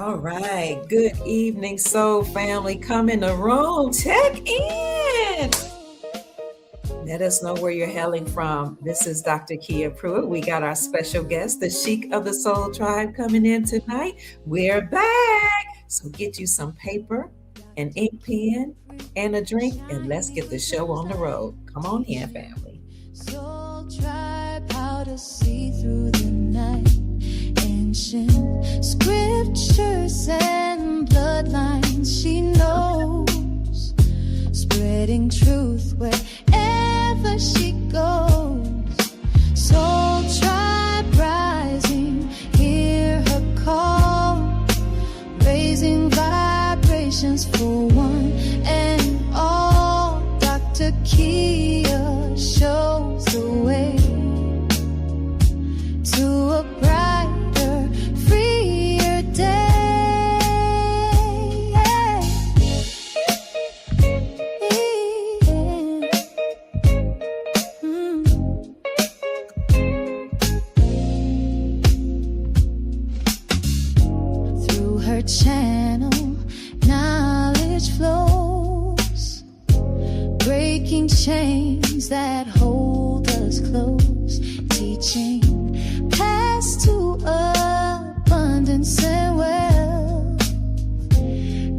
All right. Good evening, soul family. Come in the room. Check in. Let us know where you're hailing from. This is Dr. Kia Pruitt. We got our special guest, the Sheik of the Soul Tribe, coming in tonight. We're back. So get you some paper, an ink pen, and a drink, and let's get the show on the road. Come on in, family. Soul Tribe, how to see through the night. Ancient scriptures and bloodlines she knows, spreading truth wherever she goes. Soul Tribe rising, hear her call, raising vibrations for one and all. Dr. Kia shows the way to a brighter, freer day. Through her channel, knowledge flows, breaking chains that hold us close, teaching paths to abundance and wealth,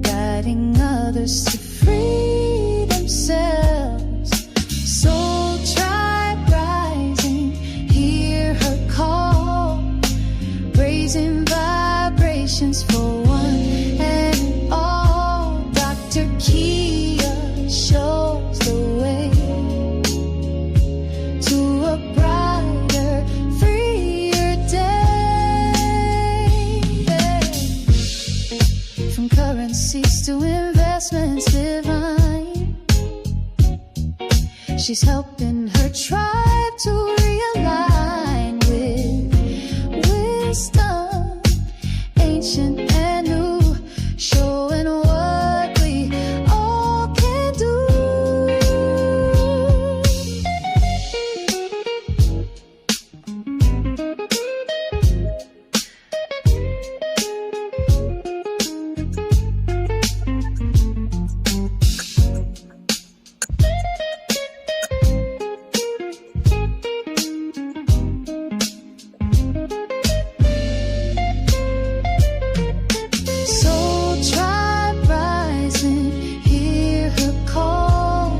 guiding others to free themselves. Soul Tribe rising, hear her call, raising vibrations for one and all. Dr. Kia shows the way to a brighter, freer day. From currencies to investments divine, she's helping her tribe to realign with wisdom, ancient and new, showing what we all can do. Soul Tribe rising, hear her call,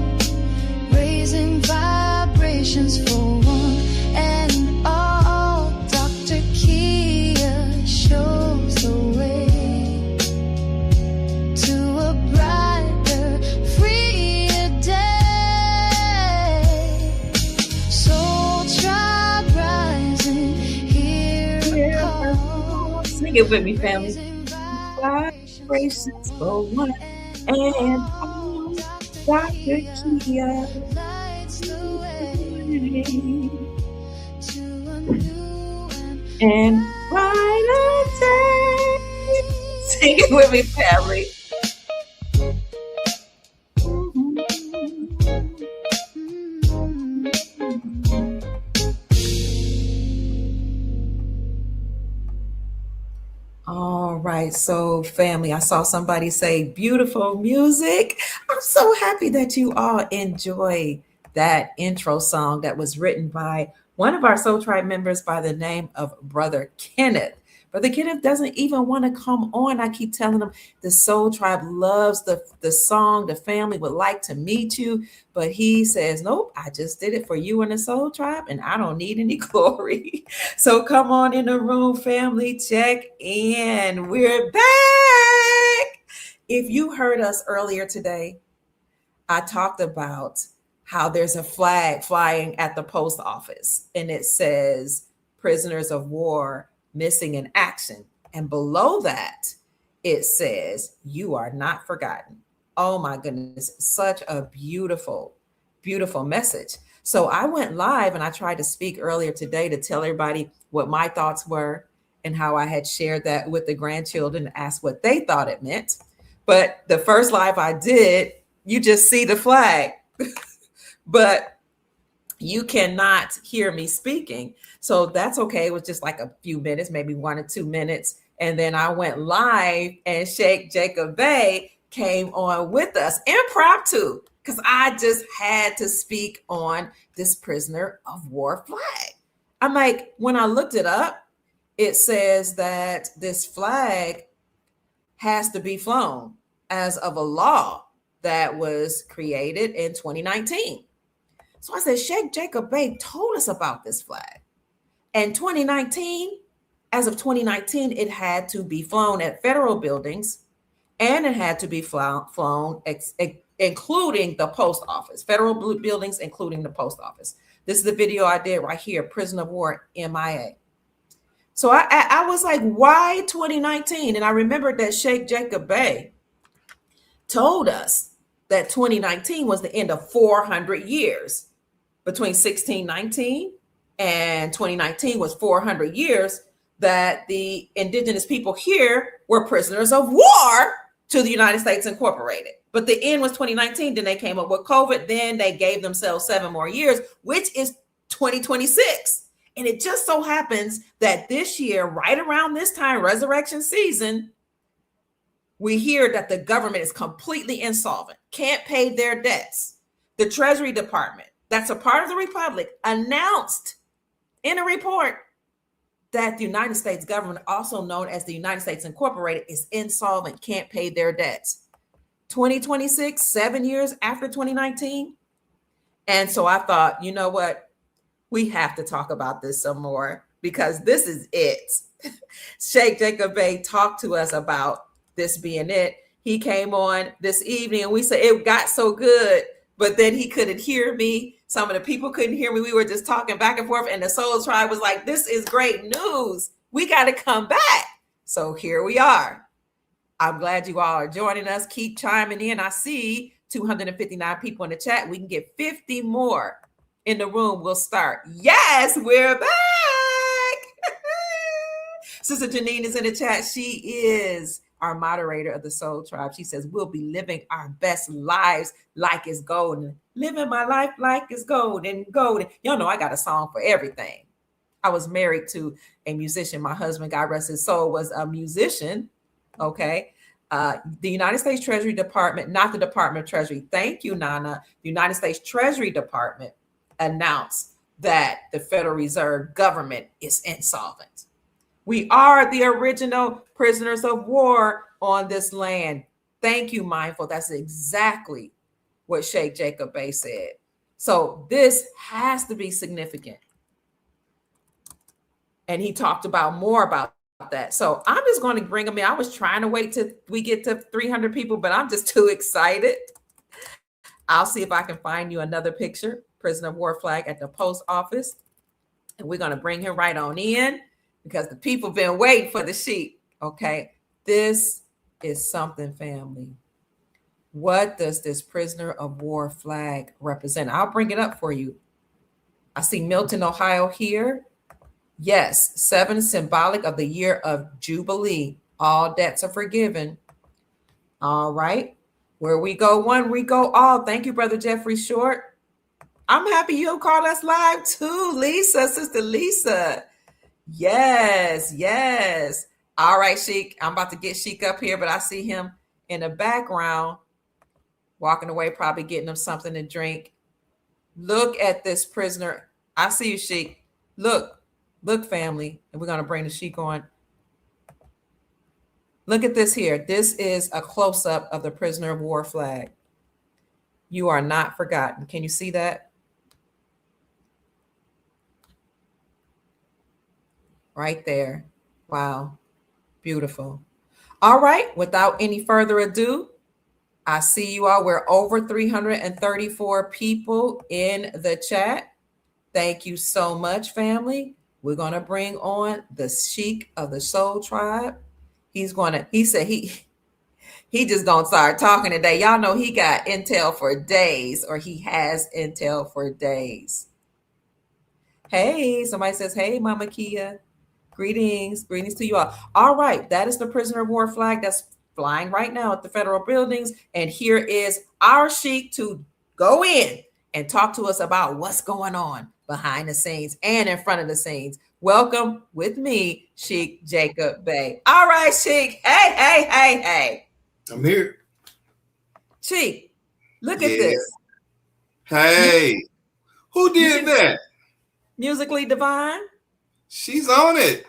raising vibrations for one and all. Dr. Kia shows the way to a brighter, freer day. Soul Tribe rising, hear her call. Sing it with me, family. Raising Vibrations for one and all. Dr. Kia. lights the way to a new And brighter day. Sing it with me, family. All right, so family, I saw somebody say beautiful music. I'm so happy that you all enjoy that intro song that was written by one of our Soul Tribe members by the name of Brother Kenneth. Brother Kenneth doesn't even want to come on. I keep telling him the Soul Tribe loves the song. The family would like to meet you. But he says, nope, I just did it for you and the Soul Tribe, and I don't need any glory. So come on in the room, family. Check in. We're back. If you heard us earlier today, I talked about how there's a flag flying at the post office, and it says prisoners of war missing in action. And below that, it says, you are not forgotten. Oh my goodness, such a beautiful, beautiful message. So I went live and I tried to speak earlier today to tell everybody what my thoughts were and how I had shared that with the grandchildren and asked what they thought it meant. But the first live I did, you just see the flag, but you cannot hear me speaking. So that's okay. It was just like a few minutes, maybe 1 or 2 minutes. And then I went live and Sheikh Jacob Bey came on with us impromptu because I just had to speak on this prisoner of war flag. I'm like, when I looked it up, it says that this flag has to be flown as of a law that was created in 2019. So I said, Sheikh Jacob Bey told us about this flag. And 2019, as of 2019, it had to be flown at federal buildings and it had to be flown including the post office, federal buildings, including the post office. This is the video I did right here, Prisoner of War, MIA. So I was like, why 2019? And I remembered that Sheikh Jacob Bey told us that 2019 was the end of 400 years. Between 1619 and 2019 was 400 years that the indigenous people here were prisoners of war to the United States Incorporated. But the end was 2019. Then they came up with COVID. Then they gave themselves 7 more years, which is 2026. And it just so happens that this year, right around this time, resurrection season, we hear that the government is completely insolvent, can't pay their debts. The Treasury Department, that's a part of the Republic, announced in a report that the United States government, also known as the United States Incorporated, is insolvent, can't pay their debts. 2026, 7 years after 2019. And so I thought, you know what? We have to talk about this some more because this is it. Sheikh Jacob Bey talked to us about this being it. He came on this evening and we said it got so good, but then he couldn't hear me. Some of the people couldn't hear me. We were just talking back and forth, and the Soul Tribe was like, this is great news. We got to come back. So here we are. I'm glad you all are joining us. Keep chiming in. I see 259 people in the chat. We can get 50 more in the room. We'll start. Yes, we're back. Sister Janine is in the chat. She is our moderator of the Soul Tribe. She says, we'll be living our best lives like it's golden. Living my life like it's golden, golden. Y'all know I got a song for everything. I was married to a musician. My husband, God rest his soul, was a musician. Okay. The United States Treasury Department, not the Department of Treasury. Thank you, Nana. The United States Treasury Department announced that the Federal Reserve government is insolvent. We are the original prisoners of war on this land. Thank you, Mindful. That's exactly what Sheikh Jacob Bey said. So this has to be significant. And he talked about more about that. So I'm just going to bring them in. I was trying to wait till we get to 300 people, but I'm just too excited. I'll see if I can find you another picture, prisoner of war flag at the post office. And we're going to bring him right on in because the people have been waiting for the sheep. Okay. This is something, family. What does this prisoner of war flag represent? I'll bring it up for you. I see Milton, Ohio here. Yes, 7 is symbolic of the year of Jubilee. All debts are forgiven. All right. Where we go one, we go all. Thank you, Brother Jeffrey Short. I'm happy you called us live too, Lisa, Sister Lisa. Yes, yes. All right, Sheik. I'm about to get Sheik up here, but I see him in the background walking away, probably getting him something to drink. Look at this prisoner. I see you, Sheik. Look, family. And we're going to bring the Sheik on. Look at this here. This is a close-up of the prisoner of war flag. You are not forgotten. Can you see that? Right there. Wow. Beautiful. All right. Without any further ado, I see you all. We're over 334 people in the chat. Thank you so much, family. We're going to bring on the Sheik of the Soul Tribe. He said he just gonna start talking today. Y'all know he got intel for days, or he has intel for days. Hey, somebody says, hey, Mama Kia. Greetings to you all. All right, that is the prisoner of war flag that's flying right now at the federal buildings. And here is our Sheik to go in and talk to us about what's going on. behind the scenes and in front of the scenes. Welcome with me, Sheik Jacob Bay. All right, Sheik. Hey, hey, hey, hey. I'm here. Sheik, look at Yeah. this. Hey, who did that? Musically Divine, She's on it.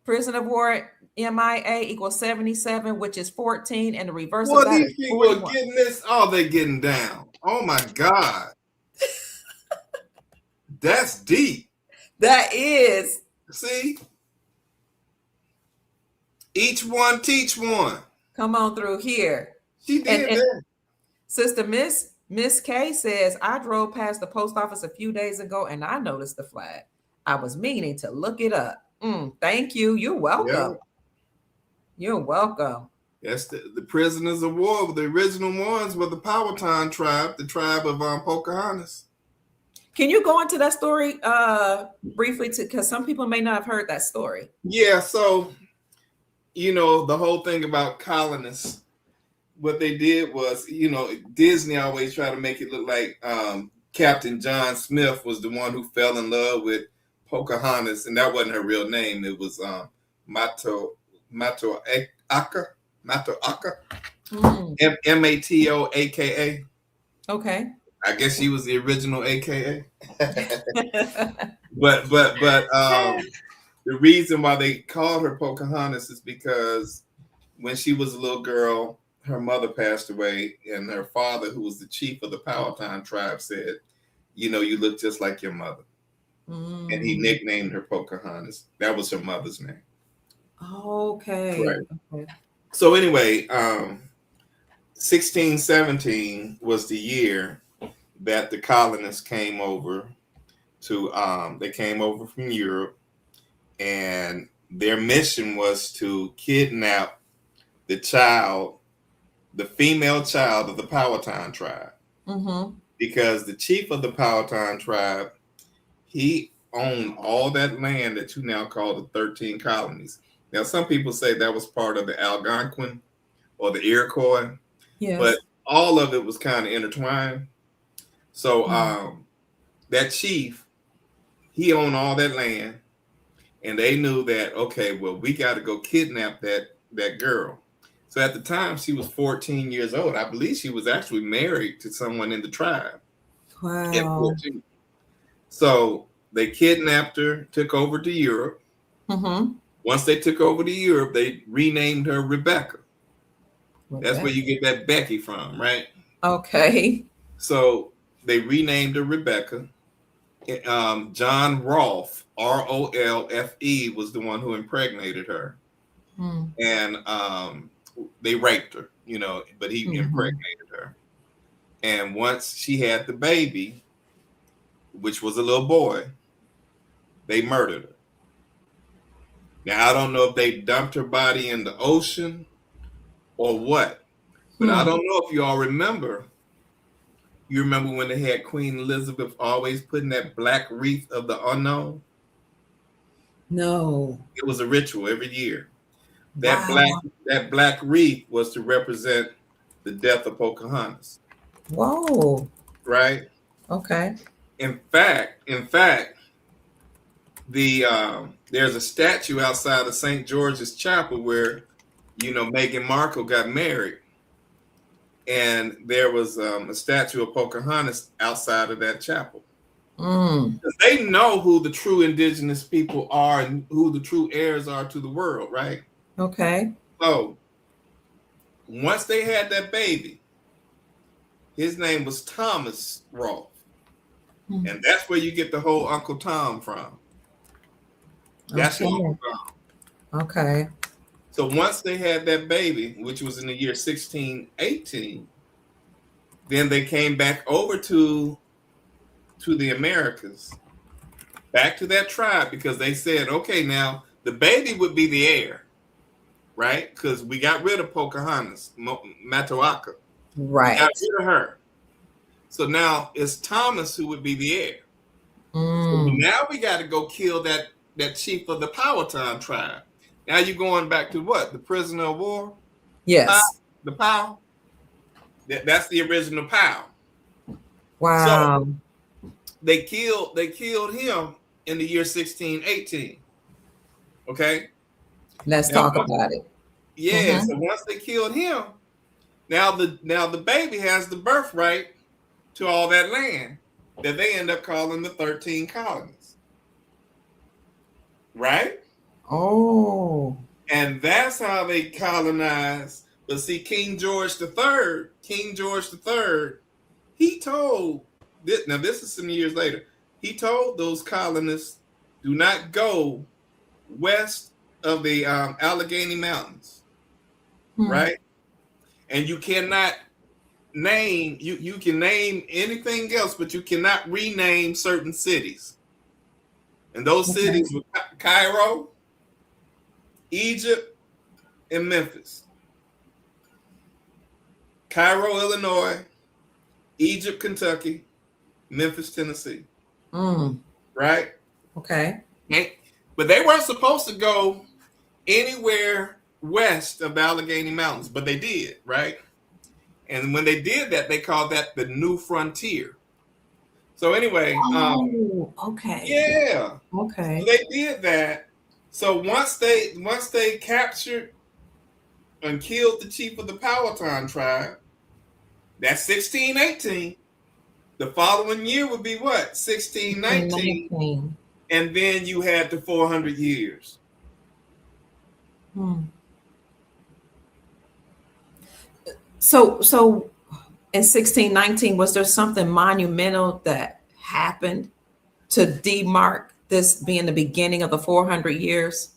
Prison of War MIA equals 77, which is 14, and the reverse of Boy, that these is people are 41. getting this. Oh, they're getting down. Oh my God. That's deep. That is. See? Each one teach one. Come on through here. She did And that. Sister Miss K says, I drove past the post office a few days ago and I noticed the flag. I was meaning to look it up. Thank you. You're welcome. Yeah. You're welcome. That's the prisoners of war. The original ones were the Powhatan tribe, the tribe of Pocahontas. Can you go into that story briefly, because some people may not have heard that story? Yeah, so the whole thing about colonists, what they did was, Disney always tried to make it look like Captain John Smith was the one who fell in love with Pocahontas, and that wasn't her real name. It was Matoaka, Matoaka. Okay. I guess she was the original AKA. but the reason why they called her Pocahontas is because when she was a little girl, her mother passed away, and her father, who was the chief of the Powhatan tribe, said, you look just like your mother. And he nicknamed her Pocahontas. That was her mother's name. Okay. Right. Okay. So anyway, 1617 was the year that the colonists came over they came over from Europe, and their mission was to kidnap the female child of the Powhatan tribe. Mm-hmm. Because the chief of the Powhatan tribe, he owned all that land that you now call the 13 colonies. Now, some people say that was part of the Algonquin or the Iroquois, Yes. but all of it was kind of intertwined. So that chief, he owned all that land, and they knew that, okay, well, we got to go kidnap that girl. So at the time, she was 14 years old. I believe she was actually married to someone in the tribe. Wow. At 14. So they kidnapped her, took over to Europe. Mm-hmm. Once they took over to Europe, they renamed her Rebecca. That's where you get that Becky from, right? Okay. So they renamed her Rebecca. John Rolfe, Rolfe, was the one who impregnated her. And they raped her, but he impregnated her. And once she had the baby, which was a little boy, they murdered her. Now, I don't know if they dumped her body in the ocean or what, but I don't know if you all remember. You remember when they had Queen Elizabeth always putting that black wreath of the unknown? No. It was a ritual every year. That black wreath was to represent the death of Pocahontas. Whoa. Right? Okay. In fact, there's a statue outside of St. George's Chapel where, Meghan Markle got married. And there was a statue of Pocahontas outside of that chapel. They know who the true indigenous people are and who the true heirs are to the world, right? Okay. So once they had that baby, his name was Thomas Rolfe. And that's where you get the whole Uncle Tom from. That's your Uncle Tom. Okay. So once they had that baby, which was in the year 1618, then they came back over to the Americas, back to that tribe, because they said, okay, now the baby would be the heir, right? Because we got rid of Pocahontas, Matoaka. Right. We got rid of her. So now it's Thomas who would be the heir. So now we got to go kill that chief of the Powhatan tribe. Now you're going back to what? The prisoner of war? Yes. The POW? That's the original POW. Wow. So they killed him in the year 1618. Okay. Let's Now, talk about it. yeah. Mm-hmm. So once they killed him, now the baby has the birthright to all that land that they end up calling the 13 colonies, right? Oh. And that's how they colonized. But see, King George III, he told this. Now, this is some years later. He told those colonists, "Do not go west of the Allegheny Mountains, Hmm. right? And you cannot name you can name anything else, but you cannot rename certain cities. And those Okay. cities were Cairo, Egypt, and Memphis. Cairo, Illinois, Egypt, Kentucky, Memphis, Tennessee. Mm. Right? Okay. Okay. But they weren't supposed to go anywhere west of the Allegheny Mountains, but they did, right? And when they did that, they called that the New Frontier. So anyway, Oh, okay. yeah. So Okay. they did that. So once they captured and killed the chief of the Powhatan tribe, that's 1618. The following year would be what? 1619. 19. And then you had the 400 years. Hmm. So in 1619, was there something monumental that happened to demark this being the beginning of the 400 years?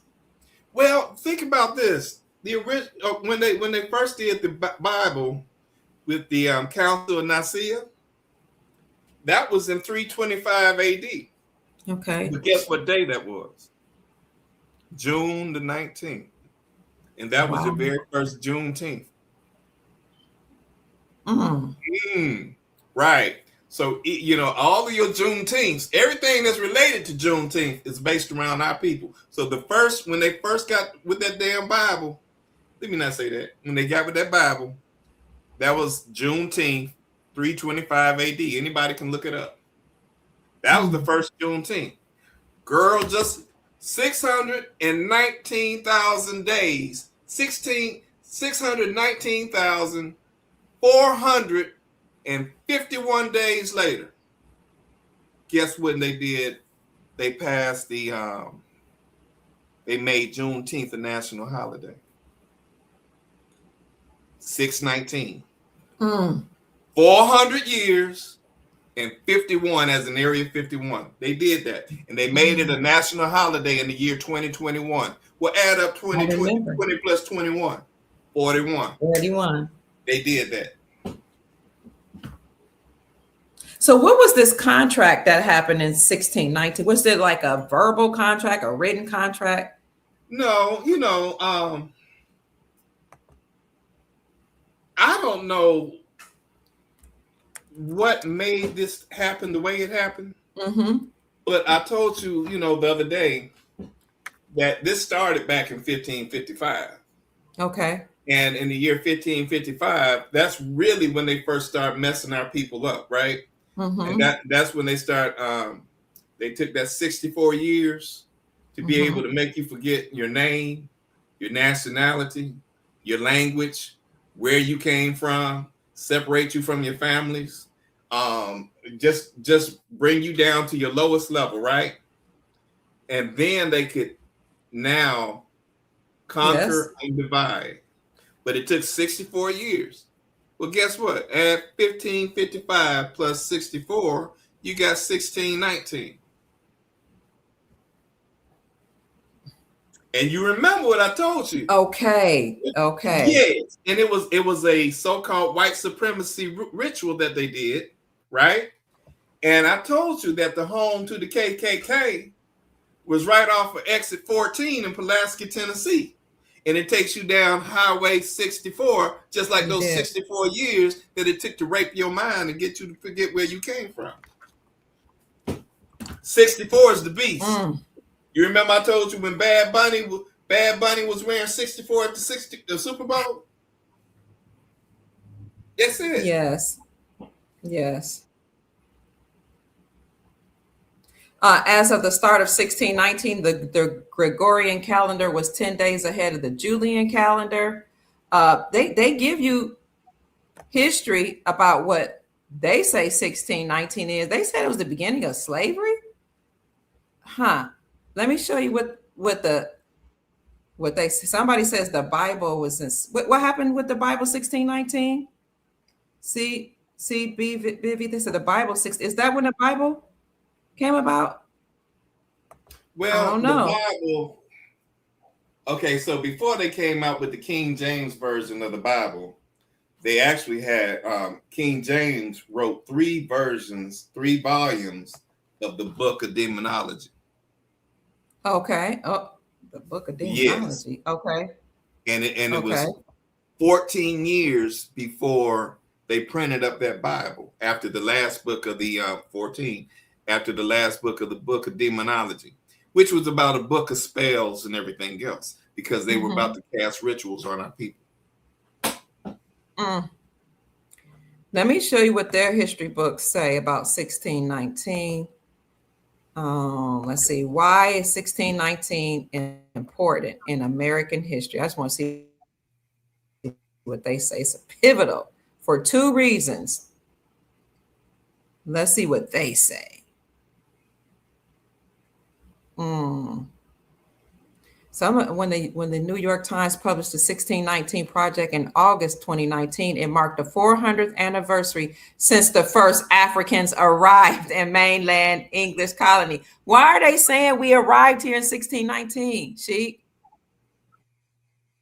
Well, think about this. The original when they first did the Bible with the Council of Nicaea, that was in 325 AD. Okay. But guess what day that was? June the 19th. And that was your Wow. very first Juneteenth. Mm. Right. So, all of your Juneteenths, everything that's related to Juneteenth is based around our people. So when they first got with that damn Bible, let me not say that. When they got with that Bible, that was Juneteenth, 325 AD. Anybody can look it up. That was the Mm. first Juneteenth. Girl, just 619,000 days. 619,451 days later. Guess what they did? They passed they made Juneteenth a national holiday. 619. Mm. 400 years and 51 as an Area 51. They did that. And they made it a national holiday in the year 2021. We'll add up I 20 remember. plus 21. 41. 41. They did that. So what was this contract that happened in 1619? Was it like a verbal contract, a written contract? No, I don't know what made this happen the way it happened. Mm-hmm. But I told you, the other day that this started back in 1555. Okay. And in the year 1555, that's really when they first start messing our people up, right? And Mm-hmm. that's when they start. They took that 64 years to be able Mm-hmm. to make you forget your name, your nationality, your language, where you came from, separate you from your families, just bring you down to your lowest level, right? And then they could now Yes. conquer and divide. But it took 64 years. Well, guess what? Add 1555 plus 64, you got 1619. And you remember what I told you? Okay. Okay. Yes. And it was a so-called white supremacy ritual that they did, right? And I told you that the home to the KKK was right off of exit 14 in Pulaski, Tennessee. And it takes you down Highway 64, just like You those did. 64 years that it took to rape your mind and get you to forget where you came from. 64 is the beast. Mm. You remember I told you when Bad Bunny was wearing 64 at the Super Bowl? That's it. Yes. Yes. As of the start of 1619, the Gregorian calendar was 10 days ahead of the Julian calendar. They give you history about what they say 1619 is. They said it was the beginning of slavery. Huh. Let me show you what they somebody says the Bible was in. What happened with the Bible 1619? Bivy, they said the Bible six. Is that when the Bible came about? I Well, don't the know. Bible. Okay, so before they came out with the King James version of the Bible, they actually had King James wrote three versions, three volumes of the Book of Demonology. Okay. Oh, the Book of Yes, Demonology. Okay. and it Okay. was 14 years before they printed up that Bible after the last book of the 14, after the last book of the Book of Demonology, which was about a book of spells and everything else because they were about Mm-hmm. to cast rituals on our people. Mm. Let me show you what their history books say about 1619. Let's see. Why is 1619 important in American history? I just want to see what they say. It's pivotal for two reasons. Let's see what they say. Mm. When the New York Times published the 1619 project in August 2019, it marked the 400th anniversary since the first Africans arrived in mainland English colony. Why are they saying we arrived here in 1619? She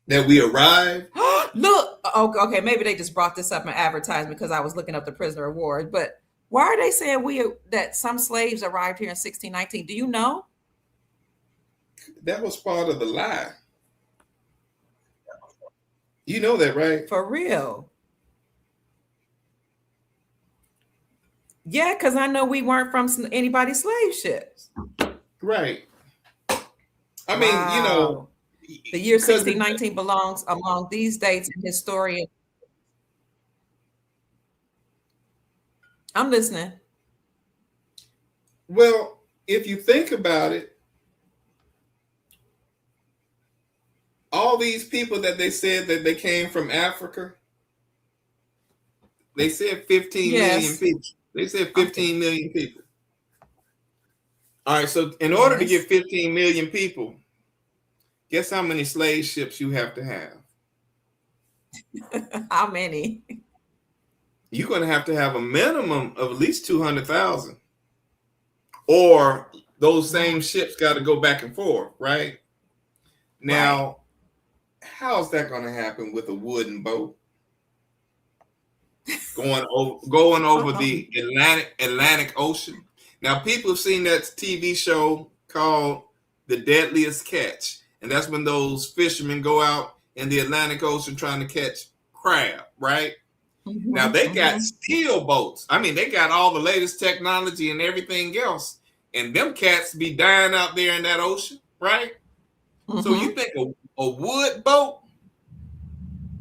That we arrived. look. Okay, maybe they just brought this up in advertisement because I was looking up the prisoner of war. But why are they saying that some slaves arrived here in 1619? Do you know? That was part of the lie. You know that, right? For real? Yeah, because I know we weren't from anybody's slave ships. Right. I mean, Wow. The year because 1619 belongs among these dates in historian. I'm listening. well, if you think about it, all these people that they said that they came from Africa, they said 15 million Yes. people. They said Okay. 15 million people. All right, so in order to get Yes. 15 million people, guess how many slave ships you have to have? How many? You're going to have a minimum of at least 200,000. Or those same ships got to go back and forth, right? Right. Now, how's that going to happen with a wooden boat going over the Atlantic Ocean? Now, people have seen that TV show called The Deadliest Catch, and that's when those fishermen go out in the Atlantic Ocean trying to catch crab, right? Now Mm-hmm, they got mm-hmm. steel boats. I mean, they got all the latest technology and everything else, and them cats be dying out there in that ocean, right? So you Mm-hmm. think a wood boat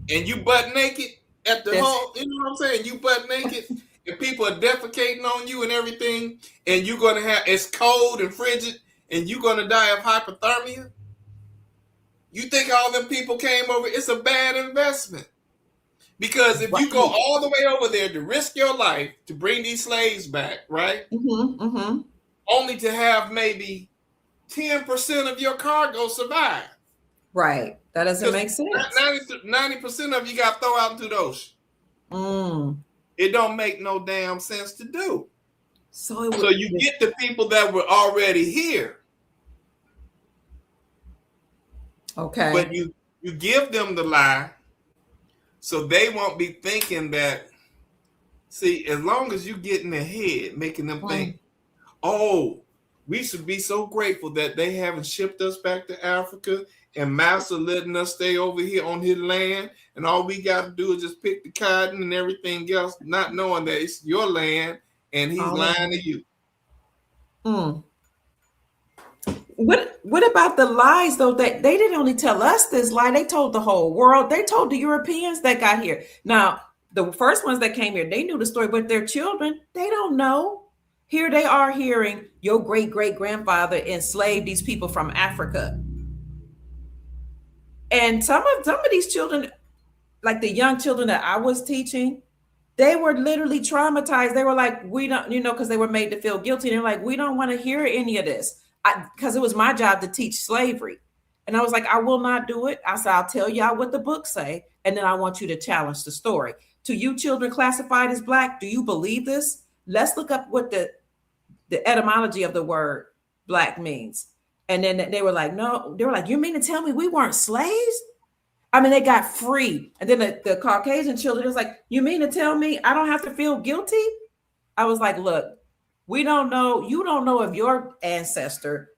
and you butt naked at the That's home, you know what I'm saying? You butt naked and people are defecating on you and everything, and you're gonna have it's cold and frigid, and you're gonna die of hypothermia. You think all them people came over? It's a bad investment. Because if you go right. all the way over there to risk your life to bring these slaves back, right? Mm-hmm, mm-hmm. Only to have maybe 10% of your cargo survive. Right. That doesn't Because make sense. 90% of you got thrown out into the ocean. Mm. It don't make no damn sense to do. So it So would. you get the people that were already here, but Okay. you give them the lie so they won't be thinking that, see, as long as you get in their head, making them Mm. think, oh, we should be so grateful that they haven't shipped us back to Africa and Master letting us stay over here on his land. And all we got to do is just pick the cotton and everything else, not knowing that it's your land and he's All of lying them. to you. Mm. What about the lies though that they didn't only tell us this lie, they told the whole world. They told the Europeans that got here. Now, the first ones that came here, they knew the story, but their children, they don't know. Here they are hearing your great great grandfather enslaved these people from Africa. And some of these children, like the young children that I was teaching, they were literally traumatized. They were like, we don't, because they were made to feel guilty. They're like, we don't want to hear any of this. Because it was my job to teach slavery. And I was like, I will not do it. I said, I'll tell y'all what the books say. And then I want you to challenge the story. To you children classified as Black, do you believe this? Let's look up what the etymology of the word Black means. And then they were like, no, they were like, you mean to tell me we weren't slaves? I mean, they got free. And then the Caucasian children was like, you mean to tell me I don't have to feel guilty? I was like, look, we don't know. You don't know if your ancestor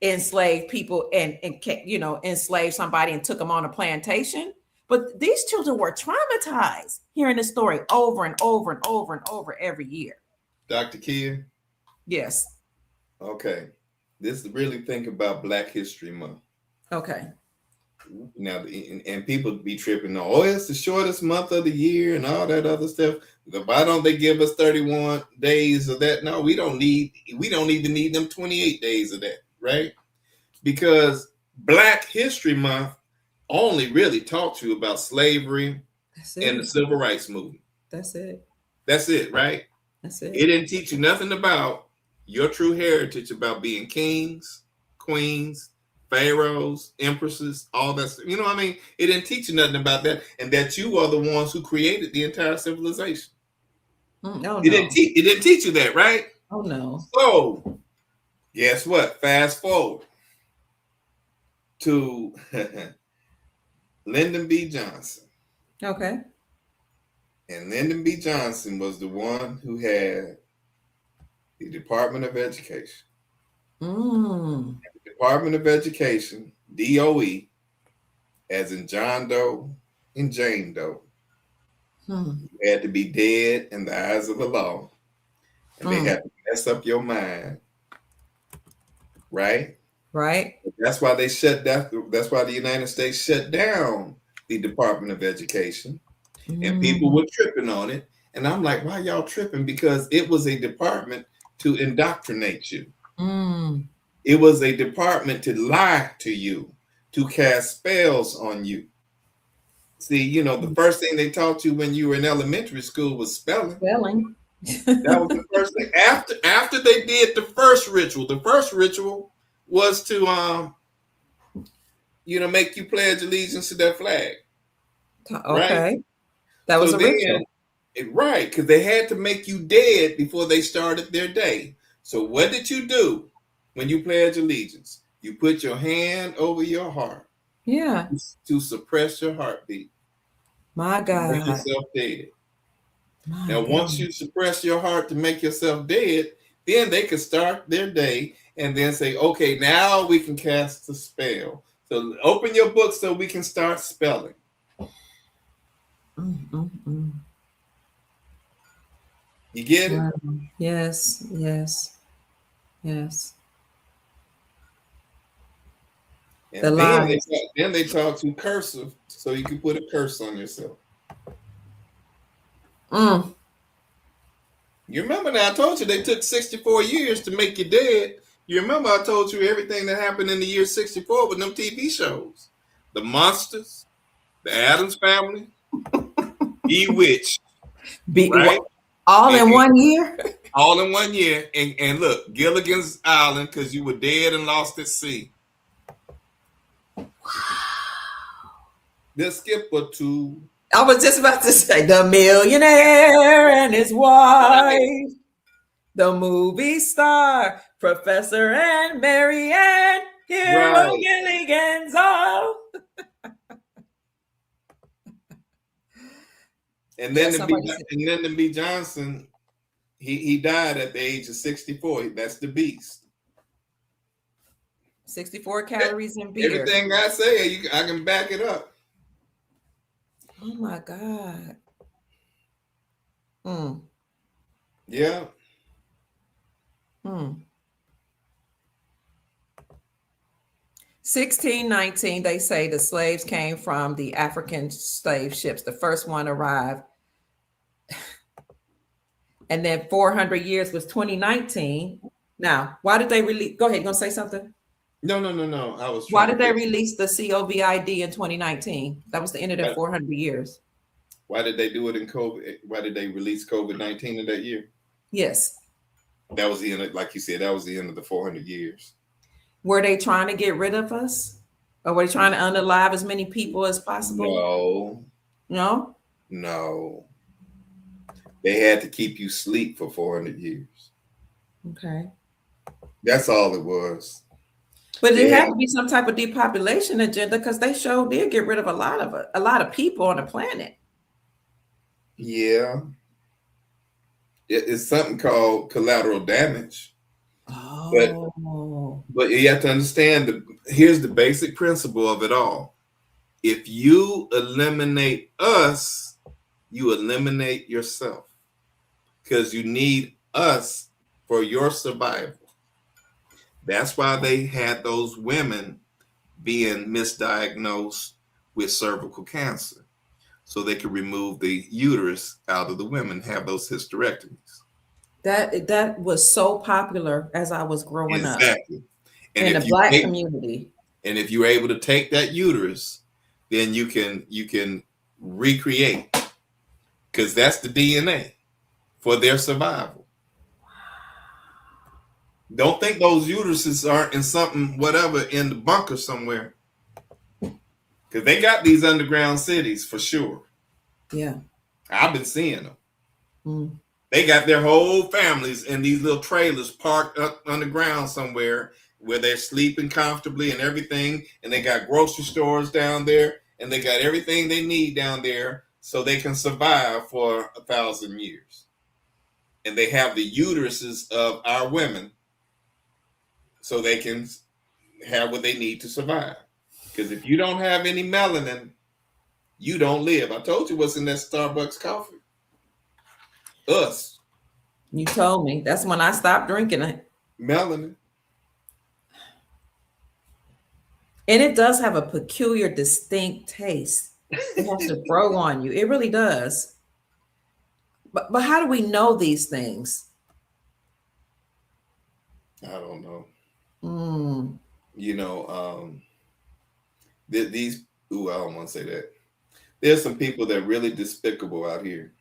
enslaved people and enslaved somebody and took them on a plantation. But these children were traumatized hearing this story over and over and over and over every year. Dr. Kia? Yes. Okay. This is really think about Black History Month. Okay. Now, and people be tripping on, oh, it's the shortest month of the year and all that other stuff. Why don't they give us 31 days of that? No, we don't even need them 28 days of that, right? Because Black History Month only really taught you about slavery and the Civil Rights Movement. That's it. That's it, right? That's it. It didn't teach you nothing about your true heritage, about being kings, queens, pharaohs, empresses, all that. You know what I mean? It didn't teach you nothing about that, and that you are the ones who created the entire civilization. No, it didn't teach you that, right? Oh no. So, guess what? Fast forward to Lyndon B. Johnson. Okay. And Lyndon B. Johnson was the one who had the Department of Education. The Department of Education, DOE, as in John Doe and Jane Doe, had to be dead in the eyes of the law. And they had to mess up your mind. Right? Right. That's why they shut down. That's why the United States shut down the Department of Education. And people were tripping on it. And I'm like, why y'all tripping? Because it was a department to indoctrinate you. It was a department to lie to you, to cast spells on you. See, the first thing they taught you when you were in elementary school was spelling. That was the first thing. After they did the first ritual was to make you pledge allegiance to their flag. Okay. Right? That was a ritual. Right, because they had to make you dead before they started their day. So what did you do when you pledge allegiance? You put your hand over your heart. Yeah. To suppress your heartbeat. My God. Make yourself dead. Once you suppress your heart to make yourself dead, then they can start their day and then say, okay, now we can cast the spell. So open your book so we can start spelling. You get it? Yes. And then they taught you cursive so you can put a curse on yourself. You remember now I told you they took 64 years to make you dead. You remember I told you everything that happened in the year 64 with them TV shows. The Monsters, the Addams Family, Bewitched. Right? All in 1 year? All in 1 year. And look, Gilligan's Island, because you were dead and lost at sea. Wow. The skipper too. I was just about to say The Millionaire and His Wife, The Movie Star, Professor and Mary Ann, Hero Gilligan's All. And then Lyndon B. Johnson, he died at the age of 64. That's the beast. 64 calories in beer. Everything I say, I can back it up. Oh my God. Yeah. 1619, they say the slaves came from the African slave ships. The first one arrived. And then 400 years was 2019. Now, why did they release? Go ahead, you gonna say something? No. I was Why trying to did they figure release the COVID in 2019? That was the end of their out 400 years. why did they do it in COVID? Why did they release COVID-19 in that year? Yes. That was the end of, like you said, that was the end of the 400 years. Were they trying to get rid of us? Or were they trying to unalive as many people as possible? No, No? no. They had to keep you asleep for 400 years. Okay. That's all it was. But They it had, had to be some type of depopulation agenda because they sure did get rid of a lot of people on the planet. yeah, it's something called collateral damage. But Oh. but you have to understand here's the basic principle of it all. If you eliminate us, you eliminate yourself because you need us for your survival. That's why they had those women being misdiagnosed with cervical cancer so they could remove the uterus out of the women, have those hysterectomies. That was so popular as I was growing up Exactly. And in the if you Black take community. and if you're able to take that uterus, then you can recreate because that's the DNA for their survival. Don't think those uteruses aren't in something whatever in the bunker somewhere because they got these underground cities for sure. Yeah. I've been seeing them. Mm. They got their whole families in these little trailers parked up underground somewhere where they're sleeping comfortably and everything. And they got grocery stores down there and they got everything they need down there so they can survive for 1,000 years. And they have the uteruses of our women so they can have what they need to survive. Because if you don't have any melanin, you don't live. I told you what's in that Starbucks coffee. Us. You told me. That's when I stopped drinking it. Melanin. And it does have a peculiar, distinct taste. It has to grow on you. It really does. But how do we know these things? I don't know. Mm. You know, these. Ooh, I don't want to say that. There's some people that are really despicable out here.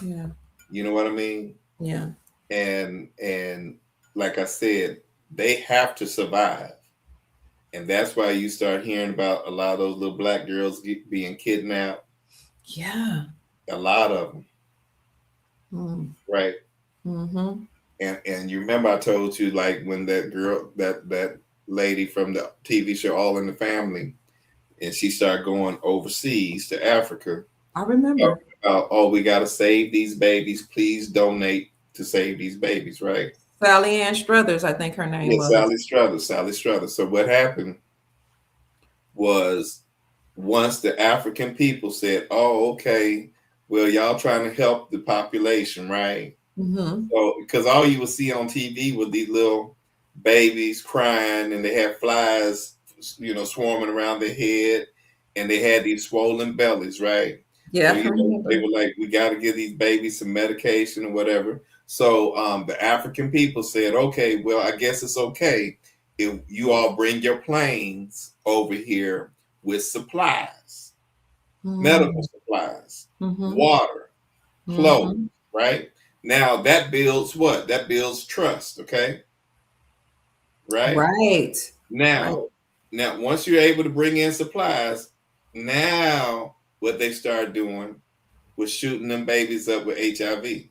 Yeah. You know what I mean? Yeah. And like I said, they have to survive, and that's why you start hearing about a lot of those little black girls being kidnapped. Yeah. A lot of them, right? Mm-hmm. And you remember I told you like when that girl, that lady from the TV show All in the Family, and she started going overseas to Africa. I remember. About, oh, we got to save these babies. Please donate to save these babies, right? Sally Ann Struthers, I think her name Yeah, was. Sally Struthers. Sally Struthers. So what happened was once the African people said, "Oh, okay, well, y'all trying to help the population, right?" Mm-hmm. So because all you would see on TV were these little babies crying, and they had flies, swarming around their head, and they had these swollen bellies, right? Yeah, So I remember. they were like, we got to give these babies some medication or whatever. So the African people said, okay, well, I guess it's okay if you all bring your planes over here with supplies, medical supplies, water, clothes, right? Now that builds what? That builds trust, okay? Right? Right. Now once you're able to bring in supplies, now what they start doing was shooting them babies up with HIV.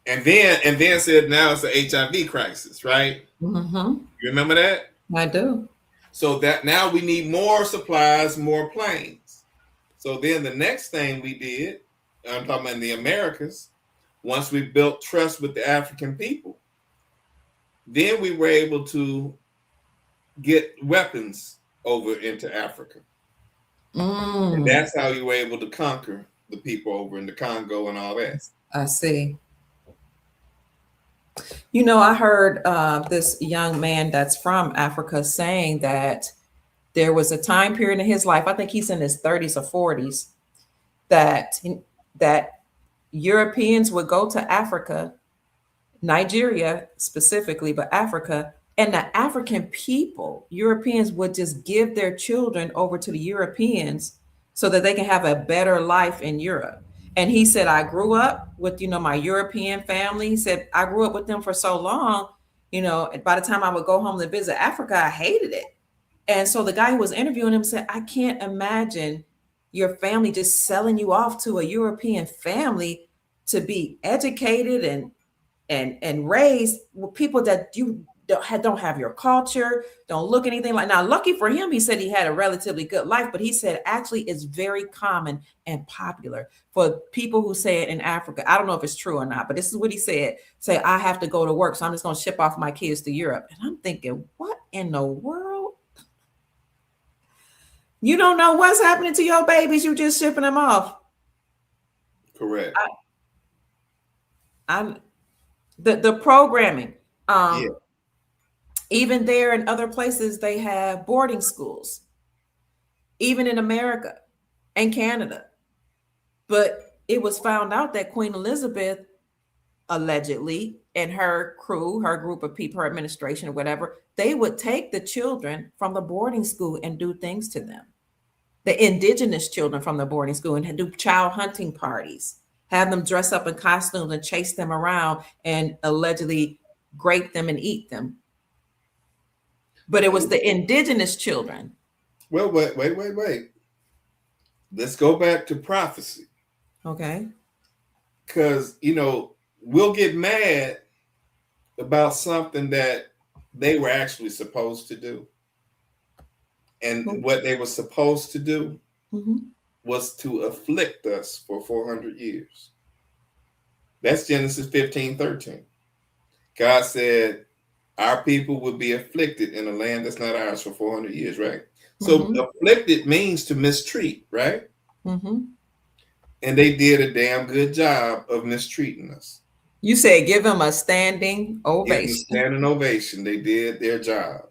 And then said now it's an HIV crisis, right? Mm-hmm. You remember that? I do. So that now we need more supplies, more planes. So then the next thing we did, I'm talking about in the Americas, once we built trust with the African people, then we were able to get weapons over into Africa. And that's how you were able to conquer the people over in the Congo and all that. I see. I heard this young man that's from Africa saying that there was a time period in his life, I think he's in his 30s or 40s, that Europeans would go to Africa, Nigeria specifically, but Africa, and the African people, Europeans would just give their children over to the Europeans so that they can have a better life in Europe. And he said, I grew up with, my European family. He said, I grew up with them for so long, by the time I would go home to visit Africa, I hated it. And so the guy who was interviewing him said, I can't imagine your family just selling you off to a European family to be educated and raised with people that you don't have your culture, don't look anything like. Now, lucky for him, he said he had a relatively good life, but he said actually it's very common and popular for people who say it in Africa. I don't know if it's true or not, but this is what he said. Say, I have to go to work, so I'm just going to ship off my kids to Europe. And I'm thinking, what in the world? You don't know what's happening to your babies. You just shipping them off. Correct. I'm the programming. Yeah. Even there and other places, they have boarding schools, even in America and Canada. But it was found out that Queen Elizabeth allegedly and her crew, her group of people, her administration or whatever, they would take the children from the boarding school and do things to them. The indigenous children from the boarding school and do child hunting parties, have them dress up in costumes and chase them around and allegedly grape them and eat them. But it was the indigenous children. Well, wait. Let's go back to prophecy. Okay. Because, we'll get mad about something that they were actually supposed to do. And what they were supposed to do was to afflict us for 400 years. That's Genesis 15:13. God said, our people will be afflicted in a land that's not ours for 400 years, right? So afflicted means to mistreat, right? And they did a damn good job of mistreating us. You said give them a standing ovation. Give them a standing ovation. They did their job.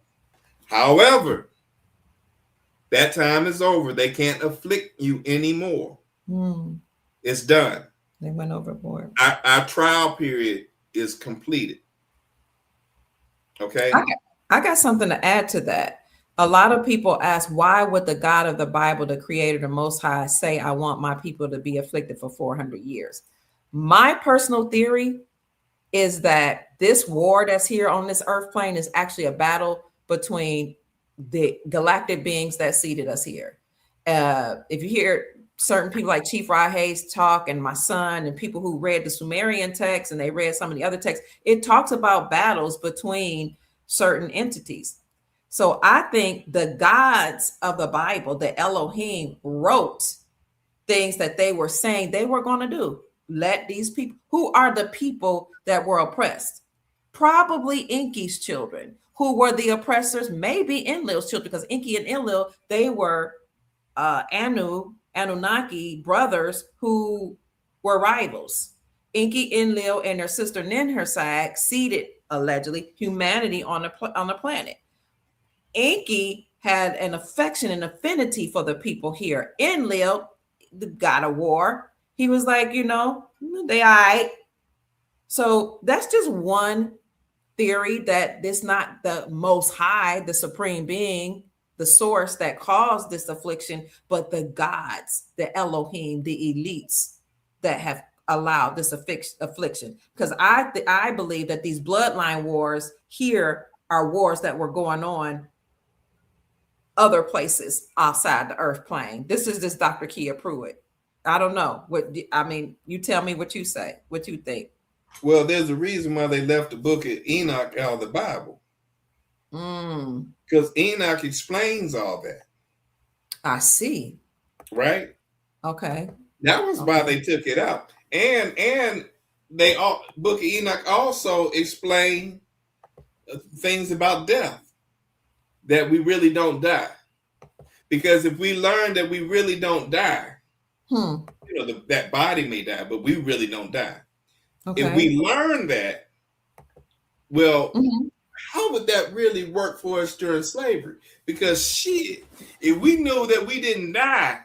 However, that time is over. They can't afflict you anymore. It's done. They went overboard. Our trial period is completed. Okay. I got something to add to that. A lot of people ask, why would the God of the Bible, the creator, the Most High, say, I want my people to be afflicted for 400 years? My personal theory is that this war that's here on this earth plane is actually a battle between the galactic beings that seeded us here. If you hear certain people like Chief Rod Hayes talk, and my son, and people who read the Sumerian text and they read some of the other texts, it talks about battles between certain entities. So I think the gods of the Bible, the Elohim, wrote things that they were saying they were going to do. Let these people, who are the people that were oppressed, probably Enki's children, who were the oppressors, maybe Enlil's children, because Enki and Enlil, they were Anunnaki brothers who were rivals. Enki, Enlil, and their sister Ninhursag seeded, allegedly, humanity on the planet. Enki had an affection and affinity for the people here. Enlil, the god of war, he was like, they all right. So that's just one theory, that it's not the Most High, the supreme being, the source that caused this affliction, but the gods, the Elohim, the elites that have allowed this affliction. Because I believe that these bloodline wars here are wars that were going on other places outside the earth plane. This is this Dr. Kia Pruitt. I don't know. You tell me what you say, what you think. Well, there's a reason why they left the book of Enoch out of the Bible. Because Enoch explains all that. I see. Right? Okay. That was why they took it out. And they all book of Enoch also explain things about death, that we really don't die. Because if we learn that we really don't die, that body may die, but we really don't die. Okay. If we learn that, well, how would that really work for us during slavery? Because if we knew that we didn't die,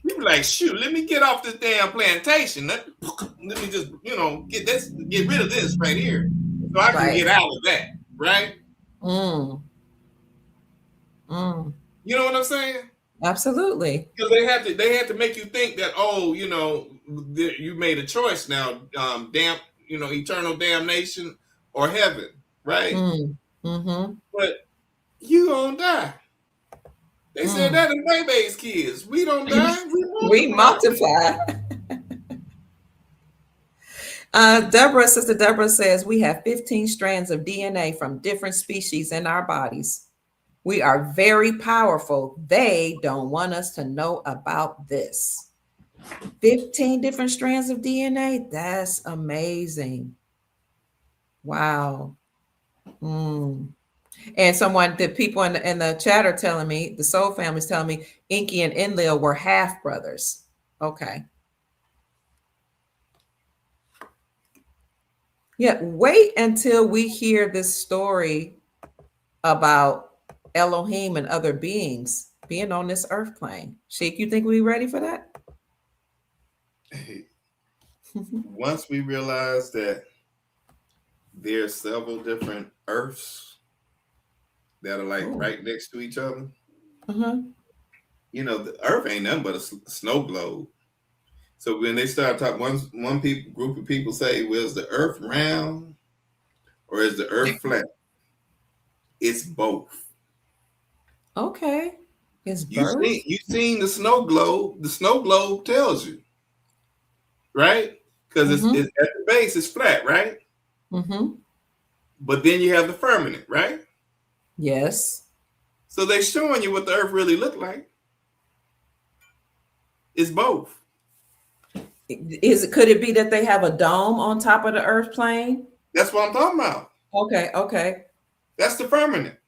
You be like, shoot, let me get off this damn plantation. Let me just, get rid of this right here, so I can Right. get out of that. Right? Mm, mm, You know what I'm saying? absolutely. Because they had to make you think that, oh, you made a choice now, eternal damnation or heaven, right? Mm, mm-hmm, But you gonna die. They said mm. that in Baby's kids. We don't die, we We multiply. multiply. Sister Deborah says we have 15 strands of DNA from different species in our bodies. We are very powerful. They don't want us to know about this. 15 different strands of DNA. That's amazing. Wow. Mm. And the people in the chat are telling me, the Soul family's telling me, Inky and Enlil were half brothers. Okay. Yeah, wait until we hear this story about Elohim and other beings being on this earth plane. Sheik, you think we ready for that? Once we realize that there's several different Earths that are like Oh. right next to each other, Uh-huh. the Earth ain't nothing but a snow globe. So when they start talking, group of people say, "Well, is the Earth round or is the Earth flat?" It's both. Okay. It's You birth. seen the snow globe? The snow globe tells you, right? Because Mm-hmm. it's at the base, it's flat, right? Mm-hmm. But then you have the firmament, right? Yes. So they're showing you what the Earth really looked like. It's both. Could it be that they have a dome on top of the earth plane? That's what I'm talking about. Okay, okay. That's the firmament.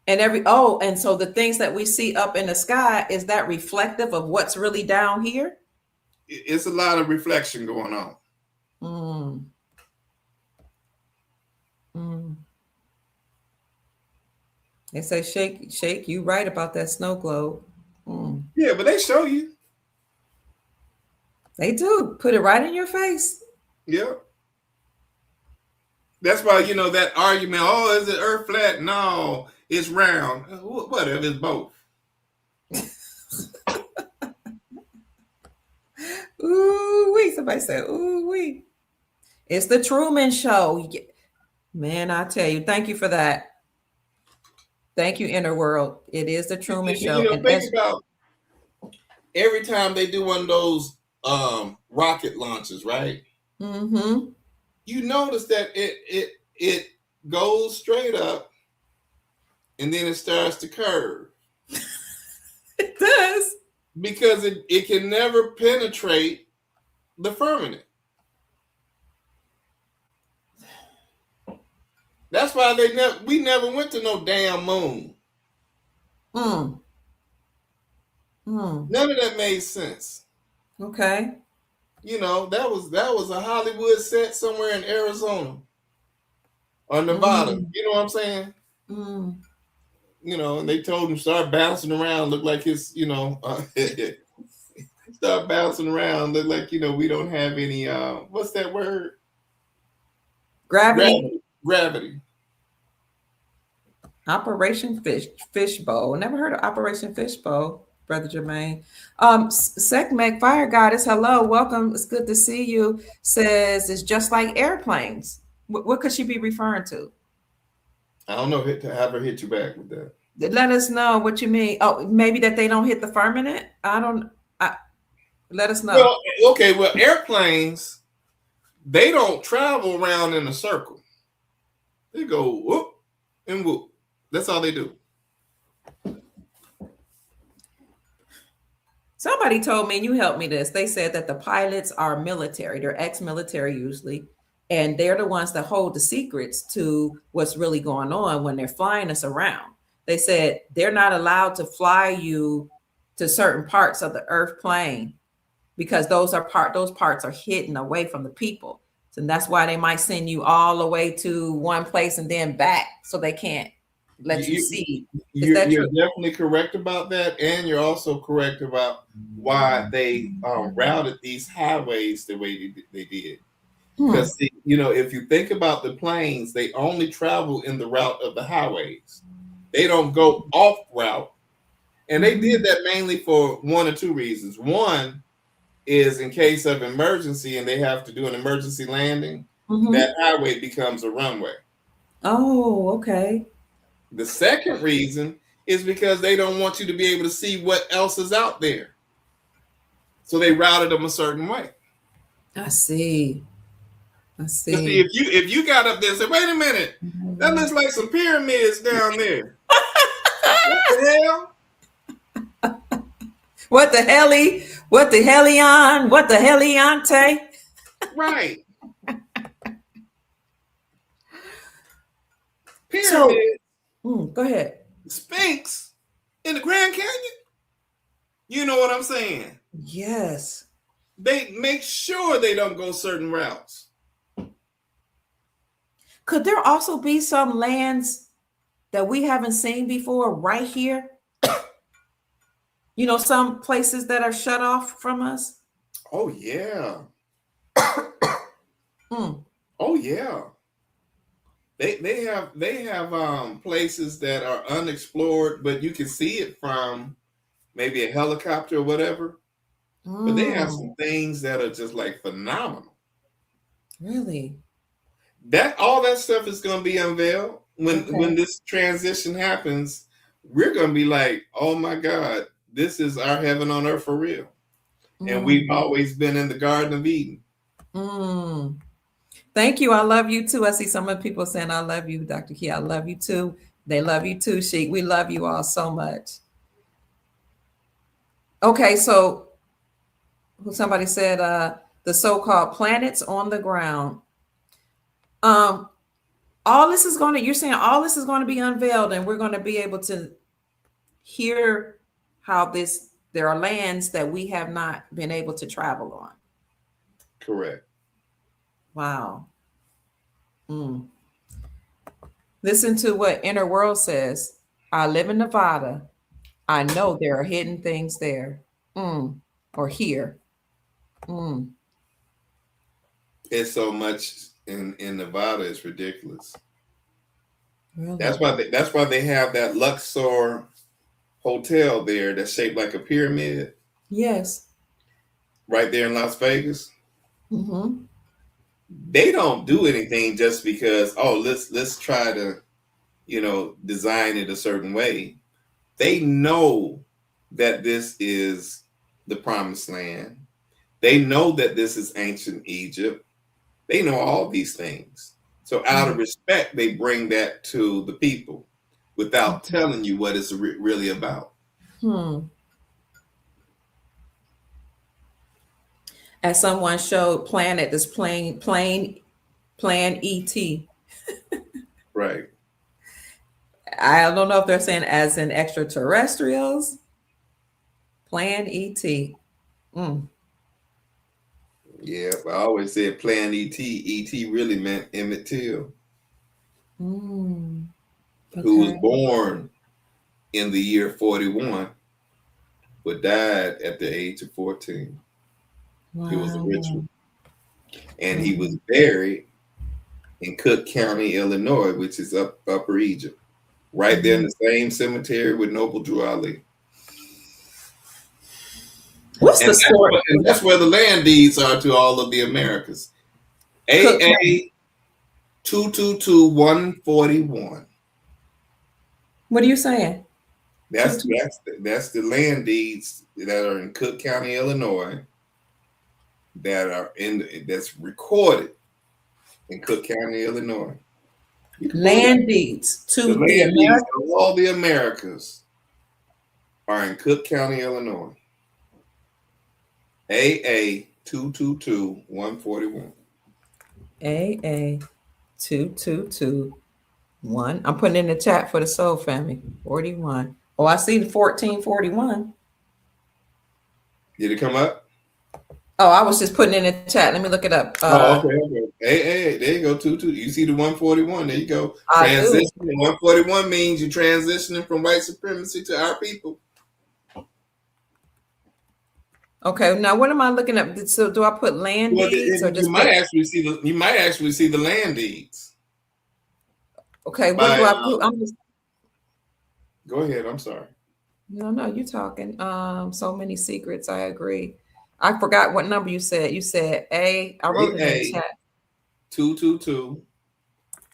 And so the things that we see up in the sky, is that reflective of what's really down here? It's a lot of reflection going on. Mm. Mm. They say, shake, you right about that snow globe. Mm. Yeah, but they show you. They do. Put it right in your face. Yeah. That's why, that argument, oh, is the Earth flat? No, it's round. Whatever, it's both. Ooh wee. Somebody said, ooh wee. It's the Truman Show. Man, I tell you, thank you for that. Thank you, Inner World. It is the Truman Show. And Think about every time they do one of those rocket launches, right? Mm-hmm. You notice that it goes straight up and then it starts to curve. It does. Because it can never penetrate the firmament. That's why we never went to no damn moon. Mm. Mm. None of that made sense. Okay. That was a Hollywood set somewhere in Arizona or Nevada. Mm. You know what I'm saying? Mm. And they told him start bouncing around, look like his, start bouncing around, look like, we don't have any, what's that word? Gravity. Gravity. Operation Fishbowl. Never heard of Operation Fishbowl, Brother Jermaine. Sekhmet Fire Goddess, hello, welcome. It's good to see you. Says it's just like airplanes. What could she be referring to? I don't know. Have her hit you back with that. Let us know what you mean. Oh, maybe that they don't hit the firmament. Let us know. Well, okay. Well, airplanes, they don't travel around in a circle. They go whoop and whoop. That's all they do. Somebody told me, and you helped me this. They said that the pilots are military. They're ex-military usually, and they're the ones that hold the secrets to what's really going on when they're flying us around. They said they're not allowed to fly you to certain parts of the earth plane because those parts are hidden away from the people. So that's why they might send you all the way to one place and then back, so they can't let you You, see. Is you're, that you're true? definitely correct about that, and you're also correct about why they routed these highways the way they did. Hmm. Because if you think about the planes, they only travel in the route of the highways. They don't go off route, and they did Mhm. that mainly for one or two reasons. One is in case of emergency, and they have to do an emergency landing, Mhm. that highway becomes a runway. Oh, okay. The second reason is because they don't want you to be able to see what else is out there. So they routed them a certain way. I see. I But see, see. if you got up there and said, "Wait a minute, that looks like some pyramids down there. What the hell?" What the heli? What the helion? What the heliante? Right, So, pyramid, go ahead. Sphinx in the Grand Canyon. You know what I'm saying? Yes. They make sure they don't go certain routes. Could there also be some lands that we haven't seen before right here? Some places that are shut off from us? Oh yeah, Mm. oh yeah. They have places that are unexplored, but you can see it from maybe a helicopter or whatever. But they have Mm. some things that are just like phenomenal. Really? That all that stuff is going to be unveiled when Okay. this transition happens. We're going to be like, oh my God, this is our heaven on earth for real. And we've Mm. always been in the Garden of Eden. Mm. Thank you. I love you too. I see some of the people saying, I love you, Dr. Key. I love you too. They love you too, Sheik. We love you all so much. Okay, so somebody said the so-called planets on the ground. Um, all this is going to, you're saying all this is going to be unveiled, and we're going to be able to hear how there are lands that we have not been able to travel on. Correct. Wow. Mm. Listen to what Inner World says. I live in Nevada. I know there are hidden things there. Mm. Or here. Mm. It's so much in Nevada. It's ridiculous. Really? That's why they have that Luxor hotel there that's shaped like a pyramid Yes. right there in Las Vegas. Mm-hmm. They don't do anything just because, oh, let's try to design it a certain way. They know that this is the promised land. They know that this is ancient Egypt. They know all these things. So out of Mm. respect, they bring that to the people without Okay. telling you what it's really about. Hmm. As someone showed Planet, this plan ET. Right. I don't know if they're saying as in extraterrestrials. Plan ET. Mm. Yeah, I always said Plan ET. ET really meant Emmett Till, Mm. who was Okay. born in the year 41, but died at the age of 14. It was a Wow. ritual. And he was Mm. buried in Cook County, Illinois, which is Upper Egypt, right there in Mhm. the same cemetery with Noble Drew Ali. What's And the story? that's where the land deeds are to all of the Americas. Cook County. AA 222141. What are you saying? Two, That's two. that's that's the land deeds that are in Cook County, Illinois, that's recorded in Cook County, Illinois. You can pull it up. Land deeds The to the land deeds American. of all the Americas are in Cook County, Illinois. AA 222141. AA 2221. I'm putting in the chat for the Soul Family. 41. Oh, I see the 1441. Did it come up? Oh, I was just putting it in the chat. Let me look it up. Oh, okay, okay. Hey, there you go. Two. You see the 141. There you go. I do. Transition. 141 means you're transitioning from white supremacy to our people. Okay, now what am I looking up? So do I put land Well, deeds or you just might put? actually see the land deeds. Okay, what By do I put? I'm just. Go ahead. I'm sorry. No, no, you talking. So many secrets. I agree. I forgot what number you said. You said A. I wrote it in the AA chat.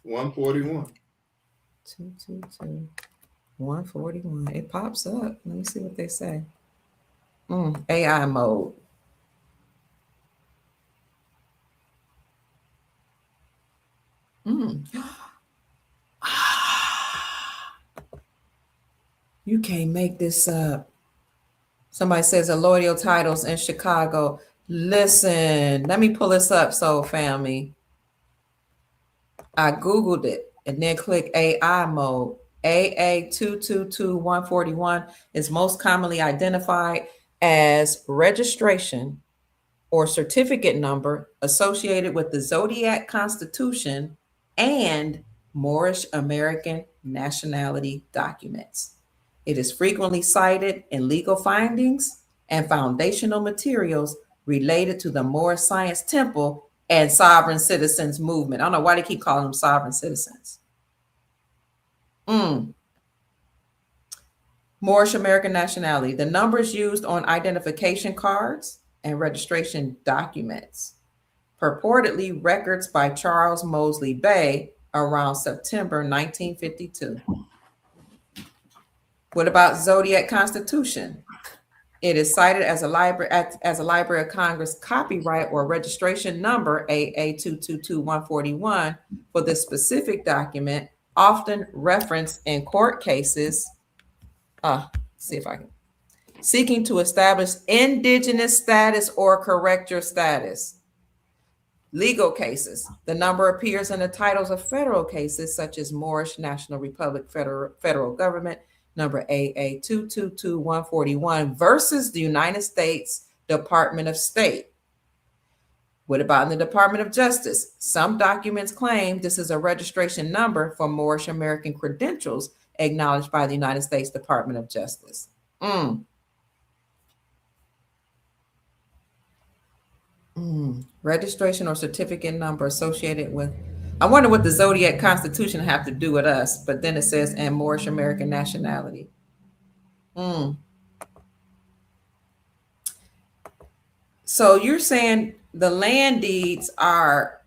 222-141. 222-141. It pops up. Let me see what they say. AI mode. Mm. You can't make this up. Somebody says allodial titles in Chicago. Listen, let me pull this up, Soul Family. I Googled it and then click AI mode. AA222141 is most commonly identified as registration or certificate number associated with the Zodiac Constitution and Moorish American nationality documents. It is frequently cited in legal findings and foundational materials related to the Moorish Science Temple and sovereign citizens movement. I don't know why they keep calling them sovereign citizens. Moorish American nationality. The numbers used on identification cards and registration documents. Purportedly records by Charles Mosley Bay around September 1952. What about Zodiac Constitution? It is cited as a Library of Congress copyright or registration number AA222141 for this specific document, often referenced in court cases. See if I can. Seeking to establish indigenous status or correct your status. Legal cases. The number appears in the titles of federal cases such as Moorish National Republic Federal Government, number AA222141 versus the United States Department of State. What about in the Department of Justice? Some documents claim this is a registration number for Moorish American credentials acknowledged by the United States Department of Justice. Registration or certificate number associated with. I wonder what the Zodiac Constitution have to do with us, but then it says and Moorish American nationality. So you're saying the land deeds are,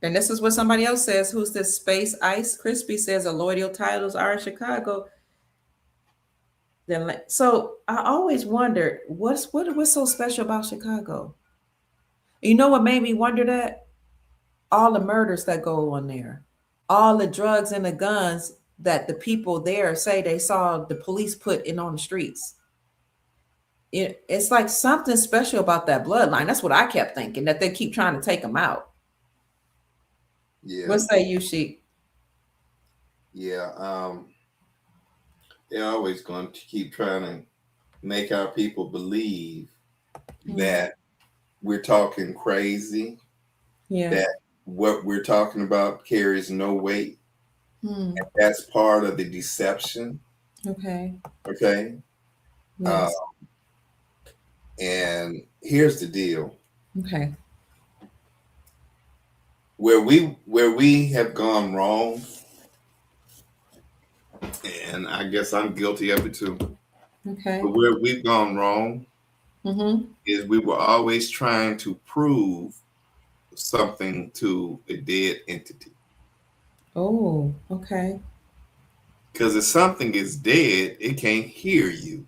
and this is what somebody else says. Who's this? Space Ice Crispy says allodial titles are in Chicago. Then, so I always wondered what's so special about Chicago. You know what made me wonder that? All the murders that go on there, all the drugs and the guns that the people there say they saw the police put in on the streets. It's like something special about that bloodline. That's what I kept thinking, that they keep trying to take them out. Yeah. What say you, Sheik? Yeah. They're always going to keep trying to make our people believe that we're talking crazy. Yeah. That what we're talking about carries no weight. And that's part of the deception. Okay. Okay. Yes. And here's the deal. Okay. Where we have gone wrong, and I guess I'm guilty of it too. Okay. But where we've gone wrong is we were always trying to prove something to a dead entity. Oh, okay. Because if something is dead, it can't hear you.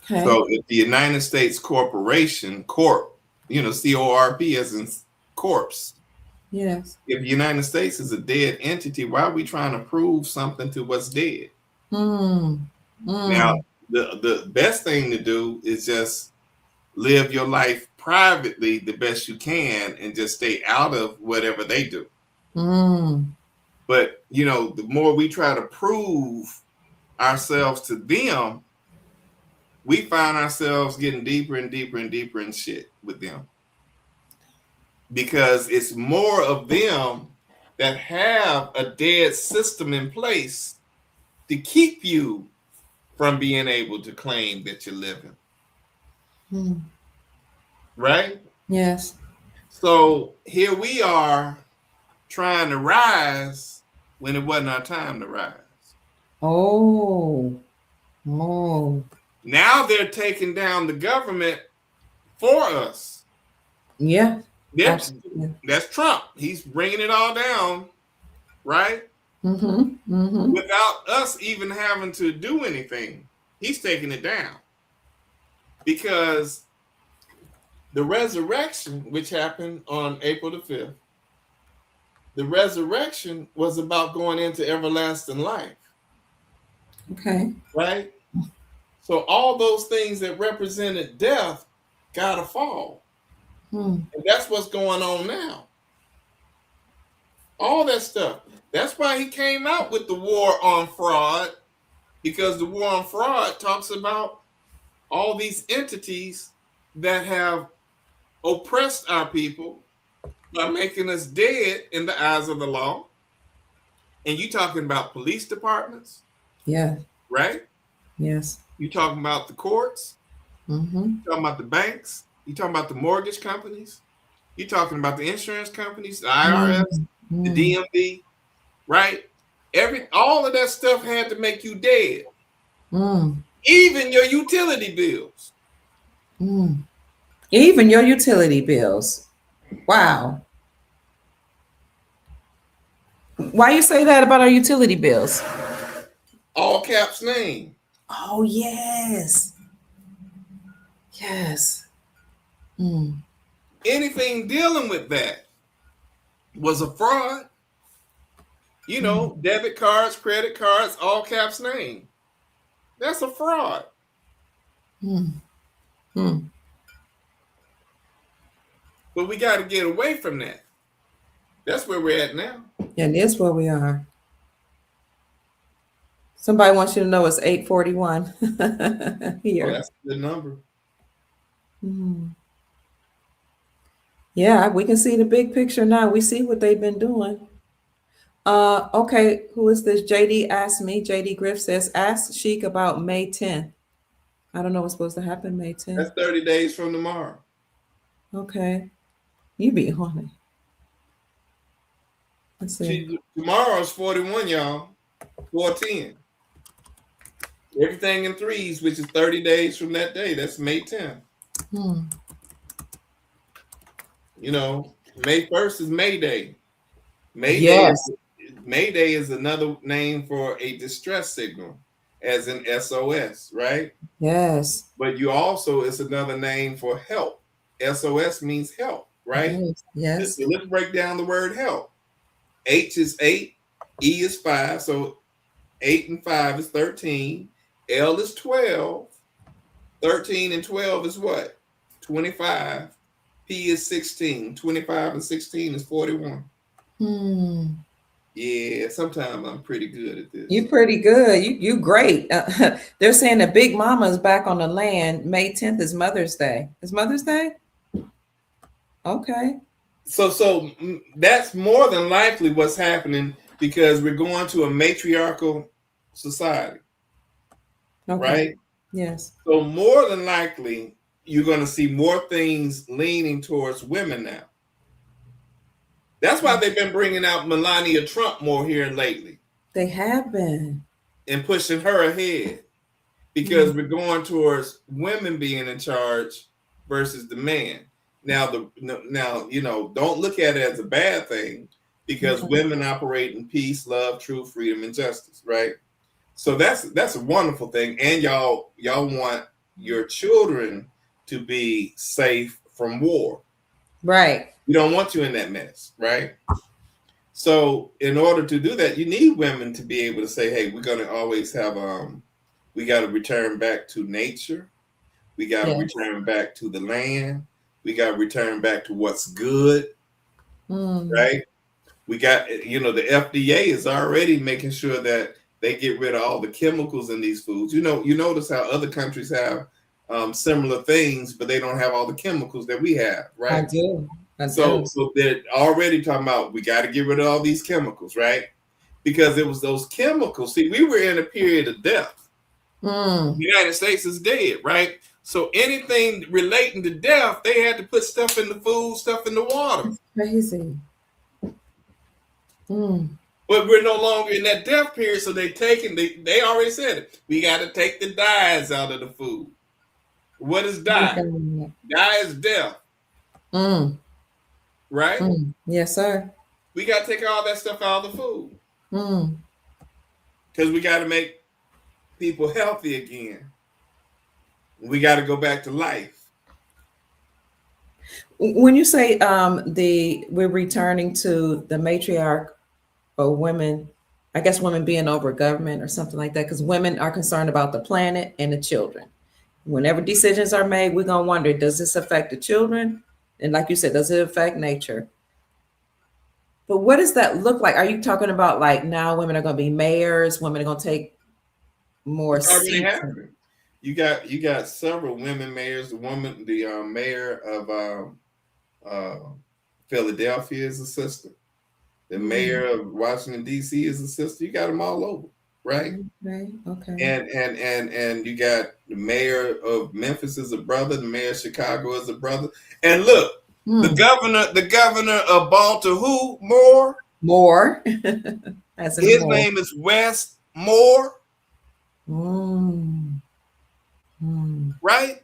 Okay. So if the United States Corporation, CORP, CORP as in corpse. Yes. If the United States is a dead entity, why are we trying to prove something to what's dead? Now, the best thing to do is just live your life privately the best you can and just stay out of whatever they do. But, the more we try to prove ourselves to them, we find ourselves getting deeper and deeper and deeper in shit with them because it's more of them that have a dead system in place to keep you from being able to claim that you're living. Right? Yes. So here we are trying to rise when it wasn't our time to rise. Oh. Oh. Now they're taking down the government for us. Yeah. That's, Absolutely. that's Trump. He's bringing it all down, right? Mm-hmm. Without us even having to do anything. He's taking it down. Because the resurrection, which happened on April the 5th, the resurrection was about going into everlasting life. Okay. Right? So all those things that represented death gotta fall. And that's what's going on now. All that stuff. That's why he came out with the war on fraud, because the war on fraud talks about all these entities that have oppressed our people by making us dead in the eyes of the law. And you talking about police departments? Yeah. Right? Yes. You talking about the courts? Mm-hmm. You talking about the banks? You talking about the mortgage companies? You talking about the insurance companies, the IRS, the DMV, right? All of that stuff had to make you dead. Even your utility bills. Even your utility bills. Wow. Why you say that about our utility bills? All caps name. Oh, yes. Yes. Anything dealing with that was a fraud. You know, debit cards, credit cards, all caps name. That's a fraud. But we got to get away from that. That's where we're at now. And that's where we are. Somebody wants you to know it's 8:41 here. Oh, that's a good number. Yeah, we can see the big picture now. We see what they've been doing. Okay, who is this? JD asked me. JD Griff says, ask Sheik about May 10th. I don't know what's supposed to happen May 10th. That's 30 days from tomorrow. Okay. You be on it. Let's see. Tomorrow's 41, y'all. 410. Everything in threes, which is 30 days from that day. That's May 10th. You know, May 1st is May Day. May Day is another name for a distress signal, as in SOS, right? Yes. But you also, it's another name for help. SOS means help, right? Yes. Let's break down the word help. H is 8, E is 5, so 8 and 5 is 13. L is 12. 13 and 12 is what? 25. P is 16. 25 and 16 is 41. Yeah, sometimes I'm pretty good at this. You pretty good. You great. They're saying the Big Mama is back on the land. May 10th is Mother's Day. Is Mother's Day? Okay. So that's more than likely what's happening, because we're going to a matriarchal society. Okay. Right? Yes. So more than likely, you're going to see more things leaning towards women now. That's why they've been bringing out Melania Trump more here lately. They have been. And pushing her ahead, because we're going towards women being in charge versus the man. Now, don't look at it as a bad thing, because women operate in peace, love, truth, freedom, and justice, right? So that's a wonderful thing. And y'all want your children to be safe from war. Right. You don't want you in that mess, right? So in order to do that, you need women to be able to say, hey, we're going to always have, we got to return back to nature. We got to return back to the land. We got to return back to what's good, right? We got, the FDA is already making sure that they get rid of all the chemicals in these foods. You notice how other countries have similar things, but they don't have all the chemicals that we have, right? I do. So they're already talking about we got to get rid of all these chemicals, right? Because it was those chemicals. See, we were in a period of death. The United States is dead, right? So anything relating to death, they had to put stuff in the food, stuff in the water. That's crazy. But we're no longer in that death period, so they already said it. We got to take the dyes out of the food. What is dye? Dye is death. Right? Yes, sir. We got to take all that stuff out of the food. Because we got to make people healthy again. We got to go back to life. When you say we're returning to the matriarch or women, I guess women being over government or something like that, because women are concerned about the planet and the children. Whenever decisions are made, we're going to wonder, does this affect the children? And like you said, does it affect nature? But what does that look like? Are you talking about like now women are going to be mayors, women are going to take more seats? You got several women mayors. The mayor of Philadelphia is a sister. The mayor of Washington D.C. is a sister. You got them all over, right? Okay. And you got the mayor of Memphis is a brother. The mayor of Chicago is a brother. And look, the governor of Baltimore, Moore. His name is Wes Moore. Right?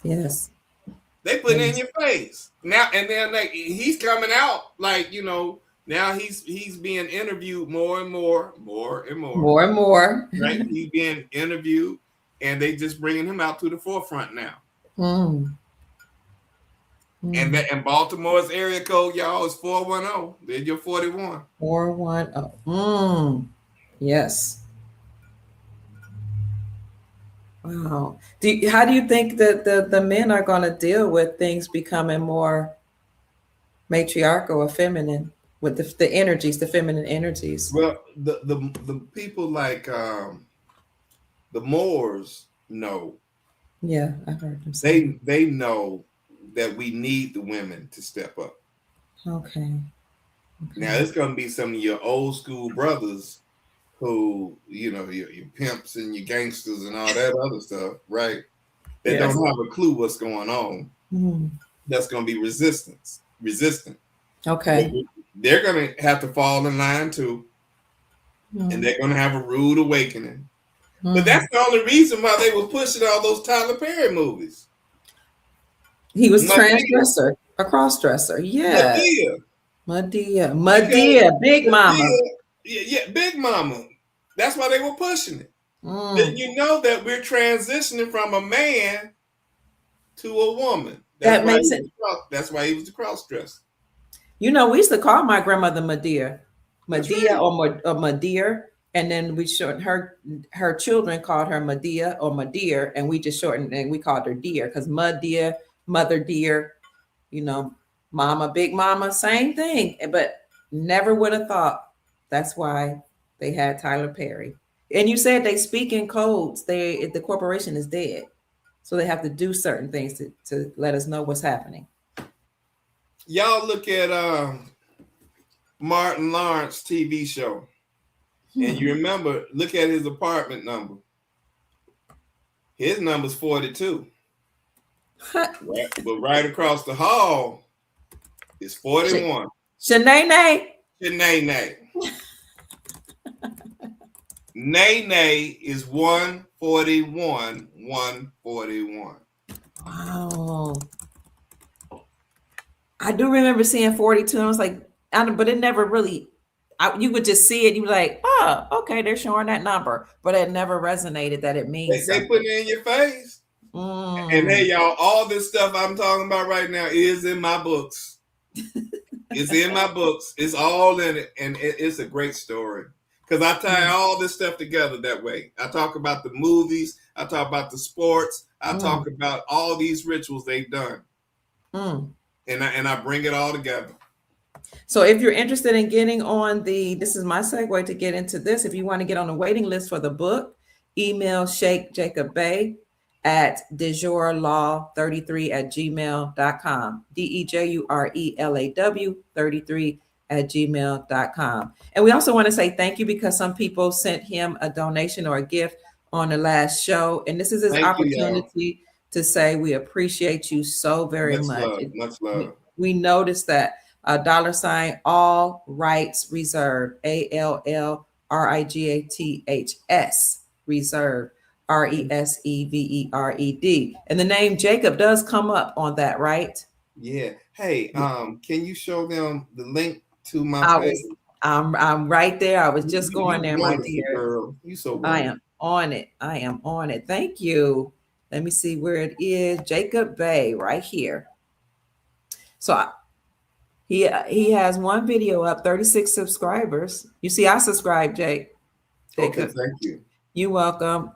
Yes. They put it in your face now, and then like he's coming out like now he's being interviewed more and more. Right? He's being interviewed, and they just bringing him out to the forefront now. And Baltimore's area code, y'all, is 410. Then you're 41. 410. Yes. Wow. How do you think that the men are going to deal with things becoming more matriarchal or feminine with the energies, the feminine energies? Well, the people like the Moors know. Yeah, I've heard them say. They know that we need the women to step up. Okay. Now it's going to be some of your old school brothers who, your pimps and your gangsters and all that other stuff, right? They don't have a clue what's going on. That's going to be resistant. Okay. They're going to have to fall in line too. And they're going to have a rude awakening. But that's the only reason why they were pushing all those Tyler Perry movies. He was transdresser, a cross-dresser. Yeah. Madea, Big Mama. Yeah, Big Mama. That's why they were pushing it. Then you know that we're transitioning from a man to a woman. That makes sense. That's why he was the cross-dresser. We used to call my grandmother Medea or Medea, and then we shortened her children called her Medea or Madeir, and we just shortened and we called her Dear because Medea, Mother Dear, Mama, Big Mama, same thing. But never would have thought that's why they had Tyler Perry. And you said they speak in codes. The corporation is dead, so they have to do certain things to let us know what's happening. Y'all look at Martin Lawrence TV show, and you remember, look at his apartment number. His number's 42. Right, but right across the hall is 41. Shanae. Nay is 141. 141. Wow. I do remember seeing 42. And I was like, but it never really, you would just see it. You were like, oh, okay, they're showing that number. But it never resonated that it means they put it in your face. And hey, y'all, all this stuff I'm talking about right now is in my books. It's in my books. It's all in it. And it's a great story. Because I tie all this stuff together that way. I talk about the movies. I talk about the sports. I talk about all these rituals they've done. And I bring it all together. So if you're interested in getting on this is my segue to get into this. If you want to get on the waiting list for the book, email Sheikh Jacob Bey at dejurelaw33@gmail.com. DEJURELAW 33@gmail.com. And we also want to say thank you because some people sent him a donation or a gift on the last show. And this is his Thank you, y'all. opportunity to say we appreciate you so very Much much. love. Much love. We noticed that $ all rights reserved, ALLRIGATHS reserved, RESEVERED. And the name Jacob does come up on that, right? Yeah. Hey, can you show them the link to my I page? was I'm right there. I was just going there, my wonderful, dear. girl. You so wonderful. I am on it. I am on it. Thank you. Let me see where it is. Jacob Bey right here. So he has one video up, 36 subscribers. You see, I subscribed, Jacob. Okay, thank you. You're welcome.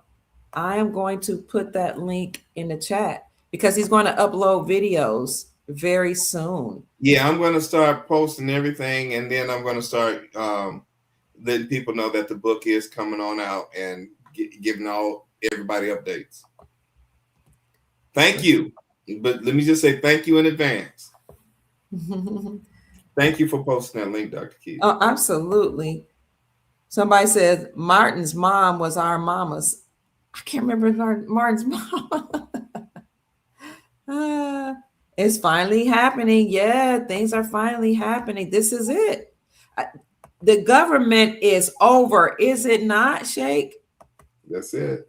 I am going to put that link in the chat because he's going to upload videos very soon. Yeah, I'm going to start posting everything, and then I'm going to start letting people know that the book is coming on out and giving everybody updates. Thank you. But let me just say thank you in advance. Thank you for posting that link, Dr. Keith. Oh, absolutely. Somebody says Martin's mom was our mama's. I can't remember Martin's mom. It's finally happening. Yeah, things are finally happening. This is it. The government is over, is it not, Sheikh? That's it.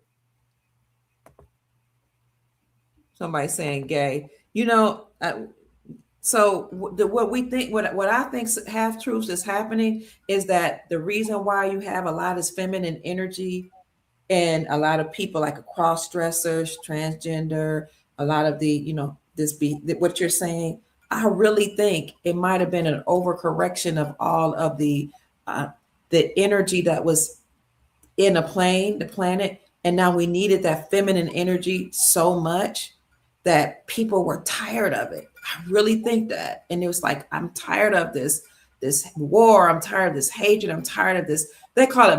Somebody saying gay. You know, so what we think, what I think half truths is happening is that the reason why you have a lot of feminine energy and a lot of people like cross dressers, transgender, a lot of what you're saying. I really think it might have been an overcorrection of all of the energy that was in the planet, and now we needed that feminine energy so much that people were tired of it. I really think that. And it was like, I'm tired of this war. I'm tired of this hatred. I'm tired of this. They call it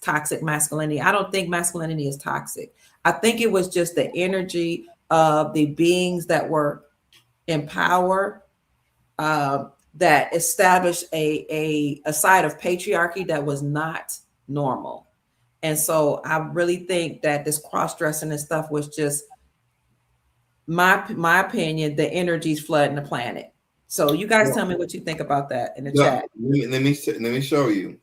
toxic masculinity. I don't think masculinity is toxic. I think it was just the energy of the beings that were in power that established a side of patriarchy that was not normal. And so I really think that this cross-dressing and stuff was just my opinion, the energy's flooding the planet. So you guys tell me what you think about that in the chat. Let me show you.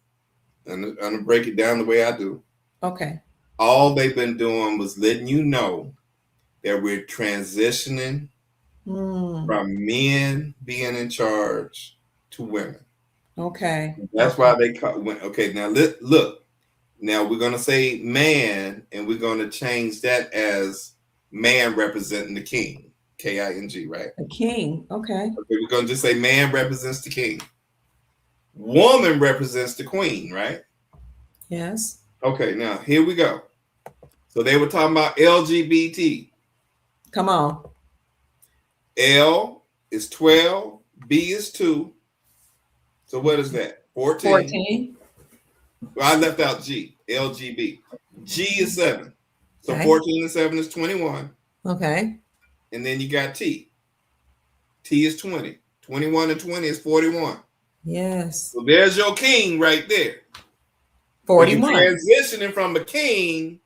I'm gonna break it down the way I do. Okay. All they've been doing was letting you know that we're transitioning from men being in charge to women. Okay. That's why they call. Okay, now look. Now we're gonna say man, and we're gonna change that as man representing the king, King, right? The king. Okay. We're gonna just say man represents the king. Woman represents the queen, right? Yes. Okay, now here we go. So they were talking about LGBT. Come on. L is 12, B is 2. So what is that? 14. 14. Well, I left out G, LGB. G is 7. So Okay. 14 and 7 is 21. Okay. And then you got T. T is 20. 21 and 20 is 41. Yes. So there's your king right there. 41. You're transitioning from a king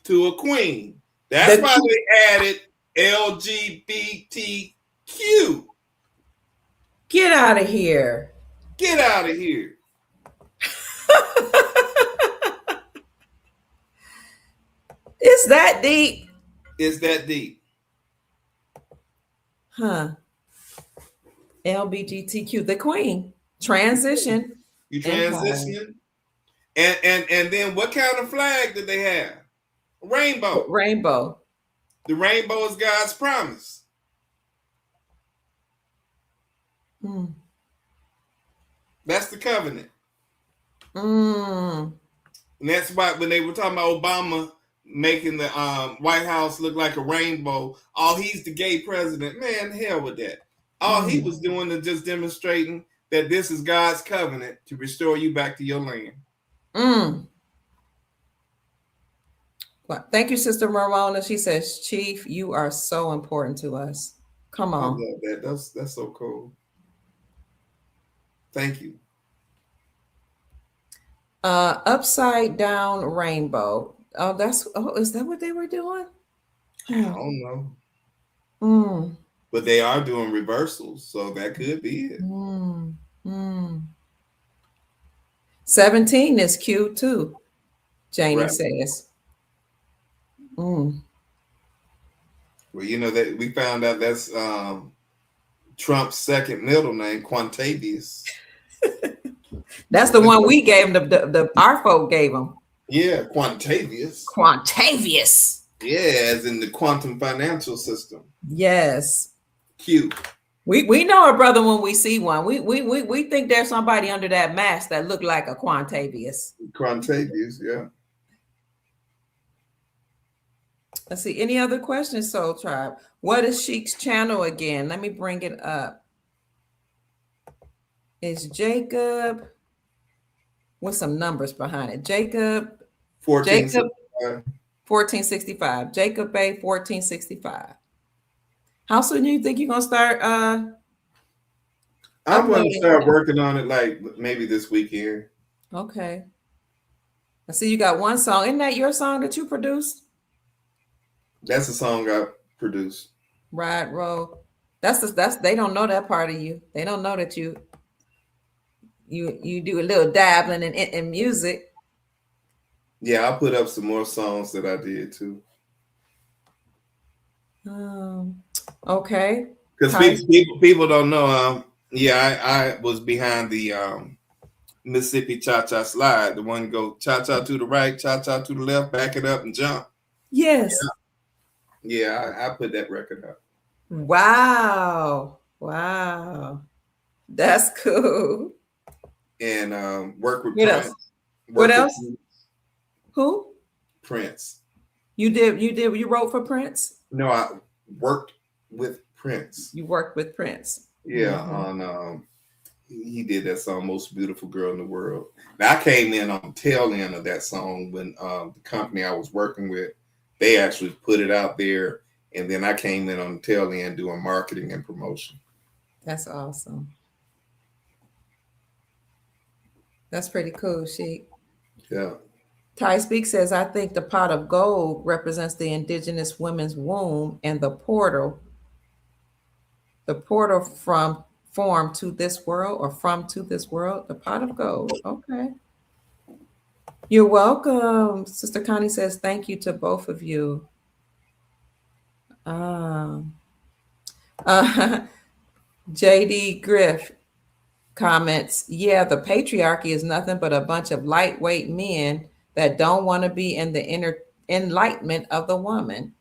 to a queen. That's why they added LGBTQ. Get out of here. Get out of here. It's that deep. It's that deep. Huh. LGBTQ, the queen. Transition. You transition. And then what kind of flag did they have? Rainbow. Rainbow. The rainbow is God's promise. That's the covenant. And that's why when they were talking about Obama making the White House look like a rainbow, oh, he's the gay president. Man, hell with that. All he was doing is just demonstrating that this is God's covenant to restore you back to your land. Well, thank you, Sister Marona. She says, Chief, you are so important to us. Come I on. love that. That's so cool. Thank you. Upside down rainbow. Is that what they were doing? I don't know. Mm. But they are doing reversals, so that could be it. 17 is cute too, Janie Right. says. Well, you know that we found out that's Trump's second middle name, Quantavious. That's the one we gave him. Our folk gave him. Yeah, Quantavious. Quantavious. Yeah, as in the quantum financial system. Yes. Cute. We know a brother when we see one. We think there's somebody under that mask that looked like a Quantavious. Quantavious, yeah. Let's see. Any other questions, Soul Tribe? What is Sheik's channel again? Let me bring it up. It's Jacob with some numbers behind it. Jacob 1465. Jacob Bay 1465. How soon do you think you're gonna start? I'm going to start working on it like maybe this weekend. Okay. I see you got one song. Isn't that your song that you produced? That's a song I produced. Ride Roll. That's they don't know that part of you. They don't know that you do a little dabbling in music. Yeah, I'll put up some more songs that I did too. Okay. Because people don't know. I was behind the Mississippi Cha-Cha Slide. The one go cha-cha to the right, cha-cha to the left, back it up and jump. Yes. Yeah, I put that record up. Wow. That's cool. And work with what Prince. else? What else? Who? Prince. You wrote for Prince? No, I worked with Prince. You worked with Prince. Yeah, on he did that song, Most Beautiful Girl in the World. Now, I came in on the tail end of that song when the company I was working with, they actually put it out there, and then I came in on the tail end doing marketing and promotion. That's awesome. That's pretty cool, Sheik. Yeah. Ty Speak says, I think the pot of gold represents the indigenous women's womb and the portal from to this world, the pot of gold. Okay. You're welcome. Sister Connie says, thank you to both of you. JD Griff comments, yeah, the patriarchy is nothing but a bunch of lightweight men that don't want to be in the inner enlightenment of the woman.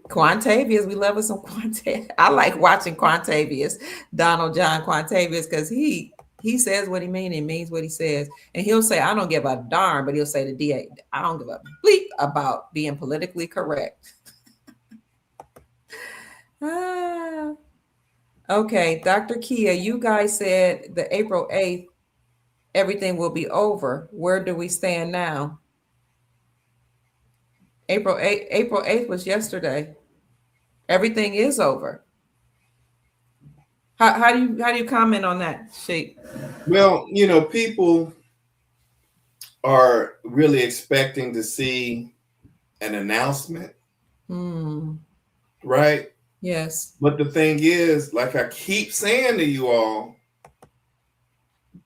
Quantavious, we love us some Quantavious. I like watching Quantavious, Donald John Quantavious, because he says what he means and means what he says. And he'll say, I don't give a darn, but he'll say to DA, I don't give a bleep about being politically correct. Okay, Dr. Kia, you guys said the April 8th, everything will be over. Where do we stand now? April 8th was yesterday. Everything is over. How do you comment on that, Sheik? Well, people are really expecting to see an announcement, right? Yes. But the thing is, like I keep saying to you all,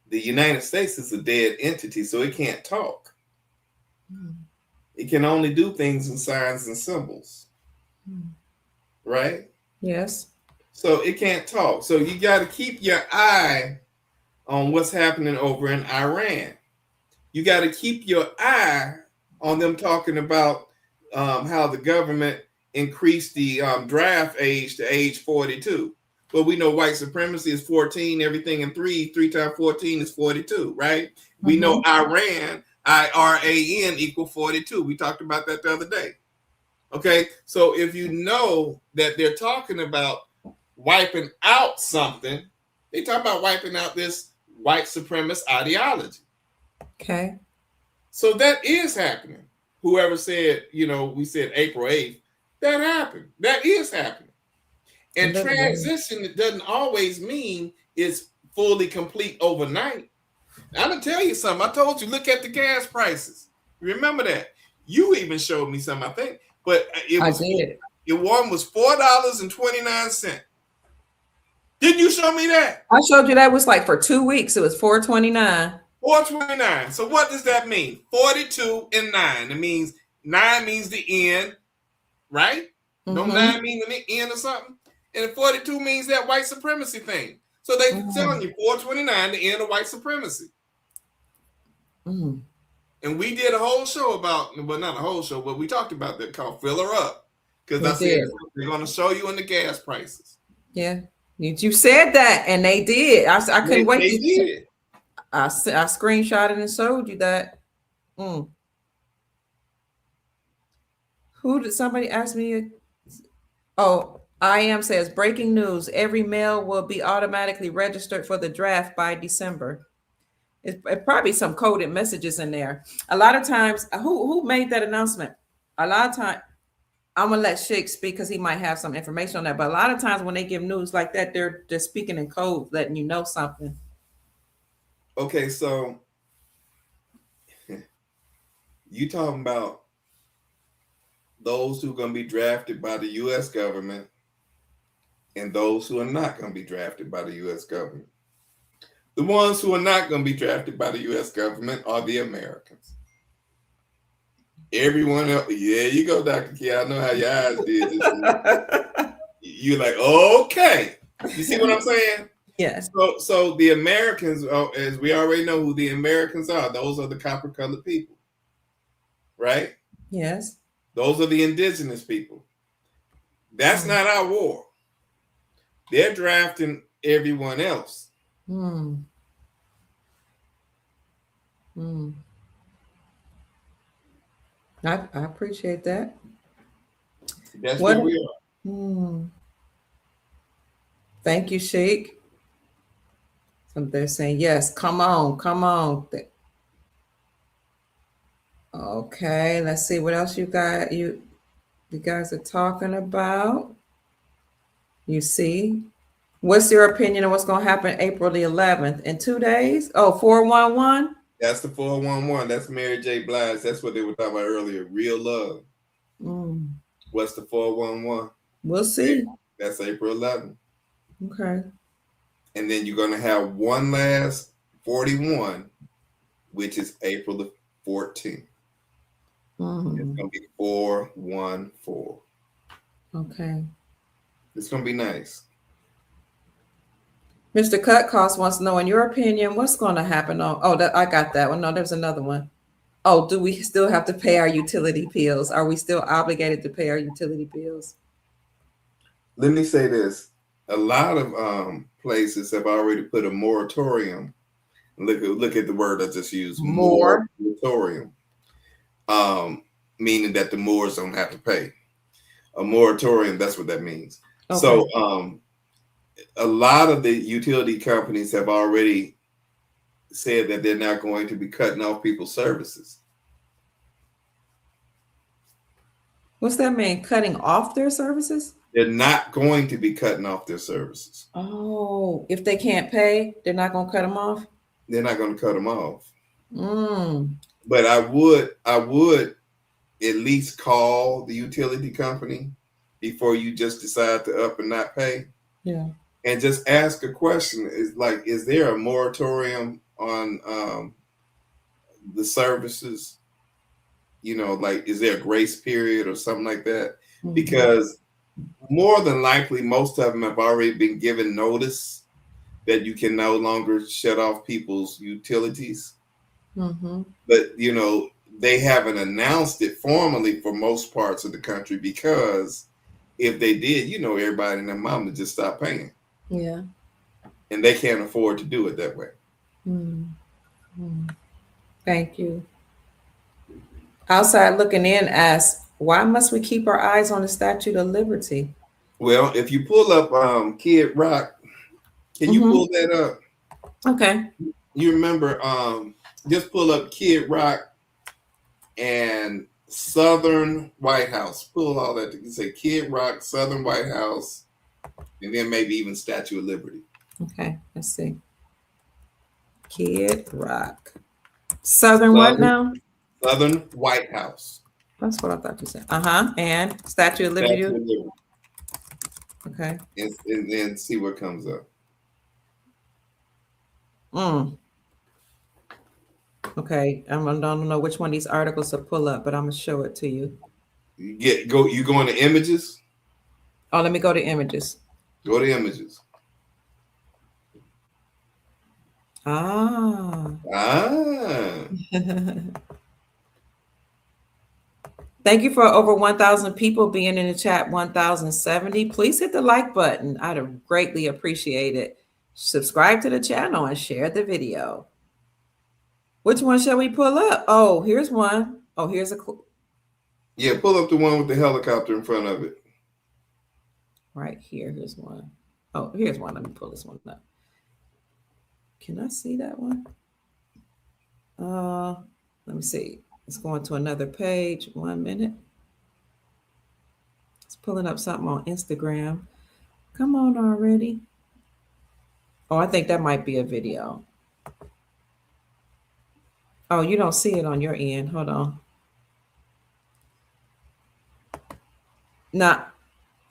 the United States is a dead entity, so it can't talk. It can only do things in signs and symbols, right? Yes. So it can't talk. So you got to keep your eye on what's happening over in Iran. You got to keep your eye on them talking about how the government increased the draft age to age 42. But we know white supremacy is 14, everything in 3 times 14 is 42, right? We know Iran, IRAN equal 42. We talked about that the other day. Okay, so if you know that they're talking about wiping out something, they talk about wiping out this white supremacist ideology. Okay. So that is happening. Whoever said, we said April 8th, that happened. That is happening. And transition, it doesn't always mean it's fully complete overnight. I'm gonna tell you something. I told you, look at the gas prices. Remember that. You even showed me something, I think. But I did. one was $4.29. Didn't you show me that? I showed you that was like for 2 weeks. It was $4.29. $4.29. So what does that mean? 42 and 9. It means 9 means the end, right? Don't 9 mean the end or something? And 42 means that white supremacy thing. So they telling you 429, the end of white supremacy. And we did a whole show about, well, not a whole show, but we talked about that called Fill Her Up. Because I said they're going to show you in the gas prices. Yeah. You said that, and they did. I couldn't wait. They did. I screenshotted and showed you that. Who did somebody ask me? Oh, I am says breaking news. Every mail will be automatically registered for the draft by December. It's probably some coded messages in there. A lot of times, who made that announcement? A lot of time, I'm gonna let Shake speak because he might have some information on that. But a lot of times when they give news like that, they're speaking in code, letting you know something. Okay, so you talking about those who are going to be drafted by the U.S. government and those who are not going to be drafted by the U.S. government. The ones who are not going to be drafted by the U.S. government are the Americans. Everyone else, yeah, you go, Dr. Key. I know how your eyes did. You're like, okay. You see what I'm saying? Yes. So the Americans, as we already know who the Americans are, those are the copper-colored people, right? Yes. Those are the indigenous people. That's not our war. They're drafting everyone else. I appreciate that. That's where we are. Thank you, Sheik. So they're saying, yes, come on. Okay, let's see what else you got. You guys are talking about. You see, what's your opinion on what's going to happen April the 11th? In 2 days? Oh, 411? That's the 411. That's Mary J. Blige. That's what they were talking about earlier. Real love. What's the 411? We'll see. That's April 11th. Okay. And then you're going to have one last 41, which is April the 14th. It's going to be 414. Okay. It's going to be nice. Mr. Cut Cost wants to know, in your opinion, what's going to happen on? Oh, I got that one. No, there's another one. Oh, do we still have to pay our utility bills? Are we still obligated to pay our utility bills? Let me say this. A lot of places have already put a moratorium. Look at the word I just used. Moratorium. Meaning that the Moors don't have to pay. A moratorium, that's what that means. Okay. So a lot of the utility companies have already said that they're not going to be cutting off people's services. What's that mean? Cutting off their services? They're not going to be cutting off their services. Oh, if they can't pay, they're not going to cut them off? They're not going to cut them off. But I would at least call the utility company before you just decide to up and not pay. Yeah. And just ask a question. Is there a moratorium on the services? Is there a grace period or something like that? Because more than likely, most of them have already been given notice that you can no longer shut off people's utilities. But, they haven't announced it formally for most parts of the country, because if they did, everybody and their mom would just stop paying. Yeah. And they can't afford to do it that way. Thank you. Outside Looking In asks, Why must we keep our eyes on the Statue of Liberty? Well, if you pull up Kid Rock, can you Mm-hmm. pull that up? Okay. You remember just pull up Kid Rock and Southern White House. Pull all that. You say Kid Rock, Southern White House, and then maybe even Statue of Liberty. Okay. Let's see. Kid Rock. Southern what Southern, now? Southern White House. That's what I thought you said. Uh-huh. And Statue of Liberty. Statue of Liberty. Okay. And then see what comes up. Okay. I don't know which one of these articles to pull up, but I'm gonna show it to you. You go into images. Oh, let me go to images. Go to images. Ah. Ah. Thank you for over 1,000 people being in the chat, 1,070. Please hit the like button. I'd greatly appreciate it. Subscribe to the channel and share the video. Which one shall we pull up? Oh, here's one. Oh, here's a Yeah, pull up the one with the helicopter in front of it. right here. Here's one. Oh, here's one. Let me pull this one up. Can I see that one? Let me see. It's going to another page. 1 minute. It's pulling up something on Instagram. Come on already. Oh, I think that might be a video. Oh, you don't see it on your end. Hold on. Now,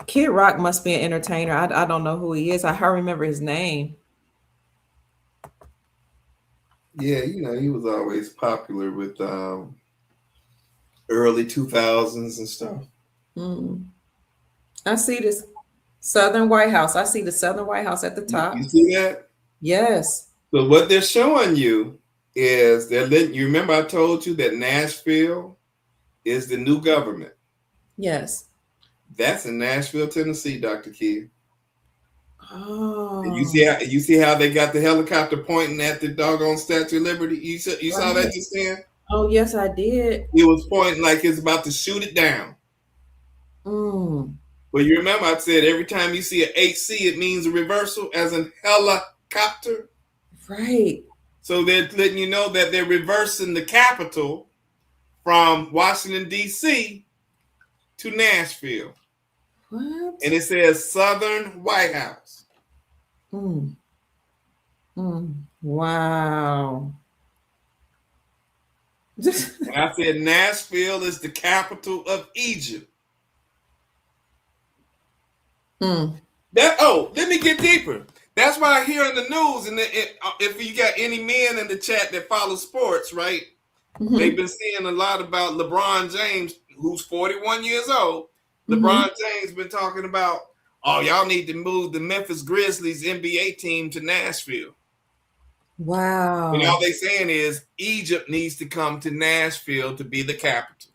Kid Rock must be an entertainer. I don't know who he is. I remember his name. Yeah, he was always popular with early 2000s and stuff. I see this Southern White House. I see the Southern White House at the top. You see that? Yes. So what they're showing you is they're letting you remember I told you that Nashville is the new government. Yes. That's in Nashville, Tennessee, Dr. Key. Oh. And you see how they got the helicopter pointing at the doggone Statue of Liberty? You saw that just then? Oh, yes, I did. He was pointing like he's about to shoot it down. Well, you remember I said every time you see an HC, it means a reversal as in helicopter. Right. So they're letting you know that they're reversing the capital from Washington, D.C. to Nashville. What? And it says Southern White House. Wow. And I said Nashville is the capital of Egypt. Let me get deeper. That's why I hear in the news, and if you got any men in the chat that follow sports, right? They've been seeing a lot about LeBron James, who's 41 years old. LeBron James been talking about, oh, y'all need to move the Memphis Grizzlies NBA team to Nashville. Wow. And all they saying is Egypt needs to come to Nashville to be the capital.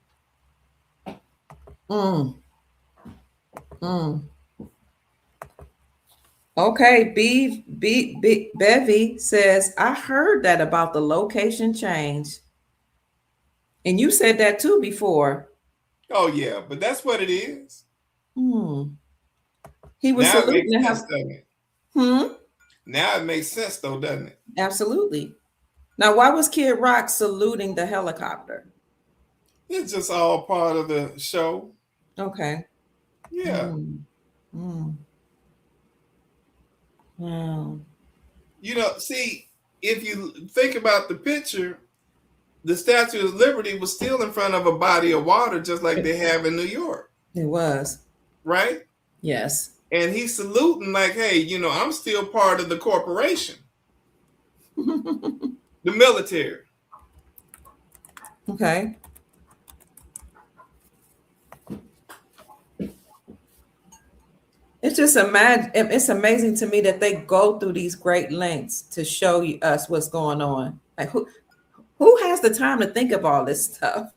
Okay, Bevy says, I heard that about the location change. And you said that too before. Oh, yeah, but that's what it is. He was now saluting it makes sense, doesn't it? Now it makes sense, though, doesn't it? Absolutely. Now, why was Kid Rock saluting the helicopter? It's just all part of the show. Okay. Yeah. Wow. See, if you think about the picture, the Statue of Liberty was still in front of a body of water, just like they have in New York. It was. Right? Yes. And he's saluting like, hey, I'm still part of the corporation. The military. Okay. It's just it's amazing to me that they go through these great lengths to show us what's going on. Like who has the time to think of all this stuff?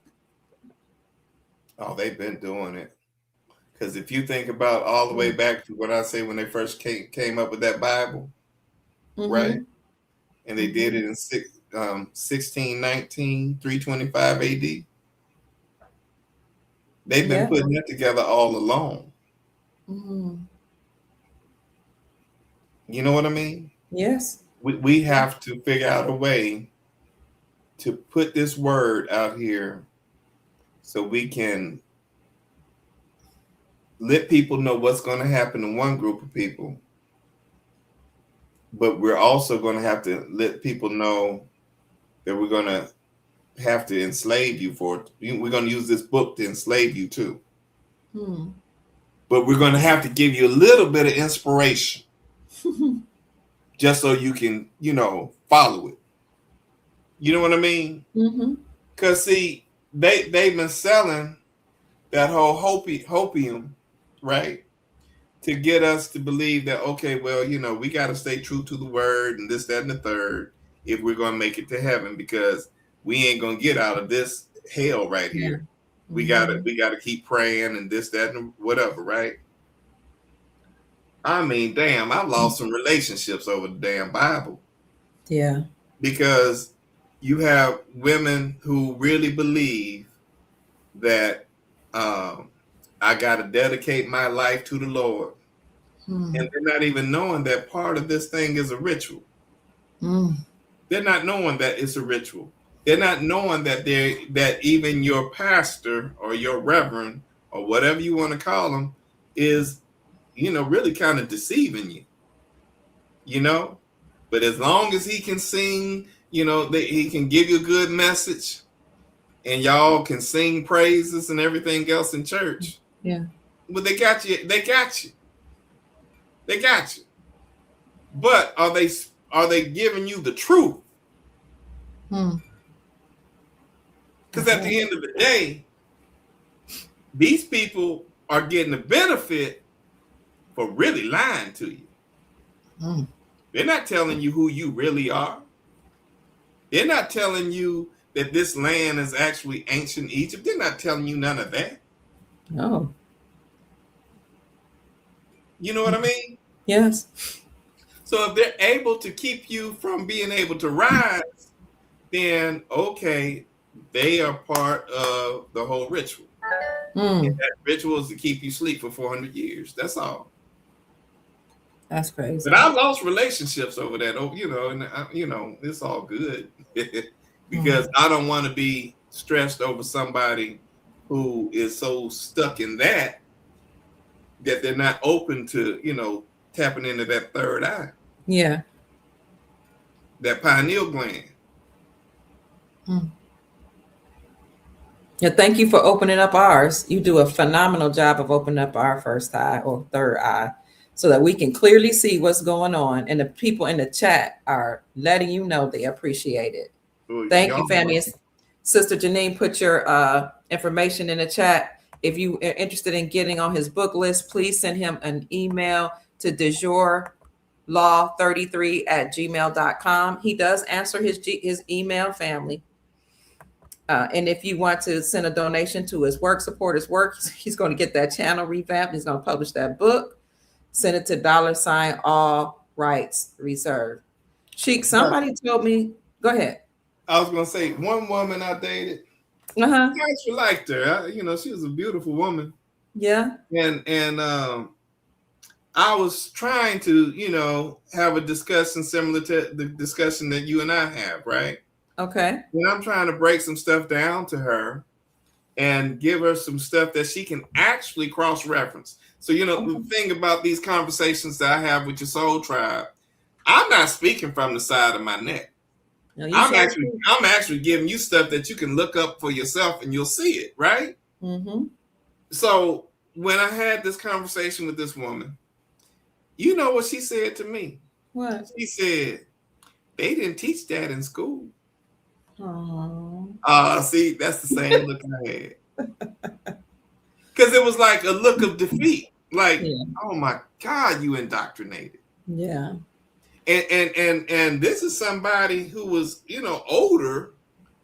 Oh, they've been doing it. Because if you think about all the way back to what I say when they first came up with that Bible, right? And they did it in 1619, 325 AD. They've been Yeah. putting that together all along. Mm. You know what I mean? Yes. We have to figure out a way to put this word out here so we can let people know what's going to happen to one group of people, but we're also going to have to let people know that we're going to have to enslave you for it. We're going to use this book to enslave you too. Hmm. But we're going to have to give you a little bit of inspiration just so you can, follow it. You know what I mean? Mm-hmm. Because see, they've been selling that whole hopium, right? To get us to believe that, okay, well, we got to stay true to the word and this, that, and the third if we're going to make it to heaven, because we ain't going to get out of this hell right Yeah. here. We Mm-hmm. got to keep praying and this, that, and whatever, right? I mean, damn, I've lost some relationships over the damn Bible Yeah. because you have women who really believe that I got to dedicate my life to the Lord. Hmm. And they're not even knowing that part of this thing is a ritual. Mm. They're not knowing that it's a ritual. They're not knowing that even your pastor or your reverend or whatever you want to call them is, really kind of deceiving you, you know. But as long as he can sing, that he can give you a good message, and y'all can sing praises and everything else in church. Yeah. Well, they got you. They got you. They got you. But are they giving you the truth? Hmm. Because at the end of the day, these people are getting the benefit for really lying to you. Mm. They're not telling you who you really are. They're not telling you that this land is actually ancient Egypt. They're not telling you none of that. Oh. You know what I mean? Yes. So if they're able to keep you from being able to rise, then okay, they are part of the whole ritual. And Mm. that ritual is to keep you asleep for 400 years. That's all. That's crazy. But I lost relationships over that. Oh, and it's all good because Mm. I don't want to be stressed over somebody who is so stuck in that they're not open to, tapping into that third eye, Yeah. that pineal gland. Mm. Yeah. Thank you for opening up ours. You do a phenomenal job of opening up our first eye or third eye so that we can clearly see what's going on. And the people in the chat are letting you know they appreciate it. So Thank you, y'all, family. Sister Janine, put your information in the chat. If you are interested in getting on his book list, please send him an email to dejourlaw33@gmail.com. He does answer his email, family. And if you want to send a donation to his work, support his work, he's going to get that channel revamped. He's going to publish that book. Send it to $ all rights reserved. Cheek, somebody told me, go ahead. I was gonna say one woman I dated. Uh-huh. I actually liked her. She was a beautiful woman, Yeah. and I was trying to, have a discussion similar to the discussion that you and I have, right? Okay. And I'm trying to break some stuff down to her and give her some stuff that she can actually cross-reference. So, the thing about these conversations that I have with your soul tribe, I'm not speaking from the side of my neck. No, you I'm sure actually giving you stuff that you can look up for yourself and you'll see it, right? Mm-hmm. So when I had this conversation with this woman, you know what she said to me? What? She said, they didn't teach that in school. Oh. See, that's the same look I had. Because it was like a look of defeat. Like, Yeah. oh my God, you indoctrinated. Yeah. And this is somebody who was, older.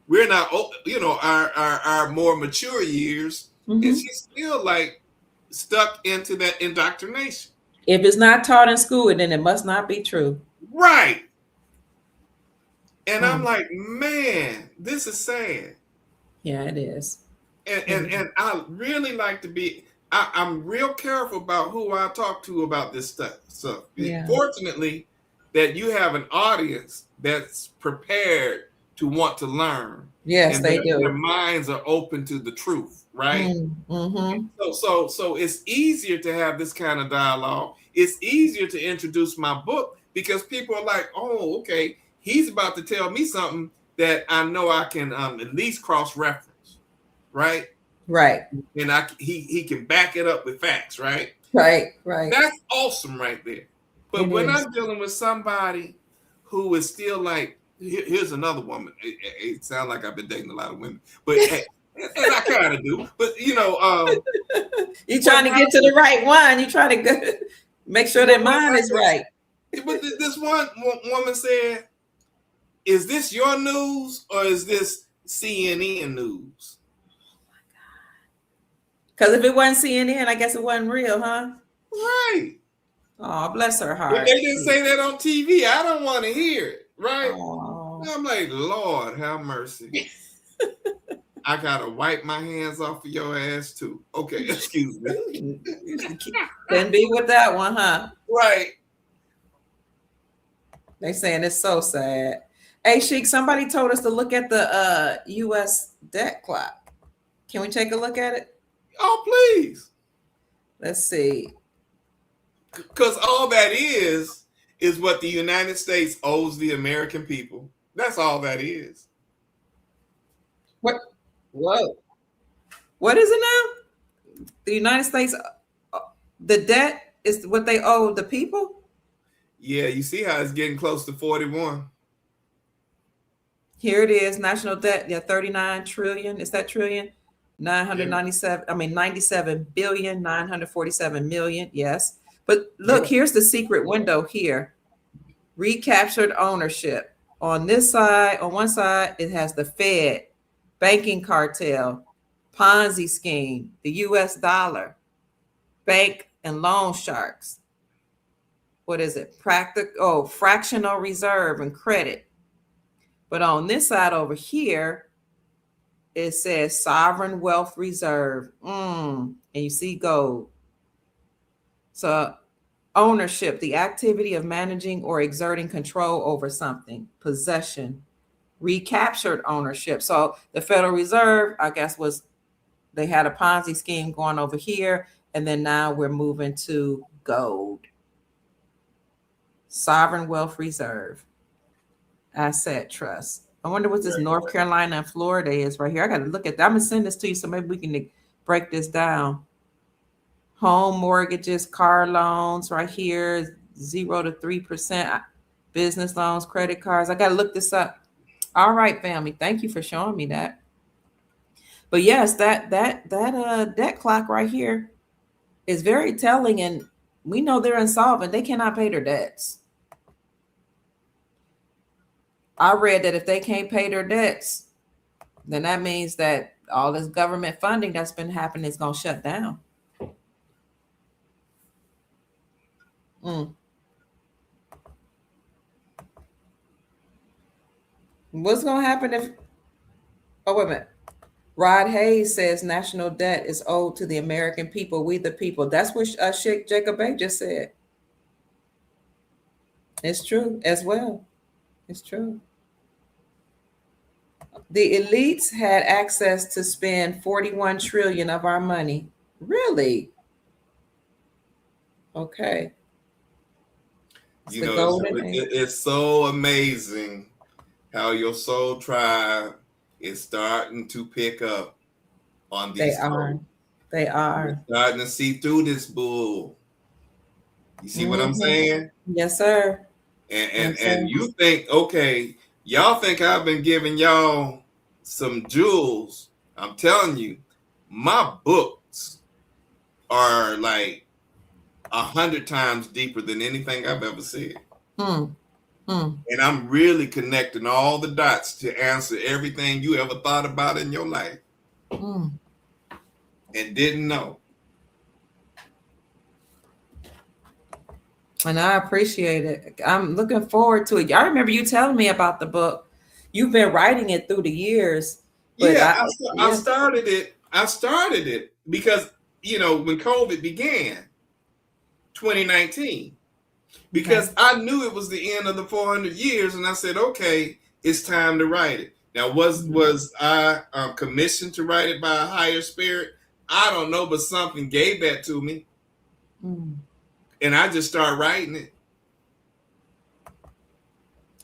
We're not, our more mature years. Mm-hmm. And she's still like stuck into that indoctrination. If it's not taught in school, then it must not be true. Right. And I'm like, man, this is sad. Yeah, it is. And I really like to be. I'm real careful about who I talk to about this stuff. So Yeah. fortunately, that you have an audience that's prepared to want to learn, Yes, and they their do. minds are open to the truth, right? Mm-hmm. So it's easier to have this kind of dialogue. It's easier to introduce my book because people are like, oh, okay, he's about to tell me something that I know I can at least cross reference, right? Right. And he can back it up with facts, right? Right. Right. That's awesome right there. But It when is. I'm dealing with somebody who is still like, here's another woman. It sounds like I've been dating a lot of women, but and I kind of do. But You what trying to get to the right one. You trying to make sure that what mine is right. But this one woman said, "Is this your news or is this CNN news?" Because if it wasn't CNN, I guess it wasn't real, huh? Right. Oh, bless her If heart. they didn't say that on TV, I don't want to hear it. Right. Oh. I'm like, Lord, have mercy. I gotta wipe my hands off of your ass too. Okay, excuse me. Couldn't be with that one, huh? Right. They saying it's so sad. Hey, Sheik, somebody told us to look at the U.S. debt clock. Can we take a look at it? Oh, please. Let's see. Because all that is what the United States owes the American people. That's all that is. What? Whoa. What is it now? The United States, the debt is what they owe the people? Yeah, you see how it's getting close to 41. Here it is, national debt, 39 trillion. Is that trillion? 997, I mean 97 billion, 947 million. Yes. But look, here's the secret window here. Recaptured ownership. On this side, on one side, it has the Fed, banking cartel, Ponzi scheme, the US dollar, bank and loan sharks. What is it? Fractional reserve and credit. But on this side over here, it says sovereign wealth reserve. And you see gold. So ownership, the activity of managing or exerting control over something, possession, recaptured ownership. So the Federal Reserve, I guess, they had a Ponzi scheme going over here, and then now we're moving to gold. Sovereign wealth reserve, asset trust. I wonder what this North Carolina and Florida is right here. I got to look at that. I'm gonna send this to you so maybe we can break this down. Home mortgages, car loans right here, 0 to 3%. Business loans, credit cards. I got to look this up. All right, family. Thank you for showing me that. But yes, that debt clock right here is very telling, and we know they're insolvent. They cannot pay their debts. I read that if they can't pay their debts, then that means that all this government funding that's been happening is going to shut down. What's going to happen if, oh, wait a minute. Rod Hayes says national debt is owed to the American people, we the people. That's what Sheikh Jacob Bey just said. It's true as well. It's true. The elites had access to spend 41 trillion of our money. Really? Okay. It's so amazing how your soul tribe is starting to pick up on these. They are. We're starting to see through this bull. You see what I'm saying? Yes, sir. And you think, okay, y'all think I've been giving y'all some jewels. I'm telling you, my books are like 100 times deeper than anything I've ever said. And I'm really connecting all the dots to answer everything you ever thought about in your life and didn't know. And I appreciate it. I'm looking forward to it. I remember you telling me about the book. You've been writing it through the years. But I started it. I started it because, when COVID began, 2019, because I knew it was the end of the 400 years, and I said, okay, it's time to write it. Now, was I commissioned to write it by a higher spirit? I don't know, but something gave that to me, and I just started writing it.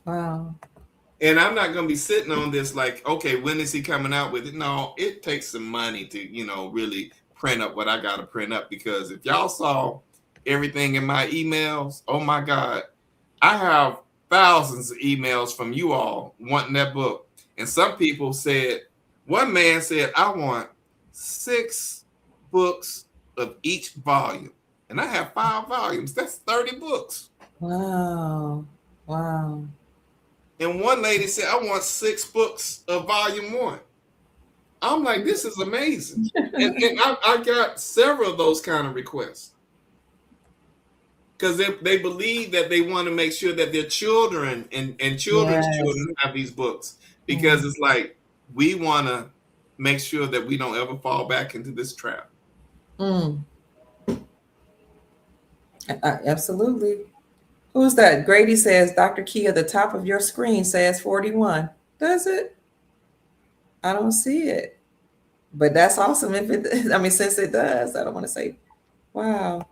Wow. And I'm not going to be sitting on this like, okay, when is he coming out with it? No, it takes some money to, really print up what I got to print up, because if y'all saw everything in my emails, oh my God, I have thousands of emails from you all wanting that book. And some people said, one man said, I want 6 books of each volume. And I have 5 volumes. That's 30 books. Wow. Wow. And one lady said, I want 6 books of volume 1. I'm like, this is amazing. and I got several of those kind of requests. Because they believe that they want to make sure that their children and children's children have these books. Because it's like, we want to make sure that we don't ever fall back into this trap. Absolutely. Who's that? Grady says, Dr. Key, at the top of your screen says 41. Does it? I don't see it. But that's awesome. Since it does, I don't want to say, wow.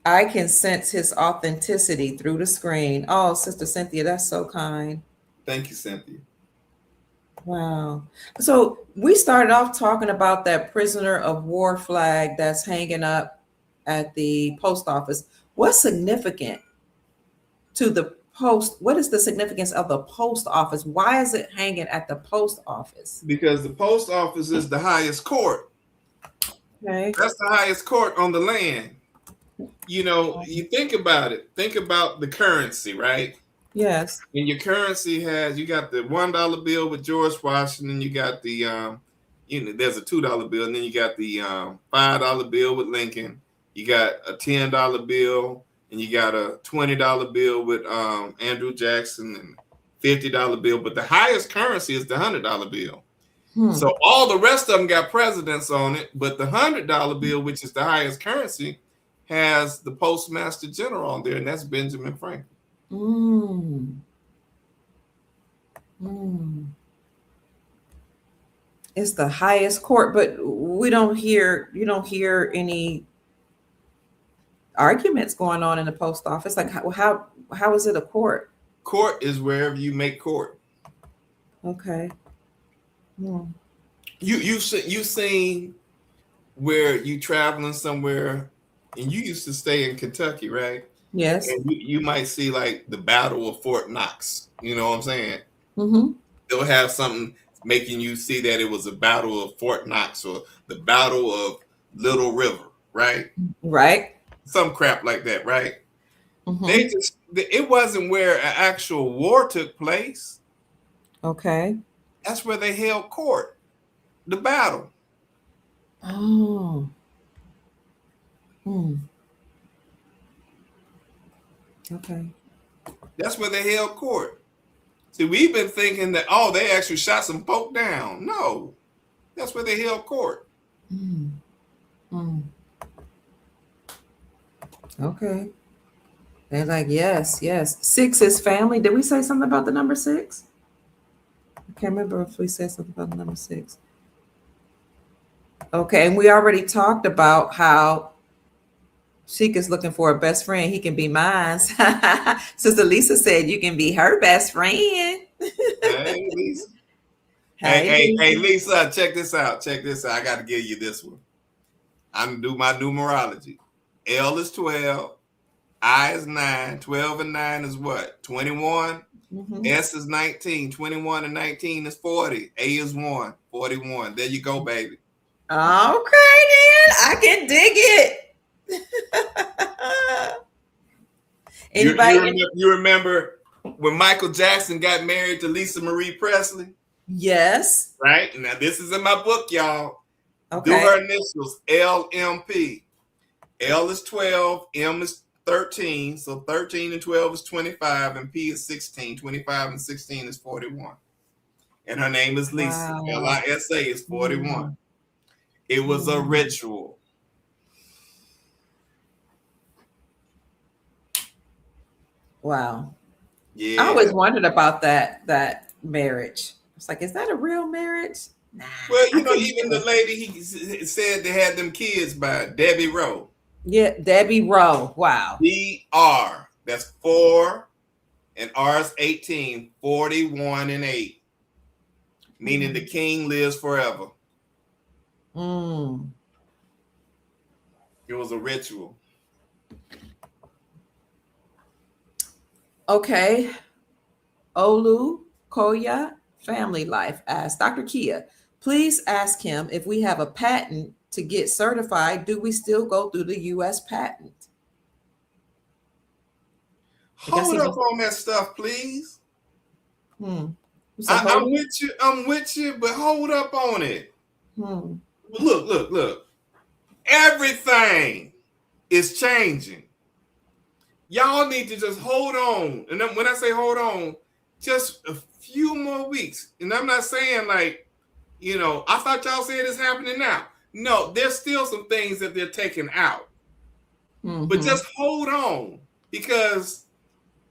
I can sense his authenticity through the screen. Oh, Sister Cynthia, that's so kind. Thank you, Cynthia. Wow. So we started off talking about that prisoner of war flag that's hanging up at the post office. What's significant to the post? What is the significance of the post office? Why is it hanging at the post office? Because the post office is the highest court. Okay. That's the highest court on the land. You think about it. Think about the currency, right? Yes. And your currency you got the $1 bill with George Washington. You got the, there's a $2 bill, and then you got the $5 bill with Lincoln. You got a $10 bill, and you got a $20 bill with Andrew Jackson, and $50 bill. But the highest currency is the $100 bill. So all the rest of them got presidents on it, but the $100 bill, which is the highest currency, has the Postmaster General on there, and that's Benjamin Franklin. It's the highest court, but you don't hear any arguments going on in the post office. Like how is it a court? Court is wherever you make court. Okay. You've seen where you traveling somewhere, and you used to stay in Kentucky, right? Yes. And you might see like the Battle of Fort Knox. You know what I'm saying? They'll have something making you see that it was a Battle of Fort Knox or the Battle of Little River, right? Right. Some crap like that, right? It wasn't where an actual war took place. Okay. That's where they held court, the battle. Oh. Okay. That's where they held court. See, we've been thinking that, they actually shot some folk down. No, that's where they held court. Okay. They're like, yes. 6 is family. Did we say something about the number 6? I can't remember if we said something about the number 6. Okay, and we already talked about how Sheik is looking for a best friend. He can be mine. Sister Lisa said you can be her best friend. Hey, Lisa. Hey, Lisa, check this out. I got to give you this one. I'm going to do my numerology. L is 12. I is 9. 12 and 9 is what? 21. S is 19. 21 and 19 is 40. A is 1. 41. There you go, baby. Okay, then. I can dig it. Anybody? You remember when Michael Jackson got married to Lisa Marie Presley? Yes. Right? Now, this is in my book, y'all. Okay. Do her initials, LMP. L is 12, M is 13. So 13 and 12 is 25, and P is 16. 25 and 16 is 41. and her name is Lisa. Wow. Lisa is 41. Mm. It was a ritual. Wow. I Yeah. always wondered about that marriage. It's like, is that a real marriage? Nah, Well, I you know, couldn't even do the it. lady he said they had them kids by Debbie Rowe. Yeah, Debbie Rowe. Wow. DR. That's 4 and R is 18, 41 and 8. Meaning the king lives forever. Mm. It was a ritual. Okay. Olu Koya Family Life asks Dr. Kia, please ask him if we have a patent to get certified. Do we still go through the U.S. patent? I guess Hold he up was. on that stuff, please. You say hold I'm it. with you. I'm with you, but hold up on it. Hmm. Look. Everything is changing. Y'all need to just hold on. And then when I say hold on, just a few more weeks. And I'm not saying like, I thought y'all said it's happening now. No, there's still some things that they're taking out. But Mm-hmm. just hold on, because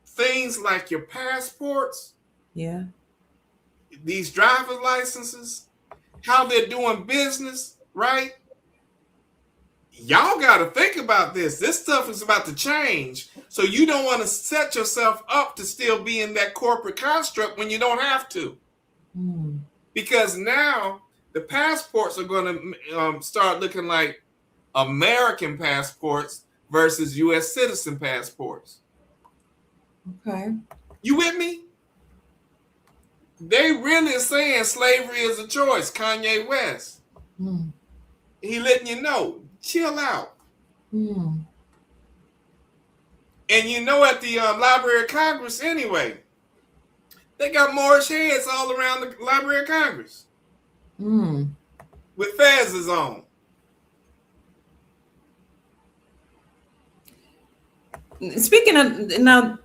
things like your passports, Yeah. these driver's licenses, how they're doing business, right? Y'all got to think about this. This stuff is about to change. So you don't want to set yourself up to still be in that corporate construct when you don't have to. Mm. Because now the passports are going to start looking like American passports versus U.S. citizen passports. Okay. You with me? They really are saying slavery is a choice. Kanye West. Mm. He letting you know, chill out. Mm. And at the Library of Congress anyway, they got Moorish heads all around the Library of Congress Mm. with fezzes on. Speaking of now,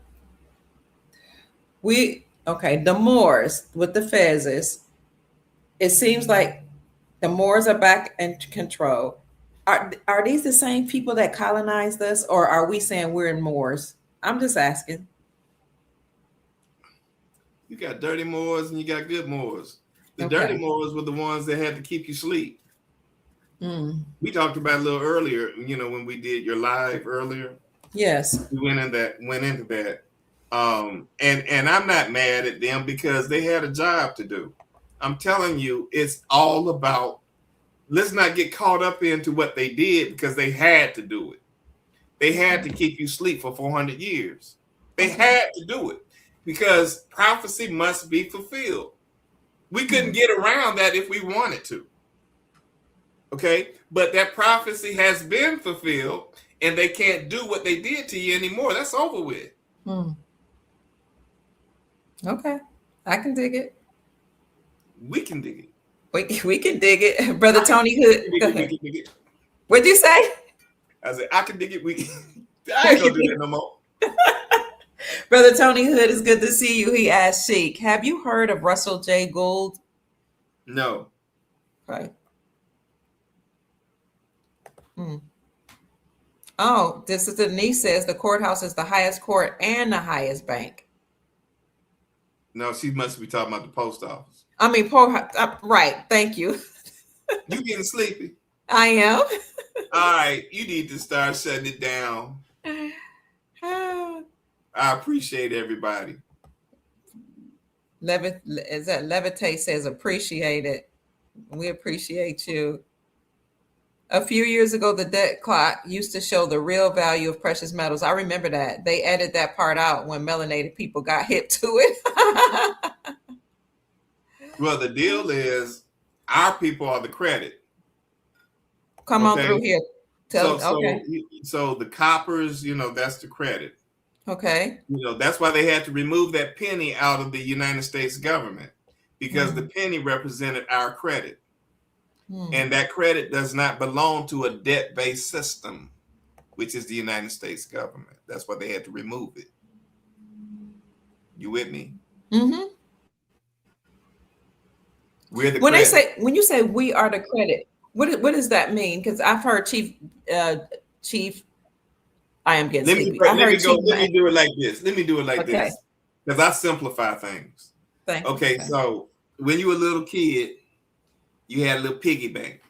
the Moors with the fezzes. It seems like the Moors are back in control. Are these the same people that colonized us, or are we saying we're in Moors? I'm just asking. You got dirty Moors and you got good Moors. The dirty Okay. Moors were the ones that had to keep you asleep. Mm. We talked about a little earlier, when we did your live earlier. Yes. We went into that. And I'm not mad at them because they had a job to do. I'm telling you, it's all about, let's not get caught up into what they did, because they had to do it. They had to keep you asleep for 400 years. They had to do it because prophecy must be fulfilled. We couldn't get around that if we wanted to. Okay? But that prophecy has been fulfilled and they can't do what they did to you anymore. That's over with. Mm. Okay. I can dig it. We can dig it. We can dig it. Brother Tony Hood. Go We ahead. can dig it. What'd you say? I said, I can dig it. I ain't gonna do that no more. Brother Tony Hood, it's good to see you. He asked Sheik, have you heard of Russell J. Gould? No. Right. Hmm. Oh, this is Denise says the courthouse is the highest court and the highest bank. No, she must be talking about the post office. I mean, poor, right. Thank you. You getting sleepy? I am. All right, you need to start shutting it down. I appreciate everybody. Levitate says appreciate it. We appreciate you. A few years ago, the debt clock used to show the real value of precious metals. I remember that. They edited that part out when melanated people got hip to it. Well, the deal is our people are the credit. Come on through here. So the coppers, that's the credit. Okay. That's why they had to remove that penny out of the United States government, because the penny represented our credit. And that credit does not belong to a debt-based system, which is the United States government. That's why they had to remove it. You with me? Mm-hmm. We're the When credit. when you say we are the credit, what does that mean? Because I've heard Chief. I am getting sleepy. I Let me heard go. Chief. Let me do it like this. Let me do it like Okay. this. Because I simplify things. Thank you. Okay, so when you were a little kid, you had a little piggy bank.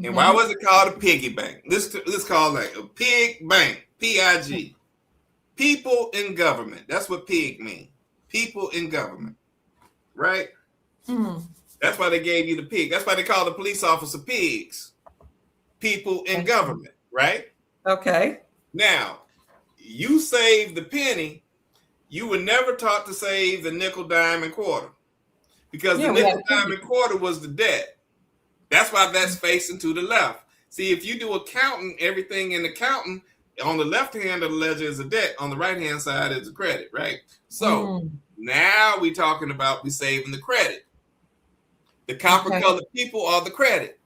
And why was it called a piggy bank? Let's call it like a pig bank. PIG. People in government. That's what pig mean. People in government. Right? That's why they gave you the pig. That's why they call the police officer pigs. People in government. Right? Okay. Now, you save the penny. You were never taught to save the nickel, dime, and quarter. Because the nickel, dime, and quarter was the debt. That's why that's facing to the left. See, if you do accounting, everything in accounting, on the left hand of the ledger is a debt. On the right hand side is a credit, right? So now we're talking about we saving the credit. The copper colored people are the credit.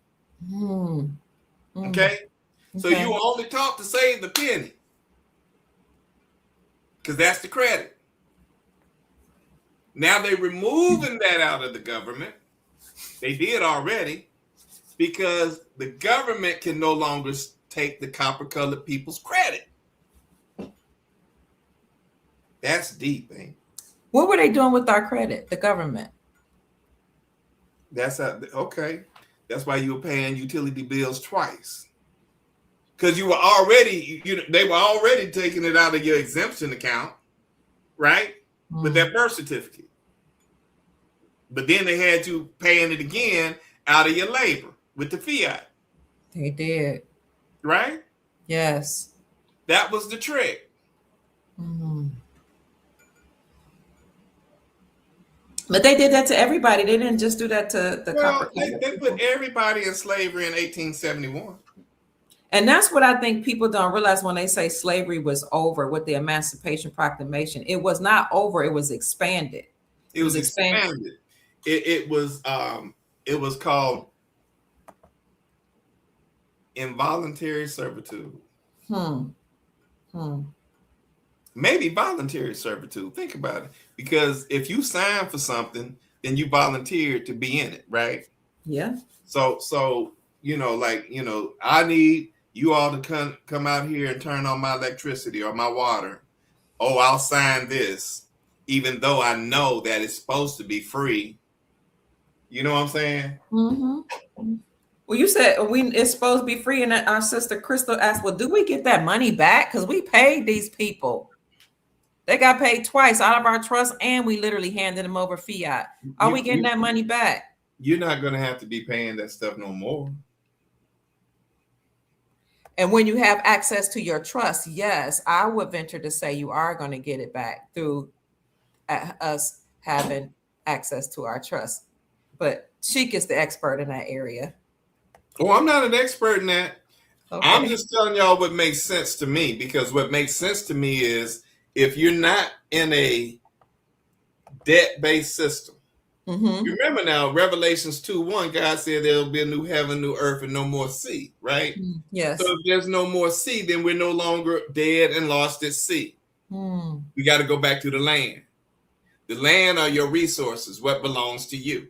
Okay? So you were only taught to save the penny. Because that's the credit. Now they're removing that out of the government. They did already. Because the government can no longer take the copper-colored people's credit. That's deep, man. What were they doing with our credit, the government? That's okay. That's why you were paying utility bills twice. Because you were already, they were already taking it out of your exemption account, right? With that birth certificate. But then they had you paying it again out of your labor. With the fiat. They did. Right? Yes. That was the trick. But they did that to everybody. They didn't just do that to the copper. They put everybody in slavery in 1871. And that's what I think people don't realize when they say slavery was over with the Emancipation Proclamation. It was not over. It was expanded. It was expanded. It was called involuntary servitude. Maybe voluntary servitude. Think about it. Because if you sign for something, then you volunteered to be in it, right? Yeah. So I need you all to come out here and turn on my electricity or my water. Oh, I'll sign this, even though I know that it's supposed to be free. You know what I'm saying? Well, you said it's supposed to be free, and our sister Crystal asked, well, do we get that money back? Because we paid these people. They got paid twice out of our trust, and we literally handed them over fiat. Are we getting that money back? You're not going to have to be paying that stuff no more. And when you have access to your trust, yes, I would venture to say you are going to get it back through us having access to our trust. But Sheik is the expert in that area. Oh, I'm not an expert in that. Okay. I'm just telling y'all what makes sense to me, because what makes sense to me is if you're not in a debt-based system. Remember now, Revelations 2:1, God said there'll be a new heaven, new earth, and no more sea, right? Yes. So if there's no more sea, then we're no longer dead and lost at sea. We got to go back to the land. The land are your resources, what belongs to you.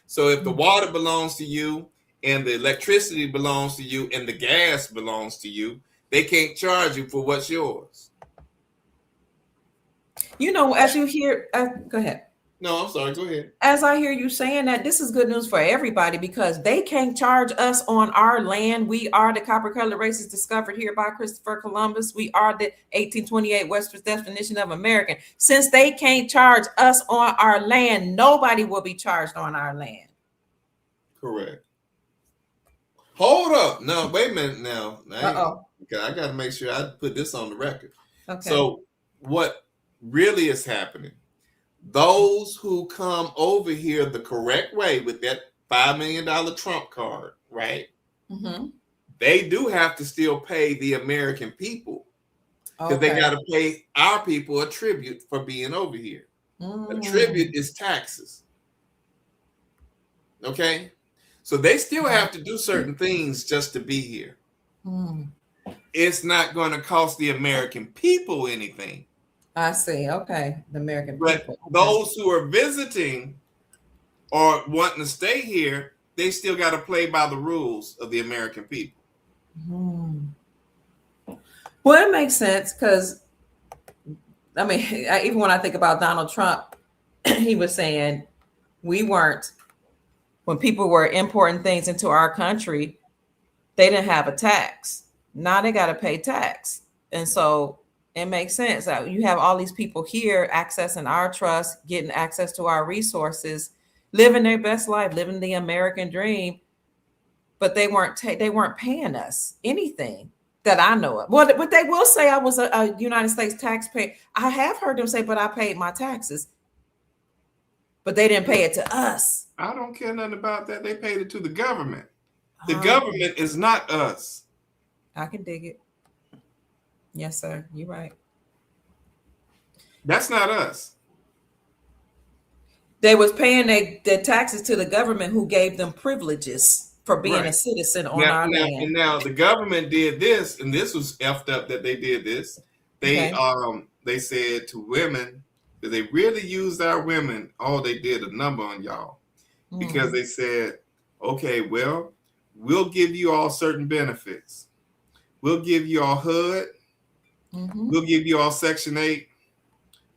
So if the water belongs to you, and the electricity belongs to you, and the gas belongs to you, they can't charge you for what's yours. As you hear, go ahead. No, I'm sorry, go ahead. As I hear you saying that, this is good news for everybody, because they can't charge us on our land. We are the copper-colored races discovered here by Christopher Columbus. We are the 1828 Webster's definition of American. Since they can't charge us on our land, nobody will be charged on our land. Correct. Hold up. No, wait a minute now. Uh-oh. I got to make sure I put this on the record. Okay. So what really is happening, those who come over here the correct way with that $5 million Trump card, right? They do have to still pay the American people, because they got to pay our people a tribute for being over here. A tribute is taxes. Okay? So they still have to do certain things just to be here. It's not going to cost the American people anything. I see. Okay. The American but people. Those who are visiting or wanting to stay here, they still got to play by the rules of the American people. Well, it makes sense because, I mean, even when I think about Donald Trump, he was saying we weren't, when people were importing things into our country, they didn't have a tax. Now they got to pay tax. And so it makes sense that you have all these people here accessing our trust, getting access to our resources, living their best life, living the American dream, but they weren't paying us anything that I know of. Well, but they will say I was a United States taxpayer. I have heard them say, but I paid my taxes. But they didn't pay it to us. I don't care nothing about that. They paid it to the government. The government is not us. I can dig it. Yes, sir. You're right. That's not us. They was paying their taxes to the government who gave them privileges for being Right. a citizen on our land. And now the government did this, and this was effed up that they did this. They they said to women that they really used our women. Oh, they did a number on y'all because they said, okay, well, we'll give you all certain benefits. We'll give you all HUD. We'll give you all Section 8.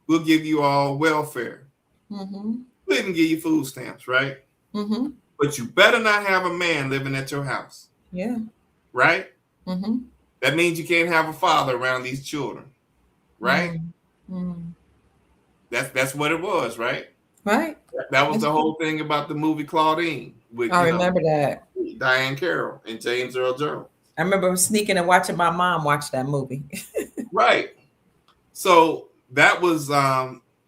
We'll give you all welfare. We'll even give you food stamps, right? But you better not have a man living at your house. Yeah. Right? That means you can't have a father around these children. Right? That's what it was, right? Right. That was the whole thing about the movie Claudine. With, I remember that. Diane Carroll and James Earl Jones. I remember sneaking and watching my mom watch that movie. Right. So that was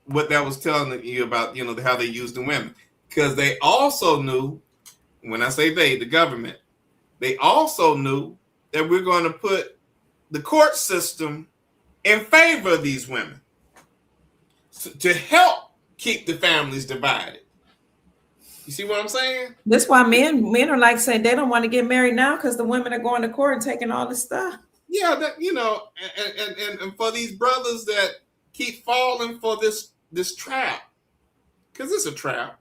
what that was telling you about, how they used the women. Because they also knew, when I say they, the government, they also knew that we're going to put the court system in favor of these women to help keep the families divided. You see what I'm saying? That's why men are like saying they don't want to get married now because the women are going to court and taking all this stuff. Yeah, that and for these brothers that keep falling for this trap, because it's a trap.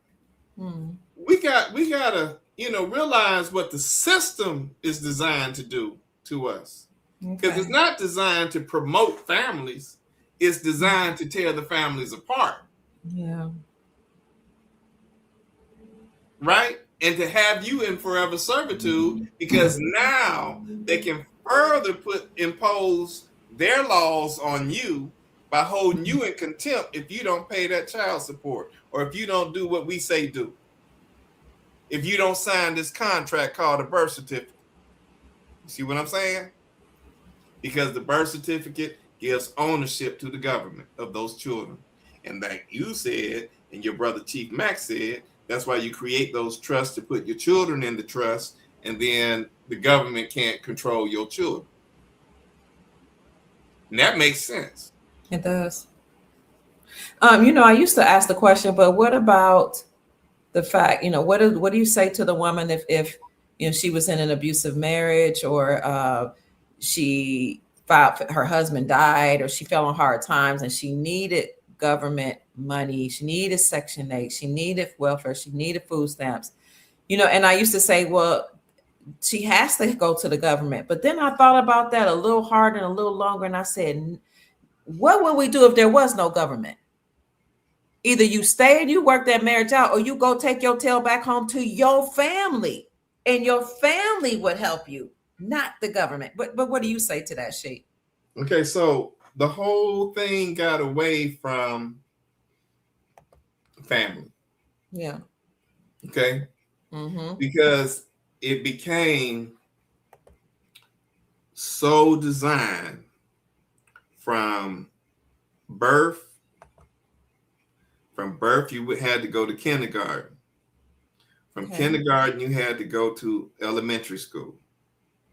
We gotta realize what the system is designed to do to us, because it's not designed to promote families. It's designed to tear the families apart. Yeah. Right? And to have you in forever servitude, because now they can further impose their laws on you by holding you in contempt if you don't pay that child support, or if you don't do what we say do. If you don't sign this contract called a birth certificate. You see what I'm saying? Because the birth certificate gives ownership to the government of those children. And like you said, and your brother Chief Max said, that's why you create those trusts to put your children in the trust, and then the government can't control your children. And that makes sense. It does. I used to ask the question, but what about the fact, what do you say to the woman if she was in an abusive marriage, or she her husband died, or she fell on hard times and she needed government money, she needed Section 8, she needed welfare, she needed food stamps, and I used to say, well, she has to go to the government. But then I thought about that a little harder and a little longer, and I said, what would we do if there was no government? Either you stay and you work that marriage out, or you go take your tail back home to your family, and your family would help you, not the government. But what do you say to that, Sheik? Okay, so the whole thing got away from family. Yeah. Okay. Because it became so designed from birth. From birth, you had to go to kindergarten. From kindergarten, you had to go to elementary school.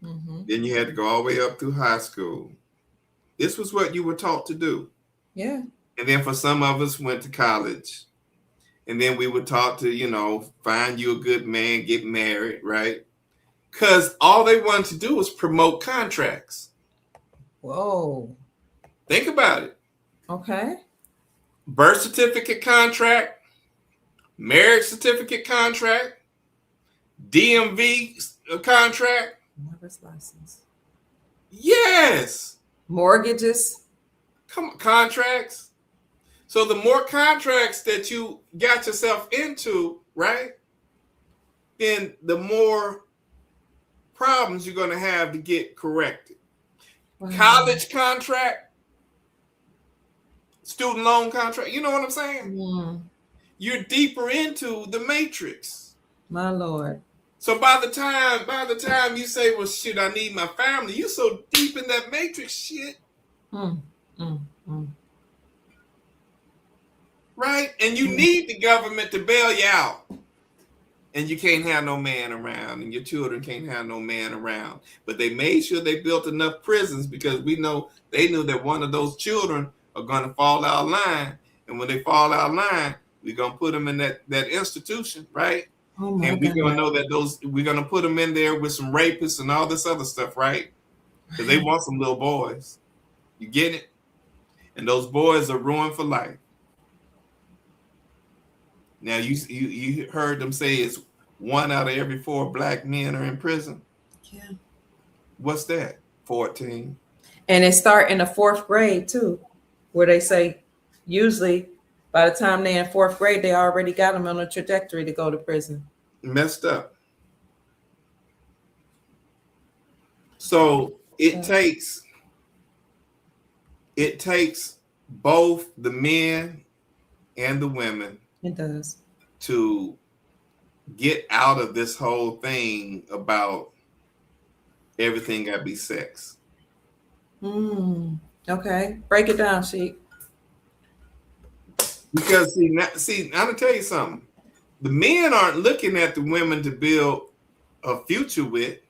Then you had to go all the way up through high school. This was what you were taught to do. Yeah. And then for some of us went to college. And then we were taught to, find you a good man, get married, right? Because all they wanted to do was promote contracts. Whoa. Think about it. Okay. Birth certificate contract, marriage certificate contract, DMV contract. Driver's license. Yes. Mortgages. Come on, contracts. So the more contracts that you got yourself into, right, then the more problems you're going to have to get corrected. Wow. College contract, student loan contract. You know what I'm saying? You're deeper into the matrix. My Lord. So by the time you say, well, shit, I need my family, you're so deep in that matrix shit. Right? And you need the government to bail you out. And you can't have no man around, and your children can't have no man around. But they made sure they built enough prisons because they knew that one of those children are going to fall out of line. And when they fall out of line, we're going to put them in that institution, right? Oh my and we're God. going to know that we're going to put them in there with some rapists and all this other stuff, right? Because they want some little boys. You get it? And those boys are ruined for life. Now, you heard them say it's 1 out of every 4 black men are in prison. Yeah. What's that? 14. And they start in the 4th grade too, where they say usually by the time they're in 4th grade, they already got them on a trajectory to go to prison. Messed up. So it takes both the men and the women. It does. To get out of this whole thing about everything got to be sex. Okay. Break it down, Sheik. Because see, I'm gonna tell you something. The men aren't looking at the women to build a future with,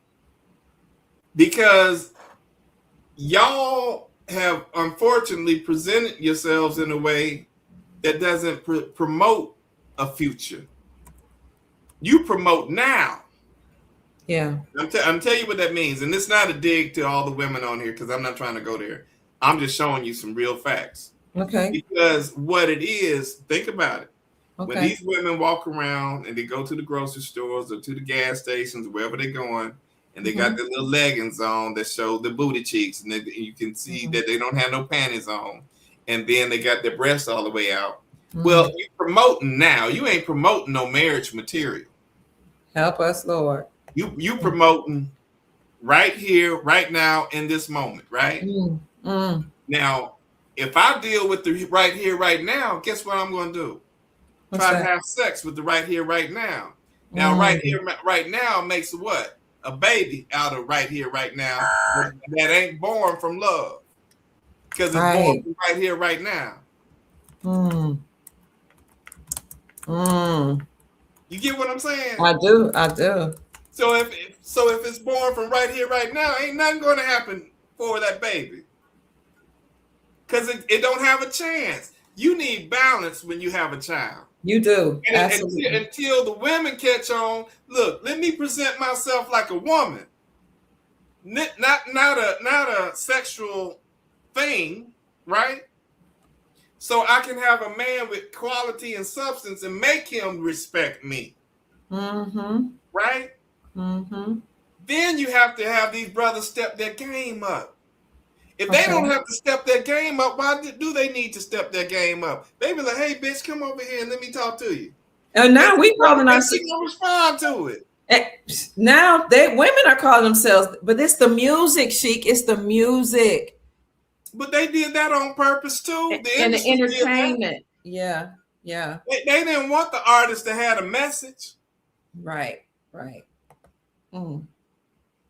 because y'all have unfortunately presented yourselves in a way that doesn't promote a future. You promote now. Yeah. I'm telling you what that means. And it's not a dig to all the women on here because I'm not trying to go there. I'm just showing you some real facts. Okay. Because what it is, think about it. Okay. When these women walk around and they go to the grocery stores or to the gas stations, wherever they're going, and they got their little leggings on that show the booty cheeks, and you can see that they don't have no panties on, and then they got their breasts all the way out. Well, you're promoting now. You ain't promoting no marriage material. Help us, Lord. You promoting right here, right now, in this moment, right? Now, if I deal with the right here, right now, guess what I'm going to do? Try to have sex with the right here, right now. Now, right here, right now makes what? A baby out of right here, right now that ain't born from love, because it's born from right here, right now. You get what I'm saying? I do. So if it's born from right here, right now, ain't nothing going to happen for that baby, because it don't have a chance. You need balance when you have a child. You do. Until the women catch on. Look, let me present myself like a woman, not a sexual thing, right? So I can have a man with quality and substance and make him respect me. Right? Then you have to have these brothers step their game up. If they don't have to step their game up, why do they need to step their game up? They be like, hey, bitch, come over here and let me talk to you. And now we calling ourselves. She gonna respond to it. Now women are calling themselves, but it's the music, Sheik. It's the music. But they did that on purpose too. And the entertainment. Yeah. They didn't want the artist to have a message. Right.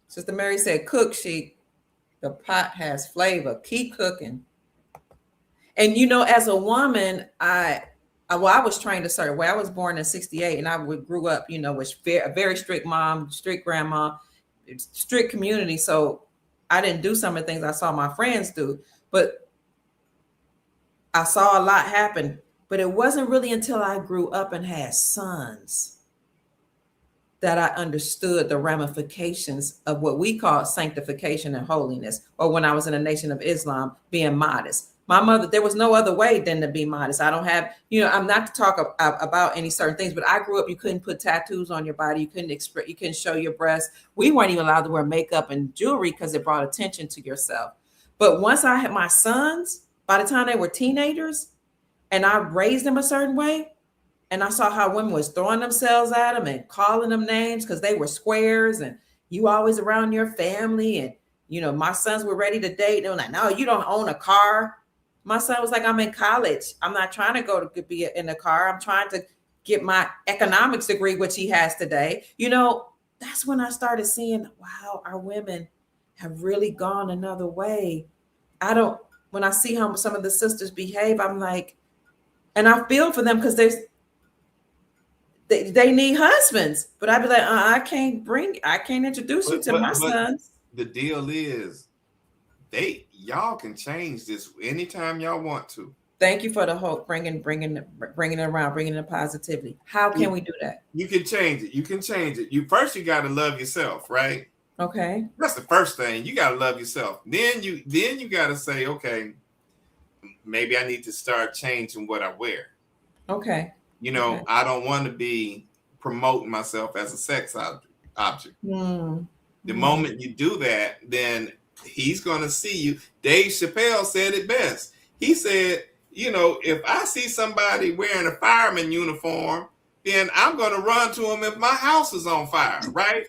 Sister Mary said, cook, Sheik. The pot has flavor. Keep cooking. And as a woman, I was trained a certain way. I was born in 1968, and I grew up, with a very strict mom, strict grandma, strict community. So I didn't do some of the things I saw my friends do, but I saw a lot happen. But it wasn't really until I grew up and had sons that I understood the ramifications of what we call sanctification and holiness, or when I was in the Nation of Islam, being modest. My mother, there was no other way than to be modest. I don't have, I'm not to talk about any certain things, but I grew up, you couldn't put tattoos on your body. You couldn't express, you couldn't show your breasts. We weren't even allowed to wear makeup and jewelry because it brought attention to yourself. But once I had my sons, by the time they were teenagers and I raised them a certain way, and I saw how women was throwing themselves at them and calling them names because they were squares and you always around your family. And, my sons were ready to date. They were like, no, you don't own a car. My son was like, I'm in college. I'm not trying to go to be in a car. I'm trying to get my economics degree, which he has today. That's when I started seeing, wow, our women have really gone another way. When I see how some of the sisters behave, I'm like, and I feel for them because they need husbands, but I'd be like, I can't introduce you to my sons. The deal is, y'all can change this anytime y'all want to. Thank you for the hope, bringing it around, bringing the positivity. How can we do that? You can change it. You can change it. You got to love yourself, right? Okay. That's the first thing. You got to love yourself. Then you got to say, okay, maybe I need to start changing what I wear. Okay. Okay. I don't want to be promoting myself as a sex object. The moment you do that, then he's going to see you. Dave Chappelle said it best. He said, if I see somebody wearing a fireman uniform, then I'm going to run to him if my house is on fire, right?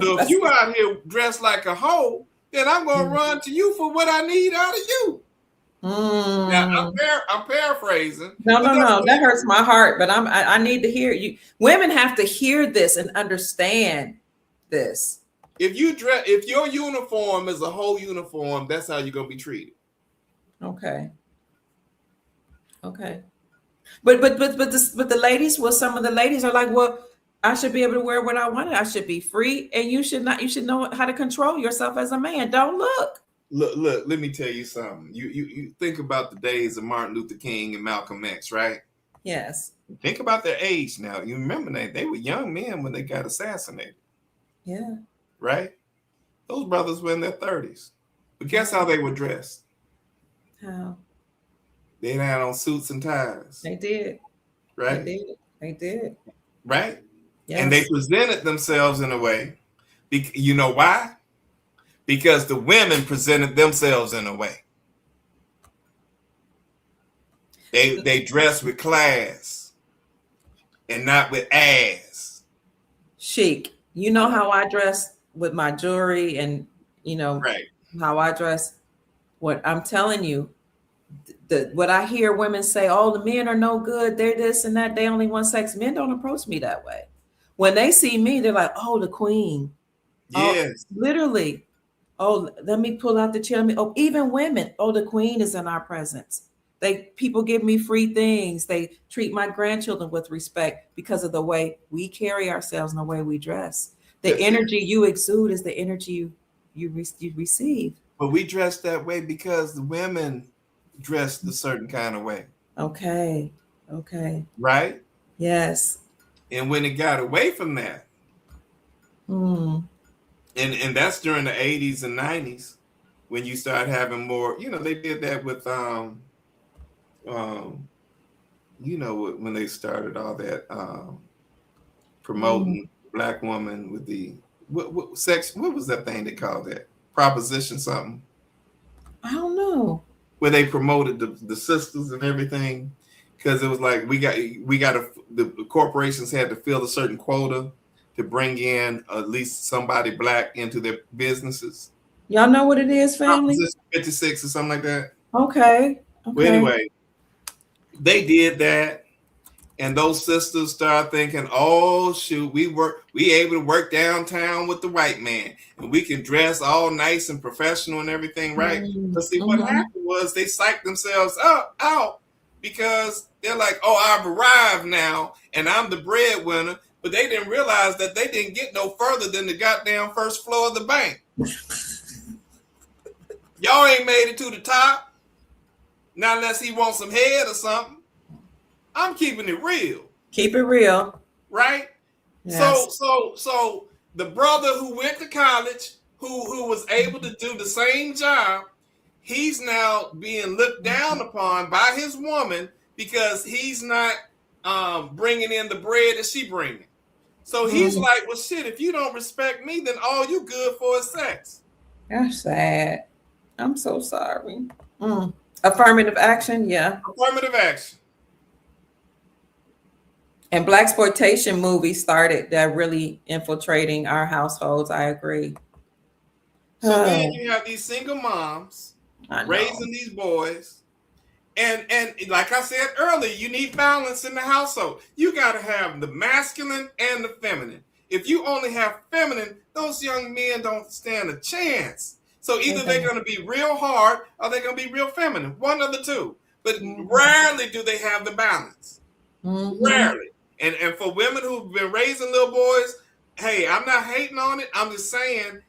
So if you out here dressed like a hoe, then I'm going to run to you for what I need out of you. Now, I'm paraphrasing. No, that hurts my heart. But I need to hear you. Women have to hear this and understand this. If your uniform is a whole uniform, that's how you're gonna be treated. Okay. But the ladies, some of the ladies are like, well, I should be able to wear what I wanted. I should be free, and you should not. You should know how to control yourself as a man. Don't look. Look, let me tell you something. You think about the days of Martin Luther King and Malcolm X, right? Yes. Think about their age now. You remember they were young men when they got assassinated. Yeah. Right? Those brothers were in their 30s. But guess how they were dressed? How? They had on suits and ties. They did. Right? They did. Right? Yes. And they presented themselves in a way. You know why? Because the women presented themselves in a way. They dressed with class and not with ass. Chic. You know how I dress with my jewelry and right. How I dress. What I'm telling you, what I hear women say, oh, the men are no good, they're this and that, they only want sex. Men don't approach me that way. When they see me, they're like, oh, the queen. Yes. Oh, literally. Oh, let me pull out the chair. Oh, even women. Oh, the queen is in our presence. People give me free things. They treat my grandchildren with respect because of the way we carry ourselves and the way we dress. The energy you exude is the energy you receive. But we dress that way because the women dressed a certain kind of way. Okay. Right? Yes. And when it got away from that, and that's during the 80s and 90s when you start having more, they did that with when they started all that promoting black woman with the what sex, what was that thing they called that? Proposition something. I don't know. Where they promoted the sisters and everything, because it was like the corporations had to fill a certain quota to bring in at least somebody black into their businesses. Y'all know what it is, family? Proposition 56 or something like that. Okay. Well, anyway, they did that, and those sisters started thinking, "Oh shoot, we able to work downtown with the white man, and we can dress all nice and professional and everything, right?" But see, what happened was they psyched themselves out because they're like, "Oh, I've arrived now, and I'm the breadwinner." But they didn't realize that they didn't get no further than the goddamn first floor of the bank. Y'all ain't made it to the top. Not unless he wants some head or something. I'm keeping it real. Keep it real. Right? Yes. So the brother who went to college, who was able to do the same job, he's now being looked down upon by his woman because he's not bringing in the bread that she bringing. So he's like, well, shit, if you don't respect me, then all you good for is sex. That's sad. I'm so sorry. Affirmative action, yeah. Affirmative action. And blaxploitation movies started that really infiltrating our households. I agree. So then you have these single moms I know. raising these boys. And like I said earlier, you need balance in the household. You got to have the masculine and the feminine. If you only have feminine, those young men don't stand a chance. So either they're going to be real hard or they're going to be real feminine. One of the two. But rarely do they have the balance. Rarely. And for women who've been raising little boys, hey, I'm not hating on it. I'm just saying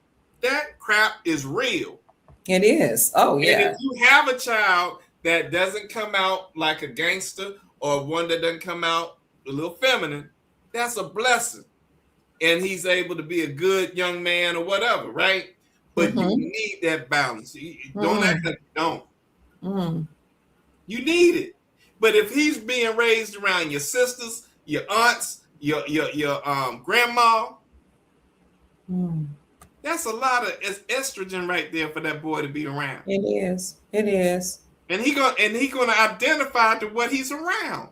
that crap is real. It is. Oh, yeah. And if you have a child that doesn't come out like a gangster or one that doesn't come out a little feminine, that's a blessing. And he's able to be a good young man or whatever, right? But you need that balance. Don't act like you don't. You need it. But if he's being raised around your sisters, your aunts, your grandma, that's a lot of estrogen right there for that boy to be around. It is. It is. And he gonna identify to what he's around.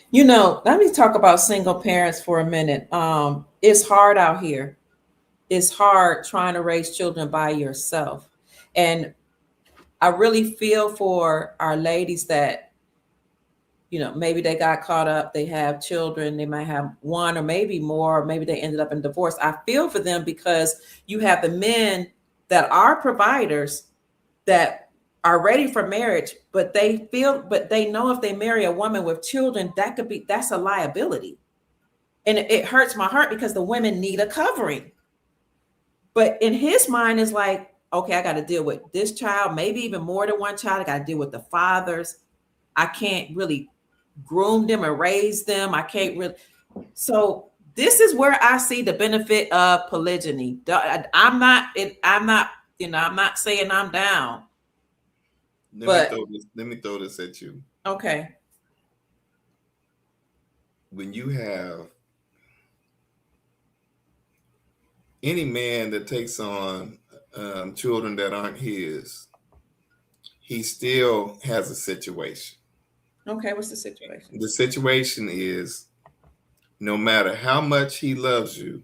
You know, let me talk about single parents for a minute. It's hard out here. It's hard trying to raise children by yourself. And I really feel for our ladies that, you know, maybe they got caught up, they have children, they might have one or maybe more, or maybe they ended up in divorce. I feel for them because you have the men that are providers that are ready for marriage, but they know if they marry a woman with children, that's a liability. And it hurts my heart because the women need a covering. But in his mind is like, okay, I got to deal with this child, maybe even more than one child. I got to deal with the fathers. I can't really groom them and raise them. I can't really. So this is where I see the benefit of polygyny. I'm not, I'm not saying I'm down. Let me throw this at you. Okay. When you have any man that takes on children that aren't his, he still has a situation. Okay, what's the situation? The situation is, no matter how much he loves you,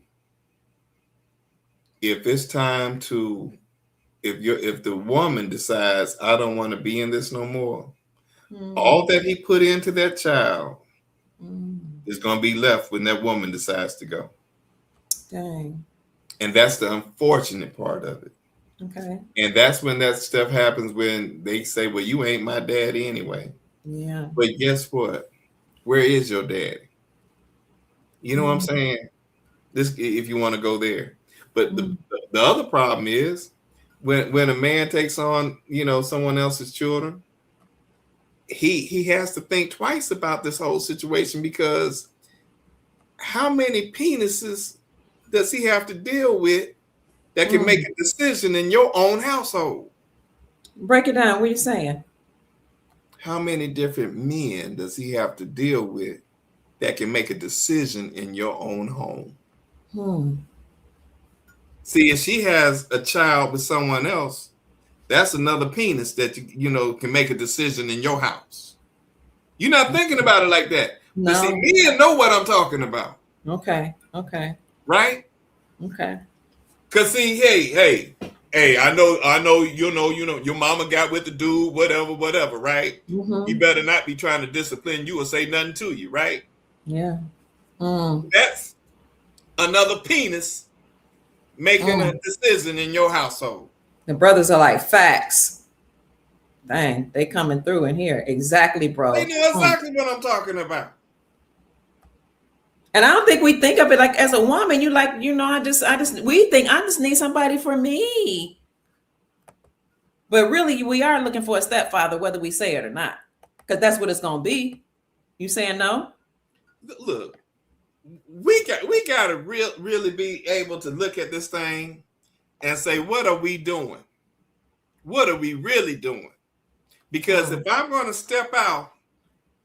if it's time to, if the woman decides, I don't want to be in this no more, all that he put into that child is going to be left when that woman decides to go. Dang. And that's the unfortunate part of it. Okay. And that's when that stuff happens, when they say, well, you ain't my daddy anyway. Yeah. But guess what? Where is your daddy? You know what I'm saying? This, if you want to go there. But the other problem is when a man takes on, someone else's children, he has to think twice about this whole situation, because how many penises does he have to deal with that can make a decision in your own household? Break it down. What are you saying? How many different men does he have to deal with that can make a decision in your own home? See, if she has a child with someone else, that's another penis that can make a decision in your house. You're not thinking about it like that. No. But see, men know what I'm talking about. Okay. Right? Okay. Cause see, hey, I know, your mama got with the dude, whatever, right? He better not be trying to discipline you or say nothing to you, right? Yeah. That's another penis making a decision in your household. The brothers are like, facts. Dang, they coming through in here. Exactly, bro. They know exactly what I'm talking about. And I don't think we think of it like, as a woman, you like, we think I just need somebody for me. But really, we are looking for a stepfather, whether we say it or not, because that's what it's going to be. You saying no? Look, we got to really be able to look at this thing and say, what are we doing? What are we really doing? Because if I'm going to step out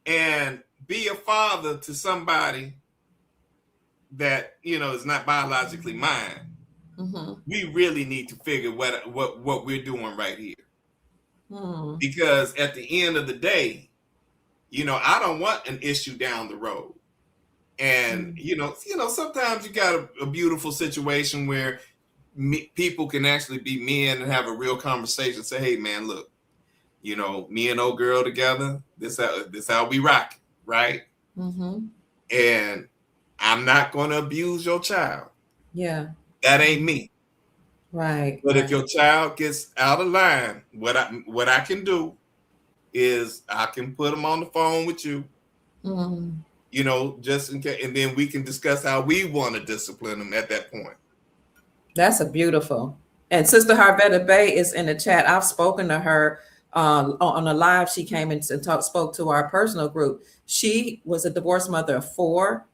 and be a father to somebody that, you know, is not biologically mine, we really need to figure what we're doing right here. Because at the end of the day, you know, I don't want an issue down the road. And you know, sometimes you got a beautiful situation where people can actually be men and have a real conversation. Say, hey, man, look, you know, me and old girl together. This how we rock, right? And I'm not going to abuse your child. Yeah, that ain't me. right. But right. if your child gets out of line, what I can do is I can put them on the phone with you. You know, just in case, and then we can discuss how we want to discipline them at that point. That's a beautiful. And Sister Harvetta Bay is in the chat. I've spoken to her on a live. She came in and spoke to our personal group. She was a divorced mother of 4.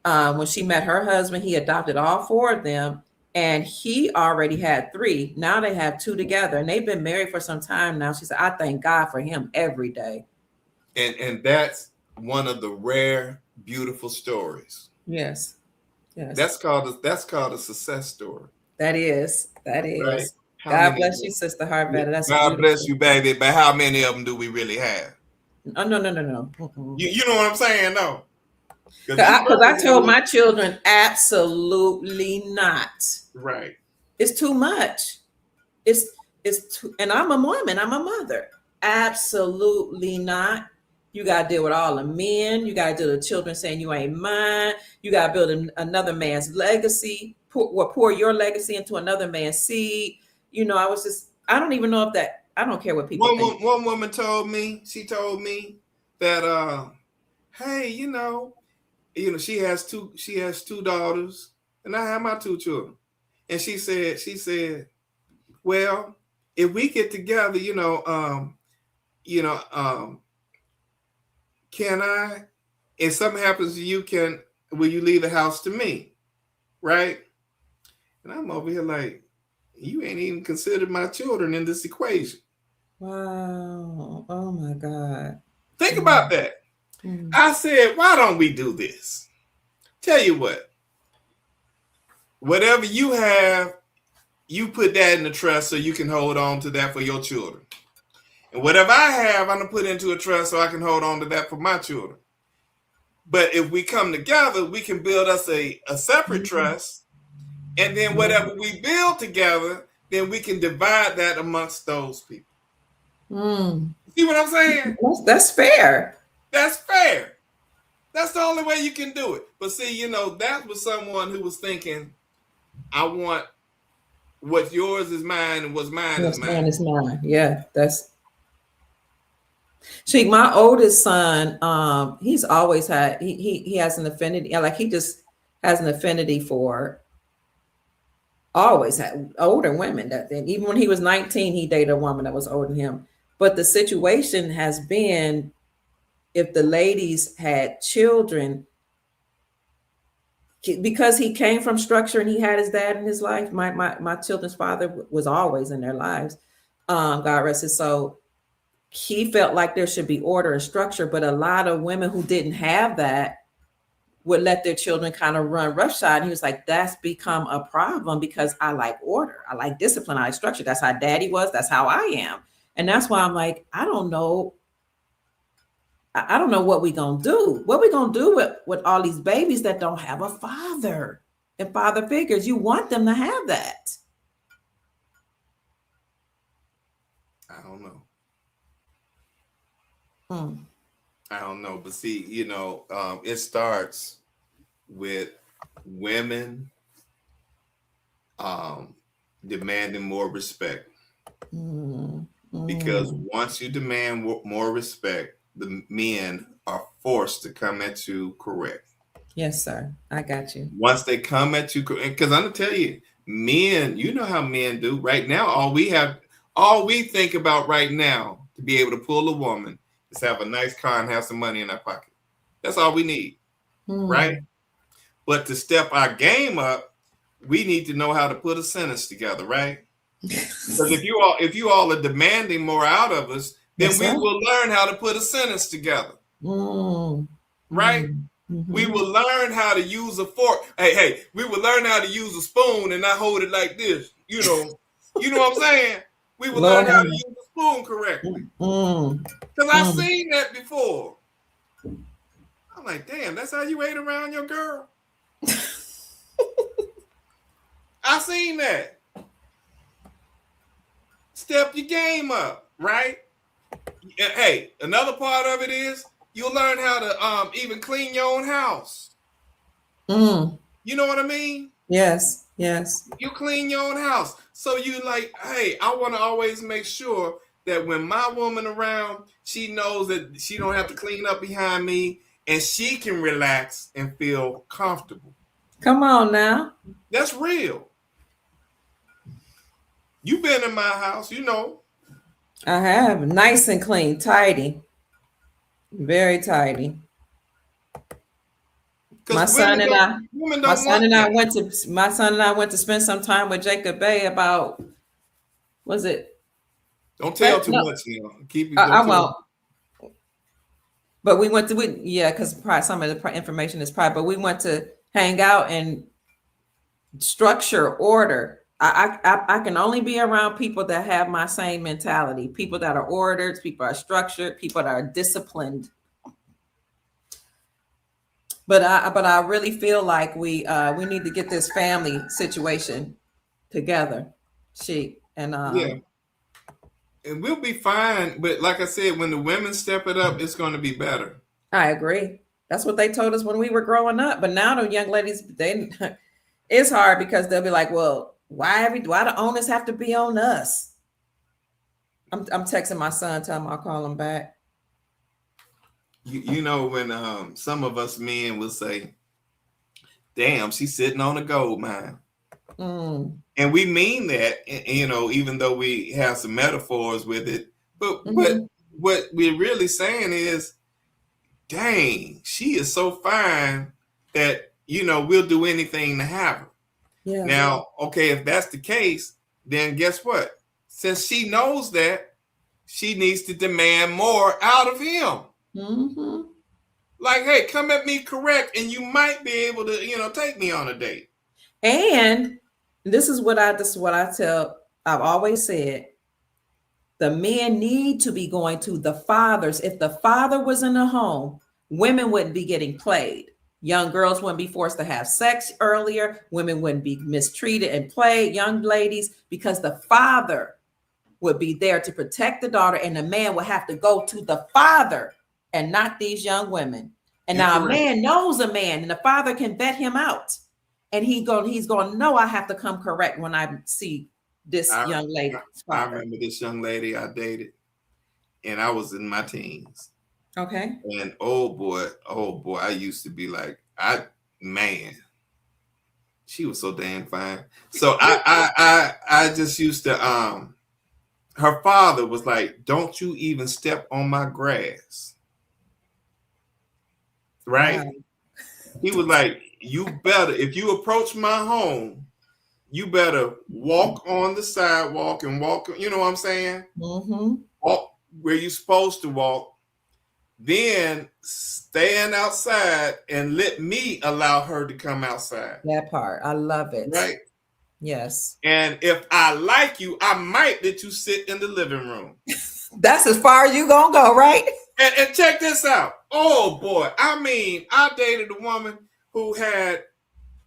When she met her husband, he adopted all 4 of them, and he already had 3. Now they have 2 together, and they've been married for some time now. She said, I thank God for him every day. And that's one of the rare, beautiful stories. Yes. Yes. That's called a success story. That is. Right? God bless you, Sister Harvetta. That's God bless you, baby. But how many of them do we really have? Oh, no. You know what I'm saying, though? Because I told my children, absolutely not. Right. It's too much. It's too, and I'm a woman. I'm a mother. Absolutely not. You got to deal with all the men. You got to deal with children saying you ain't mine. You got to build another man's legacy, pour your legacy into another man's seed. You know, I don't even know if that, I don't care what people think. One woman told me that, hey, you know, she has two daughters, and I have my 2 children. And she said, well, if we get together, can I, if something happens to you, will you leave the house to me? Right? And I'm over here like, you ain't even considered my children in this equation. Wow. Oh my God. Think about that. I said, why don't we do this? Tell you what, whatever you have, you put that in the trust so you can hold on to that for your children. And whatever I have, I'm going to put into a trust so I can hold on to that for my children. But if we come together, we can build us a separate trust. And then whatever we build together, then we can divide that amongst those people. See what I'm saying? That's fair. That's fair. That's the only way you can do it. But see, that was someone who was thinking, I want what's yours is mine and what's mine is mine. Mine is mine. Yeah, that's. See, my oldest son, he's always had, he has an affinity, like he just has an affinity for, always had older women. That then, even when he was 19, he dated a woman that was older than him. But the situation has been, if the ladies had children, because he came from structure and he had his dad in his life, my children's father was always in their lives. God rest his soul. He felt like there should be order and structure, but a lot of women who didn't have that would let their children kind of run roughshod. And he was like, that's become a problem because I like order. I like discipline. I like structure. That's how daddy was. That's how I am. And that's why I'm like, I don't know what we're going to do. What we going to do with all these babies that don't have a father and father figures? You want them to have that. I don't know. I don't know. But see, it starts with women demanding more respect. Because once you demand more respect, the men are forced to come at you correct. Yes, sir. I got you. Once they come at you, because I'm gonna tell you, men, you know how men do. Right now, all we think about right now to be able to pull a woman is have a nice car and have some money in our pocket. That's all we need, right? But to step our game up, we need to know how to put a sentence together, right? Because if you all are demanding more out of us, then That's we right. will learn how to put a sentence together, Mm, right? We mm-hmm. will learn how to use a fork. Hey, we will learn how to use a spoon and not hold it like this. You know what I'm saying? We will learn Lord how have to mercy. use the spoon correctly. Mm, Because I've mm. seen that before. I'm like, damn, that's how you ate around your girl. I seen that. Step your game up, right? Hey, another part of it is you'll learn how to even clean your own house. Mm. You know what I mean? Yes, yes. You clean your own house. So you like, hey, I want to always make sure that when my woman around, she knows that she don't have to clean up behind me and she can relax and feel comfortable. Come on now. That's real. You've been in my house, you know. I have nice and clean, tidy, very tidy. My Because son and I, women my don't son want and I that. went to my son and I went to spend some time with Jacob Bay about was it? Don't tell But too no, much, you know. Keep it. I Don't tell. won't. But we went to yeah, because some of the information is private. But we went to hang out and structure, order. I can only be around people that have my same mentality. People that are ordered, people are structured, people that are disciplined. But I really feel like we need to get this family situation together. She and Yeah, and we'll be fine. But like I said, when the women step it up, it's going to be better. I agree. That's what they told us when we were growing up. But now the young ladies, they it's hard because they'll be like, well, why the onus have to be on us? I'm texting my son, tell him I'll call him back. You know when some of us men will say, "Damn, she's sitting on a gold mine," Mm. and we mean that. You know, even though we have some metaphors with it, but Mm-hmm. what we're really saying is, "Dang, she is so fine that we'll do anything to have her." Yeah. Now, okay, if that's the case, then guess what? Since she knows that, she needs to demand more out of him. Mm-hmm. Like, hey, come at me correct, and you might be able to, take me on a date. And this is what I tell. I've always said the men need to be going to the fathers. If the father was in the home, women wouldn't be getting played. Young girls wouldn't be forced to have sex earlier. Women wouldn't be mistreated and played, young ladies, because the father would be there to protect the daughter, and the man would have to go to the father and not these young women. And You're now a correct. man knows a man, and the father can vet him out. And he's going to know I have to come correct when I see this I, young lady's I father. remember this young lady I dated, and I was in my teens. Okay. And oh boy, I used to be like, man, she was so damn fine. So I just used to her father was like, "Don't you even step on my grass." Right? Wow. He was like, "You better, if you approach my home, you better walk on the sidewalk and walk, you know what I'm saying? Mm-hmm. Walk where you're supposed to walk. Then stand outside and let me allow her to come outside." That part. I love it. Right? Yes. And if I like you, I might let you sit in the living room. That's as far as you gonna go, right? And check this out. Oh boy. I mean, I dated a woman who had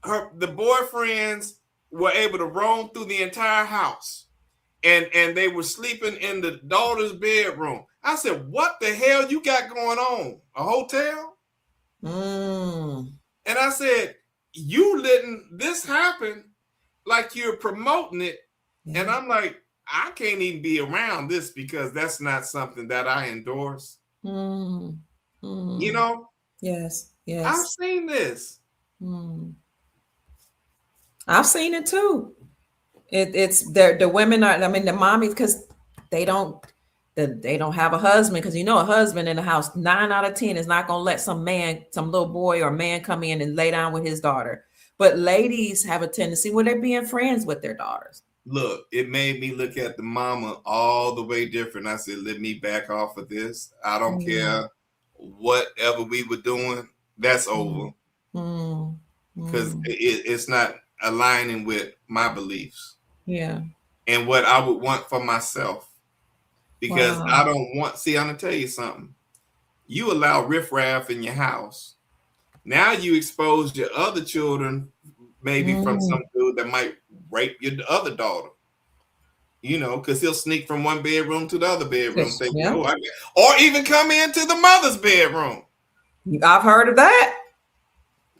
the boyfriends were able to roam through the entire house. And they were sleeping in the daughter's bedroom. I said, "What the hell you got going on? A hotel?" Mm. And I said, "You letting this happen like you're promoting it." Yeah. And I'm like, I can't even be around this because that's not something that I endorse. Mm. Mm. You know, Yes. I've Yes. seen this. Mm. I've seen it too. It's the women are. I mean, the mommies because they don't. They don't have a husband because a husband in the house 9 out of 10 is not gonna let some little boy or man come in and lay down with his daughter. But ladies have a tendency when they're being friends with their daughters. Look, it made me look at the mama all the way different. I said, let me back off of this. I don't Mm, care whatever we were doing. That's over mm, mm, because mm. it's not aligning with my beliefs Yeah. and what I would want for myself. Because Wow. I don't want. See, I'm gonna tell you something. You allow riffraff in your house. Now you expose your other children, maybe from some Mm. dude that might rape your other daughter. You know, because he'll sneak from one bedroom to the other bedroom, Yes. thinking, Yeah. "Oh, or even come into the mother's bedroom, I've heard of that.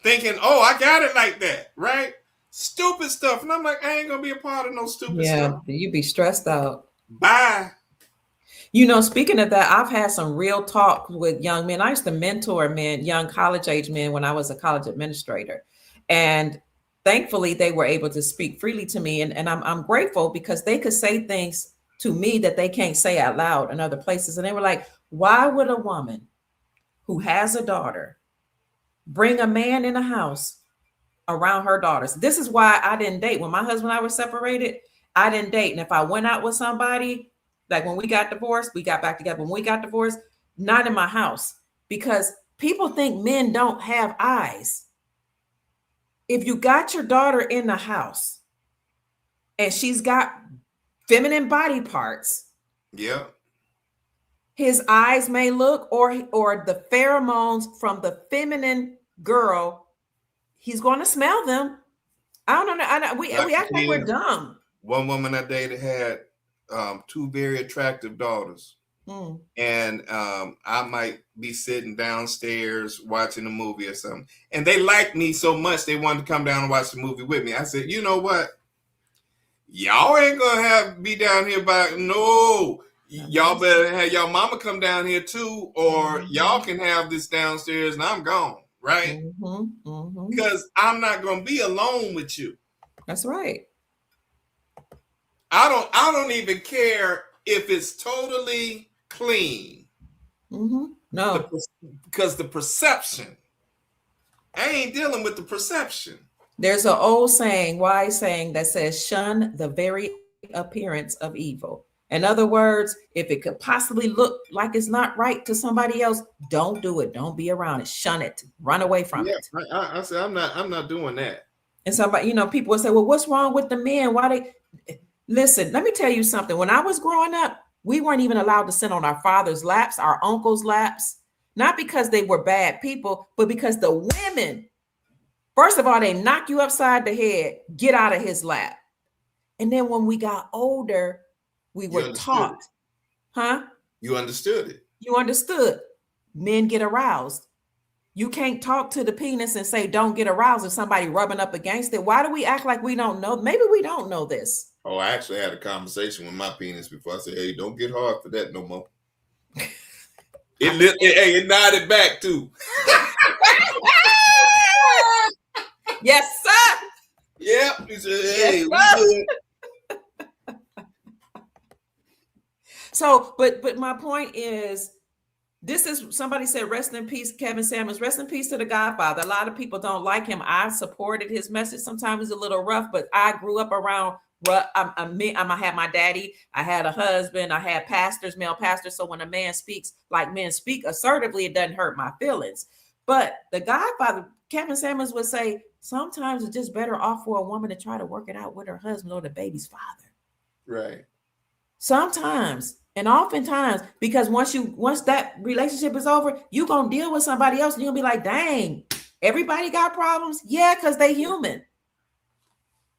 thinking, "Oh, I got it like that," right? Stupid stuff, and I'm like, I ain't gonna be a part of no stupid Yeah. stuff. You be stressed out. Bye. Speaking of that, I've had some real talk with young men. I used to mentor men, young college age men, when I was a college administrator. And thankfully, they were able to speak freely to me. And I'm grateful because they could say things to me that they can't say out loud in other places. And they were like, why would a woman who has a daughter bring a man in a house around her daughters? This is why I didn't date. When my husband and I were separated, I didn't date. And if I went out with somebody, like when we got divorced, we got back together. When we got divorced, not in my house, because people think men don't have eyes. If you got your daughter in the house and she's got feminine body parts, Yeah. his eyes may look, or the pheromones from the feminine girl, he's going to smell them. I don't know. We Dr. act like we're Ken, dumb. one woman I dated had two very attractive daughters. Mm. And I might be sitting downstairs watching a movie or something. And they liked me so much they wanted to come down and watch the movie with me. I said, you know what? Y'all ain't gonna have be down here by no. Y'all better have y'all mama come down here too, or y'all can have this downstairs and I'm gone, right? Mm-hmm. Mm-hmm. Because I'm not gonna be alone with you. That's right. I don't even care if it's totally clean. Mm-hmm. No. Because the perception, I ain't dealing with the perception. There's an old saying, wise saying, that says, shun the very appearance of evil. In other words, if it could possibly look like it's not right to somebody else, don't do it. Don't be around it. Shun it. Run away from Yeah, it. I said I'm not doing that. And somebody, people will say, well, what's wrong with the men? Why they listen? Let me tell you something. When I was growing up, we weren't even allowed to sit on our father's laps, our uncle's laps, not because they were bad people, but because the women, first of all, they knock you upside the head, get out of his lap. And then when we got older, we You were understood taught, it. huh? You understood it. You understood. Men get aroused. You can't talk to the penis and say, don't get aroused if somebody rubbing up against it. Why do we act like we don't know? Maybe we don't know this. Oh, I actually had a conversation with my penis before. I said, hey, don't get hard for that no more. It nodded back too. Yes, sir. Yeah. He said, hey, Yes, we good. So, but my point is, this is, somebody said, rest in peace, Kevin Samuels. Rest in peace to the Godfather. A lot of people don't like him. I supported his message. Sometimes it's a little rough, but I grew up around. I had my daddy. I had a husband. I had pastors, male pastors. So when a man speaks like men speak assertively, it doesn't hurt my feelings. But the Godfather, Kevin Samuels, would say sometimes it's just better off for a woman to try to work it out with her husband or the baby's father. Right. Sometimes. And oftentimes, because once that relationship is over, you're gonna deal with somebody else and you'll be like, dang, everybody got problems. Yeah, because they human.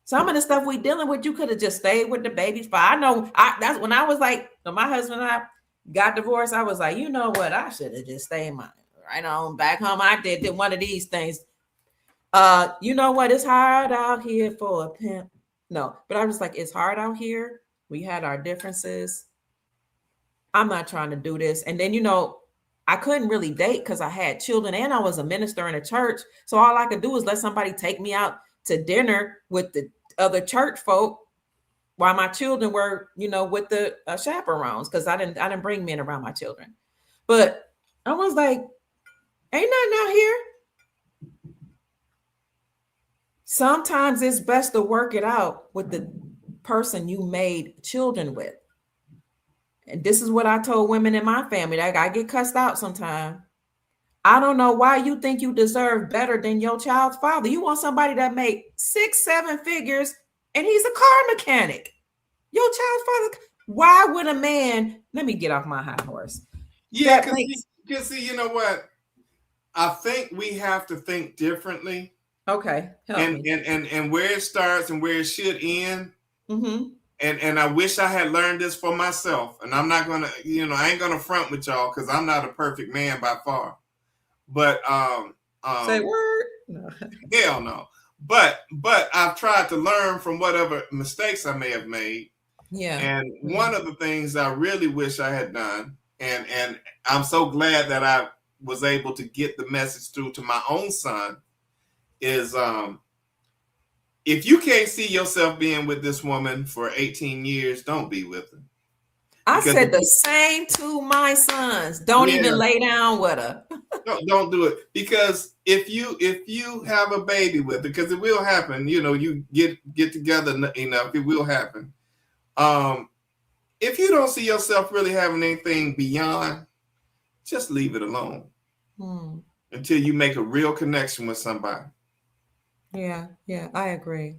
Some of the stuff we dealing with, you could have just stayed with the babies. But I know that's when I was like, when my husband and I got divorced, I was like, you know what? I should have just stayed right on back home. I did one of these things. You know what? It's hard out here for a pimp. No, but I was like, it's hard out here. We had our differences. I'm not trying to do this. And then, I couldn't really date because I had children and I was a minister in a church. So all I could do is let somebody take me out to dinner with the other church folk while my children were, with the chaperones, because I didn't bring men around my children. But I was like, ain't nothing out here. sometimes it's best to work it out with the person you made children with. And this is what I told women in my family. Like, I get cussed out sometimes. I don't know why you think you deserve better than your child's father. You want somebody that made 6, 7 figures and he's a car mechanic. Your child's father. Why would a man, let me get off my high horse. Yeah, because see, you know what? I think we have to think differently. Okay, help and, me. and where it starts and where it should end. Mm-hmm. And I wish I had learned this for myself. And I'm not gonna, I ain't gonna front with y'all because I'm not a perfect man by far. But Say word. No. hell no. But I've tried to learn from whatever mistakes I may have made. Yeah. And one of the things I really wish I had done, and I'm so glad that I was able to get the message through to my own son, is if you can't see yourself being with this woman for 18 years, don't be with her. I said the same to my sons. Don't even lay down with her. Don't do it, because if you have a baby with her, because it will happen. You get together enough, it will happen. If you don't see yourself really having anything beyond, just leave it alone until you make a real connection with somebody. Yeah, I agree.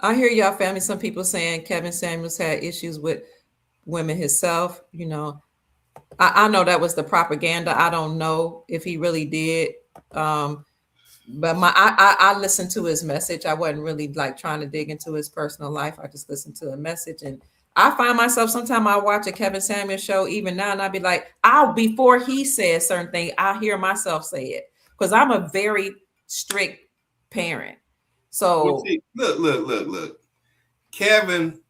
I hear y'all family. Some people saying Kevin Samuels had issues with women himself. I know that was the propaganda. I don't know if he really did. But I listened to his message. I wasn't really like trying to dig into his personal life. I just listened to a message, and I find myself sometimes I watch a Kevin Samuels show even now, and I'll be like, before he says certain thing, I hear myself say it because I'm a very strict parent. So see, look. Kevin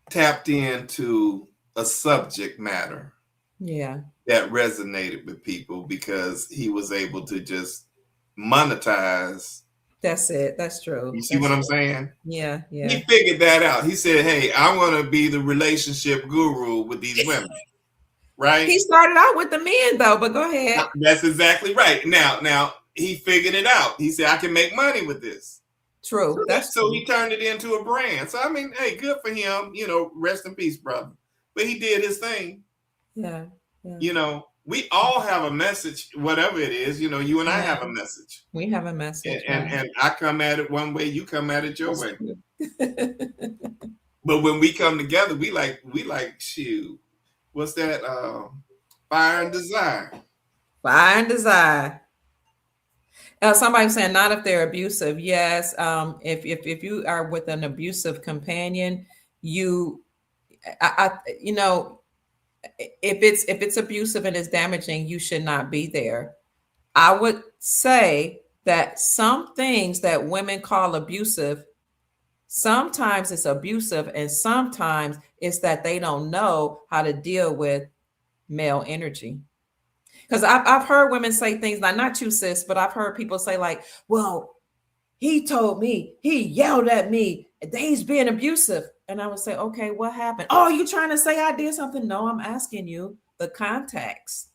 tapped into a subject matter, that resonated with people because he was able to just monetize. That's it. That's true. You see what I'm saying? Yeah. He figured that out. He said, "Hey, I want to be the relationship guru with these women." Right? He started out with the men though, but go ahead. That's exactly right. Now he figured it out. He said, "I can make money with this." True. So he turned it into a brand. So I mean, hey, good for him. Rest in peace, brother. But he did his thing. Yeah. We all have a message, whatever it is. You and I have a message. We have a message, and I come at it one way, you come at it your way. But when we come together, we like shoot. What's that? Fire and desire. Fire and desire. Somebody's saying not if they're abusive. Yes. If you are with an abusive companion, if it's abusive and it's damaging, you should not be there. I would say that some things that women call abusive, sometimes it's abusive, and sometimes it's that they don't know how to deal with male energy. Because I've heard women say things like, not you, sis, but I've heard people say like, well, he told me, he yelled at me, he's being abusive. And I would say, okay, what happened? Oh, you trying to say I did something? No, I'm asking you the context.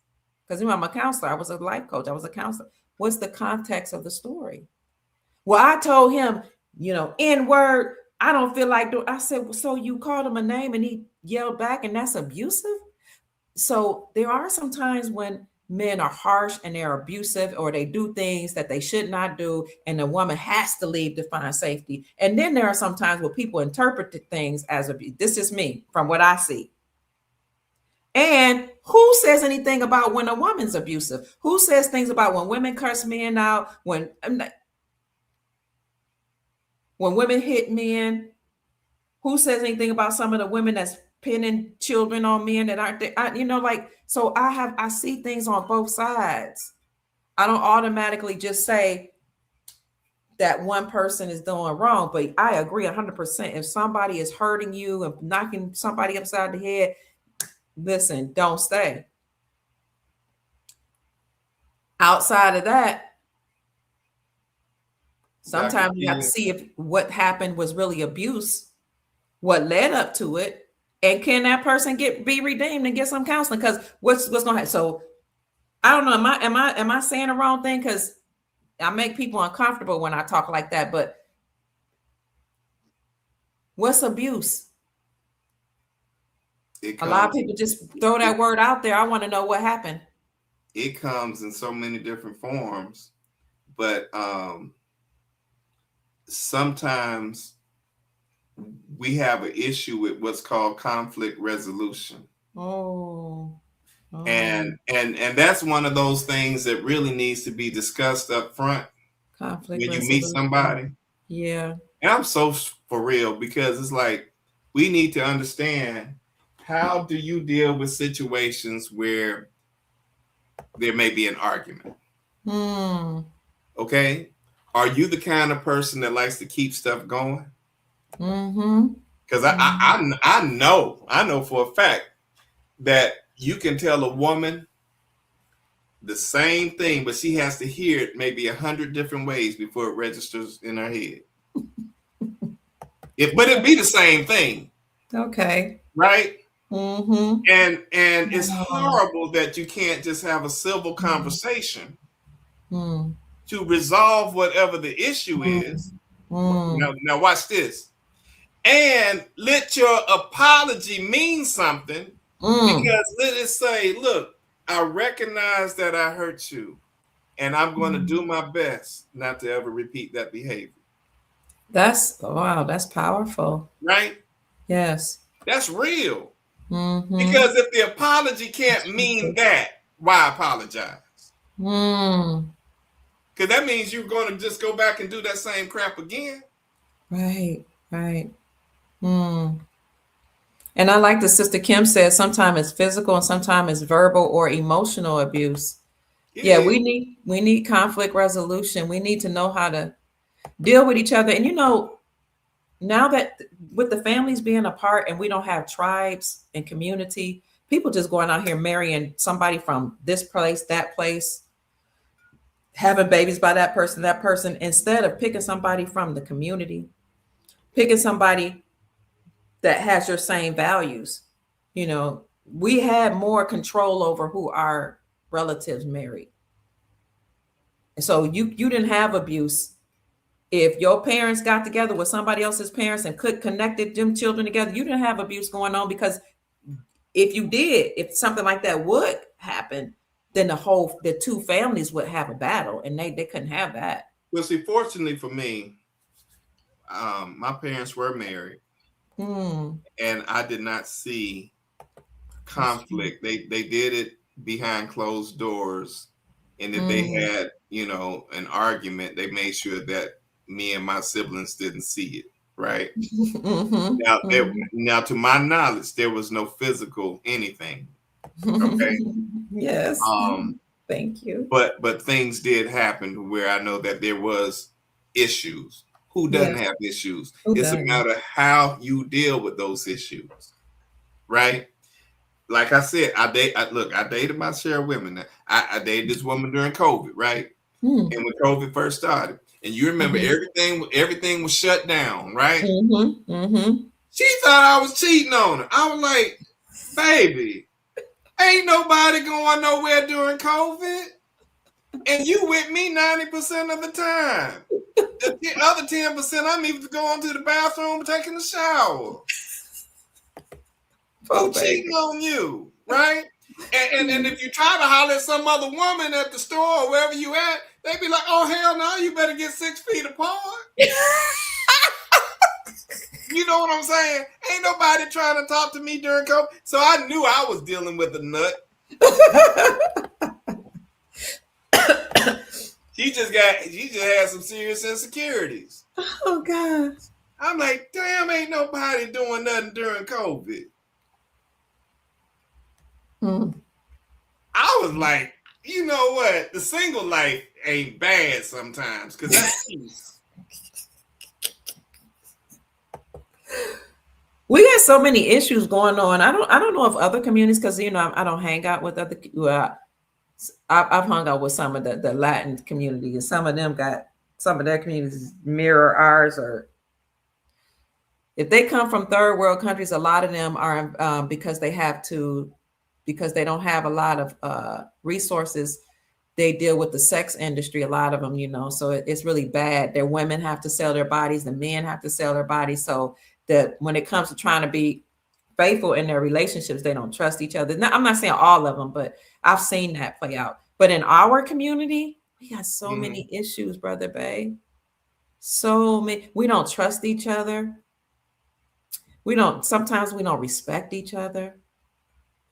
Because I'm a counselor. I was a life coach. I was a counselor. What's the context of the story? Well, I told him, N-word, I don't feel like doing. I said, well, so you called him a name and he yelled back and that's abusive? So there are some times when men are harsh and they're abusive, or they do things that they should not do, and the woman has to leave to find safety. And then there are some times where people interpret things as abuse. This is me from what I see. And who says anything about when a woman's abusive? Who says things about when women curse men out, when women hit men? Who says anything about some of the women that's pinning children on men that aren't there? So I see things on both sides. I don't automatically just say that one person is doing wrong, but I agree 100%. If somebody is hurting you and knocking somebody upside the head, listen, don't stay. Outside of that, sometimes you have to see if what happened was really abuse, what led up to it. And can that person be redeemed and get some counseling? Because what's going to happen? So I don't know. Am I saying the wrong thing? Because I make people uncomfortable when I talk like that, but what's abuse? It A lot of comes. people just throw It, that word out there. I want to know what happened. it comes in so many different forms, but sometimes we have an issue with what's called conflict resolution. Oh, and oh, and that's one of those things that really needs to be discussed up front conflict when you meet resolution. somebody. Yeah. And I'm so for real, because it's like we need to understand, how do you deal with situations where there may be an argument? Hmm. Okay, are you the kind of person that likes to keep stuff going? Mm-hmm. Because Mm-hmm. I know for a fact that you can tell a woman the same thing, but she has to hear it maybe 100 different ways before it registers in her head. But it'd be the same thing, Okay. right? Mm-hmm. And it's Oh. horrible that you can't just have a civil conversation Mm-hmm. to resolve whatever the issue is. Mm-hmm. Now watch this. And let your apology mean something, Mm. because let it say, look, I recognize that I hurt you, and I'm going to do my best not to ever repeat that behavior. That's wow. That's powerful. Right? Yes. That's real. Mm-hmm. Because if the apology can't mean that, why apologize? Mm. Because that means you're going to just go back and do that same crap again. Right. Right. Mm. And I like the Sister Kim said, sometimes it's physical and sometimes it's verbal or emotional abuse. It Yeah, is. we need conflict resolution. We need to know how to deal with each other. And now that with the families being apart and we don't have tribes and community, people just going out here marrying somebody from this place, that place, having babies by that person, instead of picking somebody from the community, picking somebody that has your same values. We had more control over who our relatives married. And so you didn't have abuse. If your parents got together with somebody else's parents and could connected them children together, you didn't have abuse going on, because if something like that would happen, then the two families would have a battle, and they couldn't have that. Well, see, fortunately for me, my parents were married, Hmm. and I did not see That's true. conflict. They did it behind closed doors, and if they Hmm. had, an argument, they made sure that me and my siblings didn't see it. Right? Hmm. Now, to my knowledge, there was no physical anything. Okay. Yes. Um, Thank you. but things did happen where I know that there was issues. Who Yeah. doesn't have issues? Who It's a doesn't? matter of how you deal with those issues, right? Like I said, I dated my share of women. I dated this woman during COVID, right? Hmm. And when COVID first started, and you remember Hmm. everything was shut down, right? Hmm. Hmm. She thought I was cheating on her. I was like, baby, ain't nobody going nowhere during COVID. And you with me 90% of the time. The other 10%, I'm even going to the bathroom taking a shower. Oh, Who baby. cheating on you, right? And if you try to holler at some other woman at the store or wherever you at, they be like, oh, hell no, you better get 6 feet apart. You know what I'm saying? Ain't nobody trying to talk to me during COVID. So I knew I was dealing with a nut. She just had some serious insecurities. Oh, God. I'm like, damn, ain't nobody doing nothing during COVID. Hmm. I was like, you know what? The single life ain't bad sometimes, because that's peace. We got so many issues going on. I don't know if other communities, because I don't hang out with other. Well, I've hung out with some of the Latin community, and some of them got some of their communities mirror ours, or if they come from third world countries, a lot of them are because they don't have a lot of resources. they deal with the sex industry, a lot of them, so it's really bad. Their women have to sell their bodies, the men have to sell their bodies. So that when it comes to trying to be faithful in their relationships, they don't trust each other. Now, I'm not saying all of them, but I've seen that play out. But in our community, we got so many issues, Brother Bay. So many. We don't trust each other. Sometimes we don't respect each other.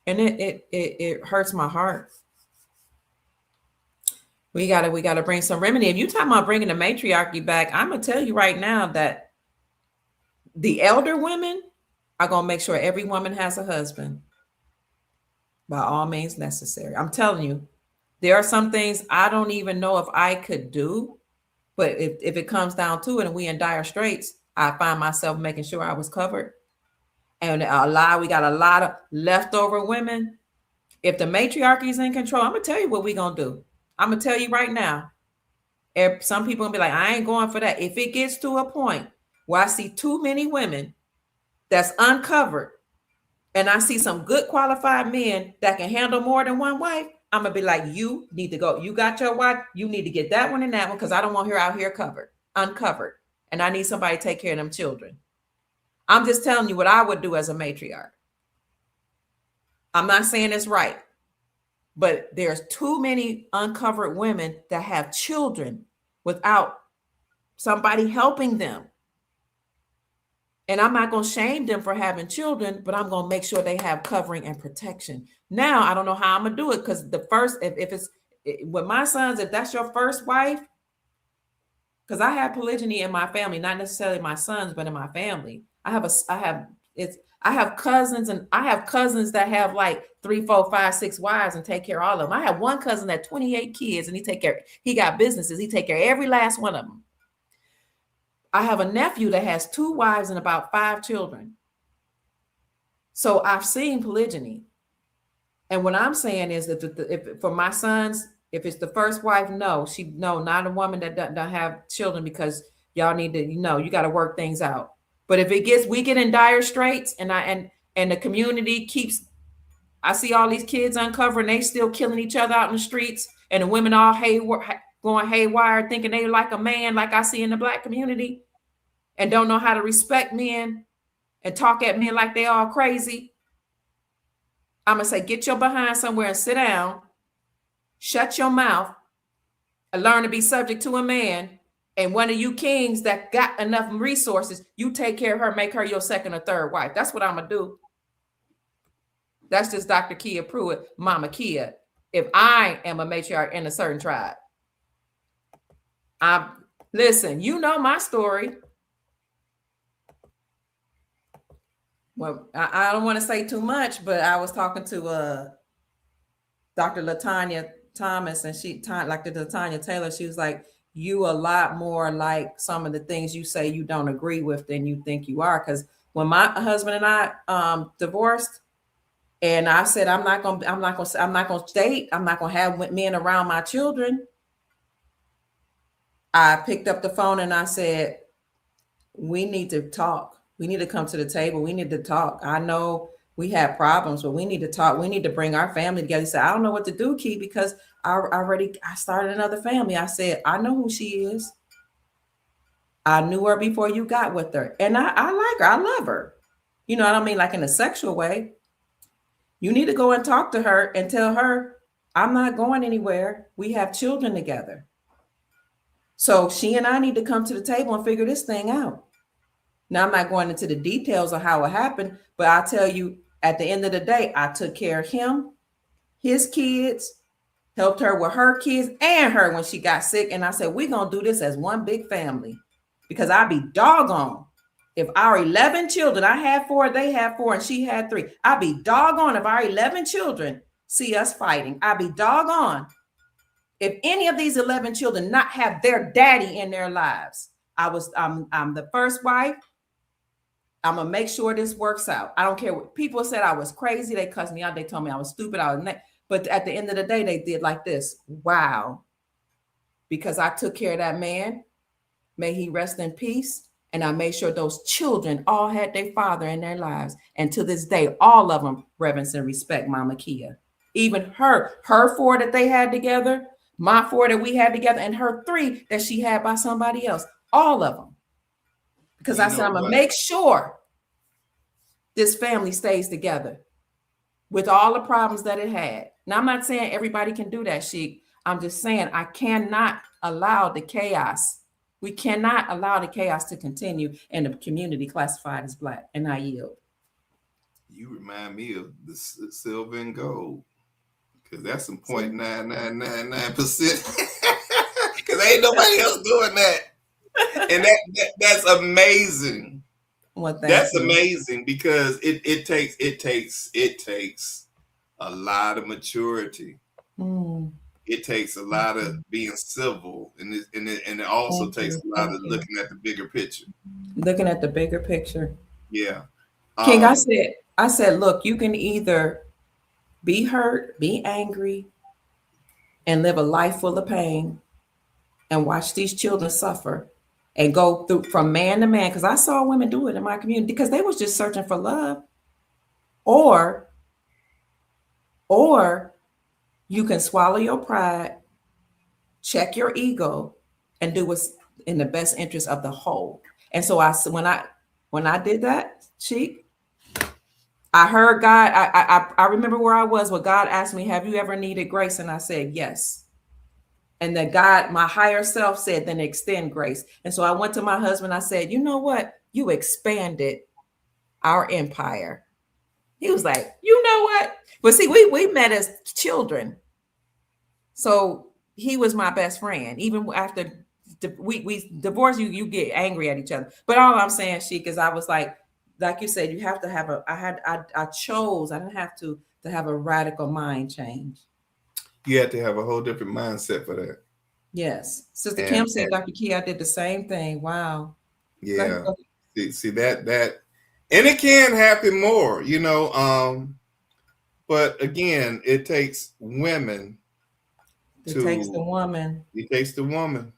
And it hurts my heart. We gotta bring some remedy. If you talking about bringing the matriarchy back, I'm gonna tell you right now that the elder women are gonna make sure every woman has a husband by all means necessary. I'm telling you, there are some things I don't even know if I could do, but if it comes down to it and we in dire straits, I find myself making sure I was covered. And we got a lot of leftover women. If the matriarchy is in control, I'm gonna tell you what we gonna do. I'm gonna tell you right now. Some people gonna be like, I ain't going for that. If it gets to a point where I see too many women that's uncovered, and I see some good qualified men that can handle more than one wife, I'm gonna be like, you need to go. You got your wife, you need to get that one and that one, because I don't want her out here uncovered. And I need somebody to take care of them children. I'm just telling you what I would do as a matriarch. I'm not saying it's right, but there's too many uncovered women that have children without somebody helping them. And I'm not going to shame them for having children, but I'm going to make sure they have covering and protection. Now, I don't know how I'm going to do it, because with my sons, if that's your first wife, because I have polygyny in my family, not necessarily my sons, but in my family. I have cousins, and I have cousins that have like 3, 4, 5, 6 wives and take care of all of them. I have one cousin that 28 kids, and he got businesses. He take care of every last one of them. I have a nephew that has 2 wives and about 5 children. So I've seen polygyny. And what I'm saying is that if for my sons, if it's the first wife, no, not a woman that doesn't have children, because y'all need to, you got to work things out. But if we get in dire straits, and the community I see all these kids uncovered and they still killing each other out in the streets, and the women all going haywire, thinking they like a man, like I see in the Black community, and don't know how to respect men and talk at men like they all crazy. I'm going to say, get your behind somewhere and sit down, shut your mouth, and learn to be subject to a man. And one of you kings that got enough resources, you take care of her, make her your second or third wife. That's what I'm going to do. That's just Dr. Kia Pruitt, Mama Kia. If I am a matriarch in a certain tribe. Listen, you know my story. Well, I don't want to say too much, but I was talking to Dr. LaTanya Thomas, and like the LaTanya Taylor, she was like, you a lot more like some of the things you say you don't agree with than you think you are. Because when my husband and I divorced, and I said, I'm not gonna date, I'm not gonna have men around my children, I picked up the phone and I said, we need to talk. We need to come to the table. We need to talk. I know we have problems, but we need to talk. We need to bring our family together. He said, I don't know what to do, Key, because I started another family. I said, I know who she is. I knew her before you got with her. And I like her. I love her. You know what I mean? Like in a sexual way. You need to go and talk to her and tell her, I'm not going anywhere. We have children together. So she and I need to come to the table and figure this thing out. Now, I'm not going into the details of how it happened, but I'll tell you, at the end of the day, I took care of him, his kids, helped her with her kids and her when she got sick. And I said, we're going to do this as one big family, because I'd be doggone if our 11 children, I had 4, they had 4, and she had 3. I'd be doggone if our 11 children see us fighting. I'd be doggone if any of these 11 children not have their daddy in their lives. I'm the first wife. I'm going to make sure this works out. I don't care what people said. I was crazy. They cussed me out. They told me I was stupid. But at the end of the day, they did like this. Wow. Because I took care of that man. May he rest in peace. And I made sure those children all had their father in their lives. And to this day, all of them reverence and respect Mama Kia. Even her 4 that they had together, My 4 that we had together, and her 3 that she had by somebody else. All of them. Because I You said, know I'm going to what? make sure this family stays together with all the problems that it had. Now, I'm not saying everybody can do that, Sheik. I'm just saying I cannot allow the chaos. We cannot allow the chaos to continue in the community classified as Black. And I yield. You remind me of the silver and gold, because that's some See? 0.9999%. Because ain't nobody else doing that, and that's amazing. Well, thank That's you. amazing because it takes a lot of maturity. Mm, It takes a thank lot of you. being civil, and it also Thank takes you. a lot Thank of you. looking at the bigger picture. Looking at the bigger picture. Yeah. King, Um. I said, look, you can either be hurt, be angry, and live a life full of pain and watch these children suffer and go through from man to man. Because I saw women do it in my community because they was just searching for love. Or, or you can swallow your pride, check your ego, and do what's in the best interest of the whole. And so when I did that, Cheek, I heard God. I remember where I was when God asked me, "Have you ever needed grace?" And I said, "Yes." And that God, my higher self, said, "Then extend grace." And so I went to my husband. I said, "You know what? You expanded our empire." He was like, "You know what?" But see, we met as children, so he was my best friend. Even after we divorced, you get angry at each other. But all I'm saying, Sheik, is I was like you said, you have to have a. I chose. I didn't have to have a radical mind change. You have to have a whole different mindset for that. Yes, Sister Kim said, And Dr. Key, I did the same thing. Wow. Go ahead. yeah, see that, and it can happen more, you know. But again, it takes women It takes the to woman. it takes the woman,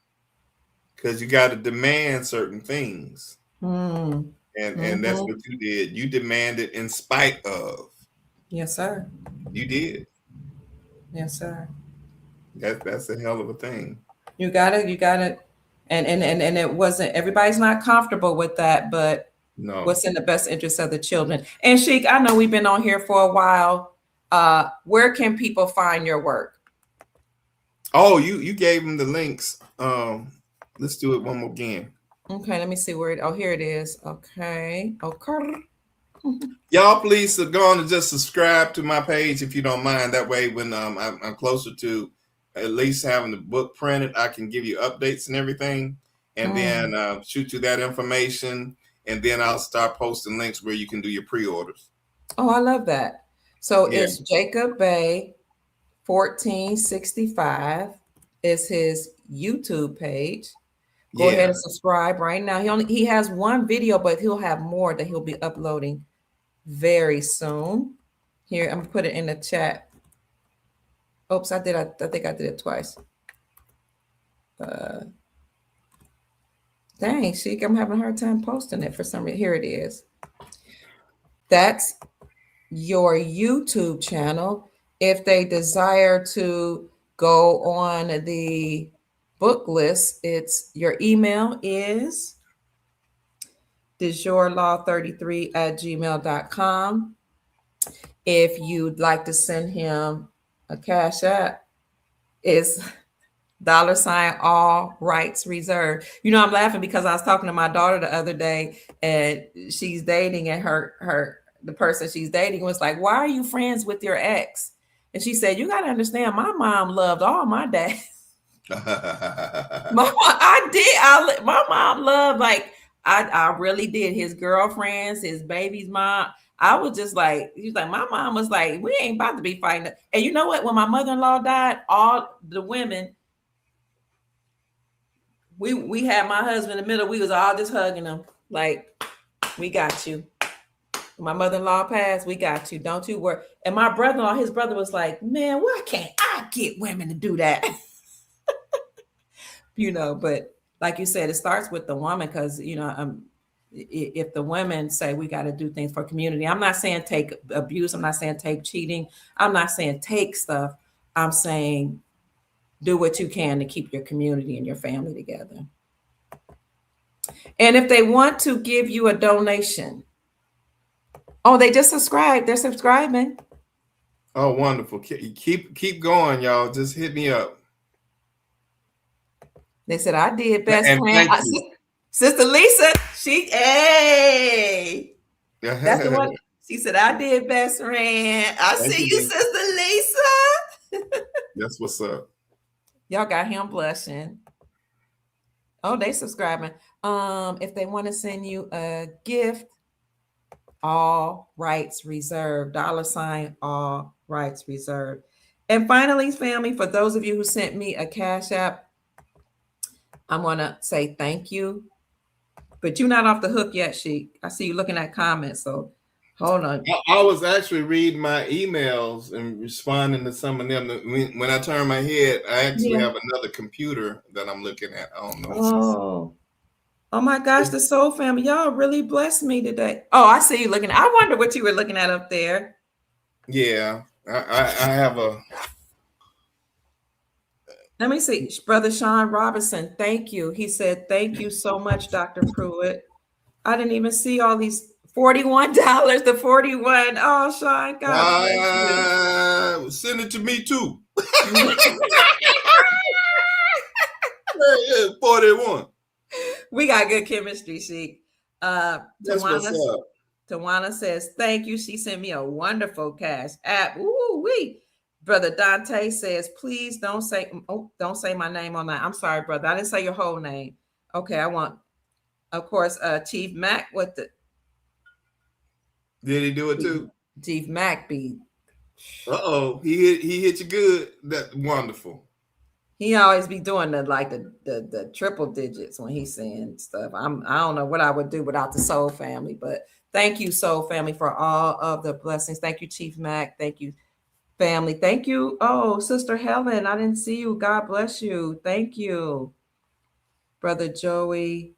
because you got to demand certain things, Mm. and that's Mm-hmm. what you did. You demanded in spite of. Yes, sir. You did. Yes, sir. That's a hell of a thing. You gotta, and it wasn't. Everybody's not comfortable with that, but No. what's in the best interest of the children. And Sheik, I know we've been on here for a while. Where can people find your work? Oh, you gave them the links. Let's do it one more again. Okay, let me see where it. Oh, here it is. Okay. Okay. Y'all, please go on and just subscribe to my page if you don't mind. That way, when I'm closer to at least having the book printed, I can give you updates and everything, and then Mm. shoot you that information, and then I'll start posting links where you can do your pre-orders. Oh, I love that. So Yeah, it's Jacob Bay 1465 is his YouTube page. Go ahead yeah, and subscribe right now. He has one video, but he'll have more that he'll be uploading very soon. Here, I'm gonna put it in the chat. Oops, I did. I think I did it twice. Uh, dang, Sheik, I'm having a hard time posting it for some reason. Here it is. That's your YouTube channel. If they desire to go on the book list, it's your email is DeJourLaw33@gmail.com. If you'd like to send him a cash app, it's $ all rights reserved. You know, I'm laughing because I was talking to my daughter the other day and she's dating, and the person she's dating was like, "Why are you friends with your ex?" And she said, "You got to understand, my mom loved all my dad." I did. My mom loved, like, I really did, his girlfriends, his baby's mom. I was just like, he was like, my mom was like, we ain't about to be fighting. And you know what? When my mother-in-law died, all the women, we had my husband in the middle. We was all just hugging him, like, we got you. My mother-in-law passed, we got you. Don't you worry. And my brother-in-law, his brother was like, "Man, why can't I get women to do that?" But like you said, it starts with the woman, because if the women say we got to do things for community, I'm not saying take abuse, I'm not saying take cheating, I'm not saying take stuff. I'm saying do what you can to keep your community and your family together. And if they want to give you a donation, oh, they just subscribed. They're subscribing. Oh, wonderful. Keep going, y'all. Just hit me up. They said I did best And friend. thank you. Sister Lisa, hey, that's the one. She said I did best friend. I Thank see you, you, Lisa. Sister Lisa. That's what's up. Y'all got him blushing. Oh, they subscribing. If they want to send you a gift, all rights reserved. $ all rights reserved. And finally, family, for those of you who sent me a Cash App, I want to say thank you. But you're not off the hook yet, Sheik. I see you looking at comments, so hold on. I was actually reading my emails and responding to some of them. When I turn my head, I actually have another computer that I'm looking at. I don't know. Oh my gosh, the Soul Family, y'all really blessed me today. Oh, I see you looking. I wonder what you were looking at up there. Yeah, I have a. Let me see. Brother Sean Robinson, thank you. He said, thank you so much, Dr. Pruitt. I didn't even see all these $41 to 41. Oh, Sean, God bless you. Send it to me too. 41. We got good chemistry, Sheik. Tawana says, thank you. She sent me a wonderful Cash App. Ooh, wee. Brother Dante says, please don't say my name on that. I'm sorry, brother. I didn't say your whole name. Okay, I want, of course, Chief Mac with the. Did he do it too? Chief Mac be. Uh-oh, he hit you good. That's wonderful. He always be doing the triple digits when he's saying stuff. I don't know what I would do without the Soul Family, but thank you, Soul Family, for all of the blessings. Thank you, Chief Mac. Thank you, family. Thank you. Oh, Sister Helen, I didn't see you. God bless you. Thank you, Brother Joey.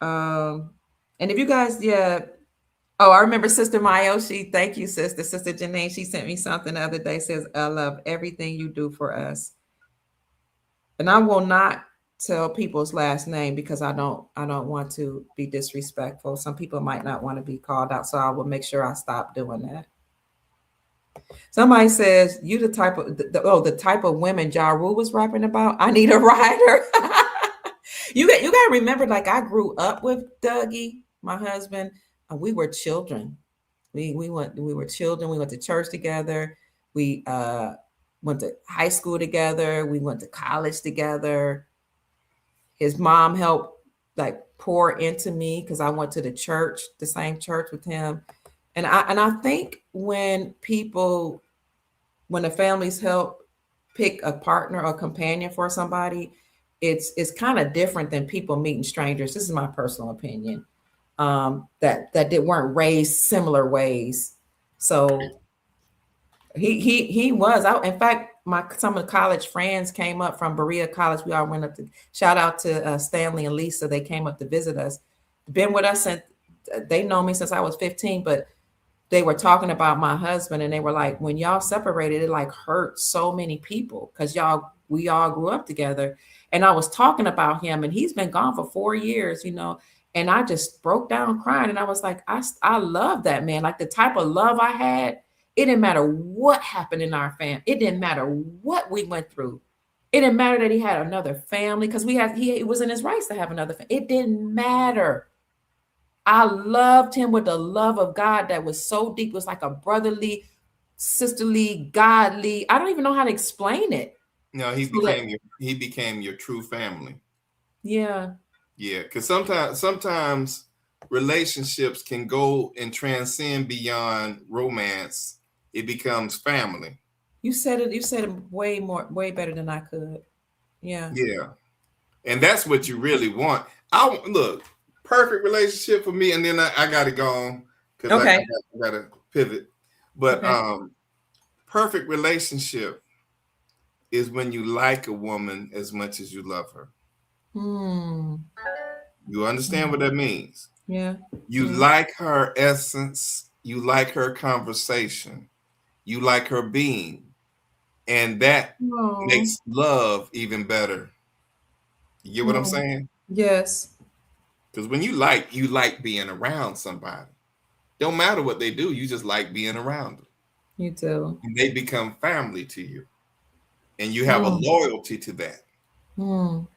And if you guys, Oh, I remember Sister Mayoshi. Thank you, sister. Sister Janine, she sent me something the other day. Says, I love everything you do for us. And I will not tell people's last name because I don't want to be disrespectful. Some people might not want to be called out, so I will make sure I stop doing that. Somebody says, you the type of the type of women Ja Rule was rapping about. I need a rider. You got to remember, like, I grew up with Dougie, my husband, and we were children. We were children. We went to church together. We went to high school together. We went to college together. His mom helped like pour into me because I went to the church, the same church with him. And I think when the families help pick a partner or companion for somebody, it's kind of different than people meeting strangers. This is my personal opinion. That they weren't raised similar ways. So he was out. In fact, some of the college friends came up from Berea College. We all went up to shout out to Stanley and Lisa. They came up to visit us. Been with us since they know me since I was 15, but they were talking about my husband and they were like, when y'all separated, it like hurt so many people because we all grew up together. And I was talking about him and he's been gone for 4 years, and I just broke down crying. And I was like, I love that man. Like the type of love I had, it didn't matter what happened in our family. It didn't matter what we went through. It didn't matter that he had another family because he was in his rights to have another family. It didn't matter. I loved him with the love of God that was so deep. It was like a brotherly, sisterly, godly. I don't even know how to explain it. No, he became your true family. Yeah. Yeah, because sometimes relationships can go and transcend beyond romance. It becomes family. You said it way better than I could. Yeah. Yeah. And that's what you really want. Look, perfect relationship for me, and then I got to go on because I got to pivot. But perfect relationship is when you like a woman as much as you love her. You understand what that means? Yeah. You like her essence. You like her conversation. You like her being. and that Oh, makes love even better. You get what I'm oh, saying? yes, Because when you like being around somebody. Don't matter what they do, you just like being around them. you do. And they become family to you. And you have a Mm, loyalty to that. mm.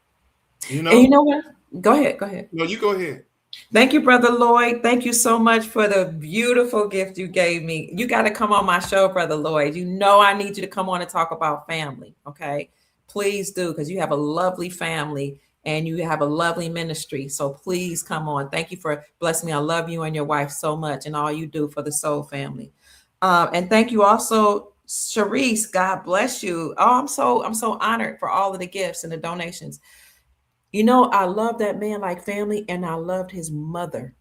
You And you know? know what? Go ahead. Go ahead. No, you go ahead. Thank you, Brother Lloyd. Thank you so much for the beautiful gift you gave me. You got to come on my show, Brother Lloyd. You know I need you to come on and talk about family. Okay. Please do, because you have a lovely family and you have a lovely ministry. So please come on. Thank you for blessing me. I love you and your wife so much and all you do for the Soul family. And thank you also, Sharice. God bless you. Oh, I'm so honored for all of the gifts and the donations. You know, I love that man like family, and I loved his mother.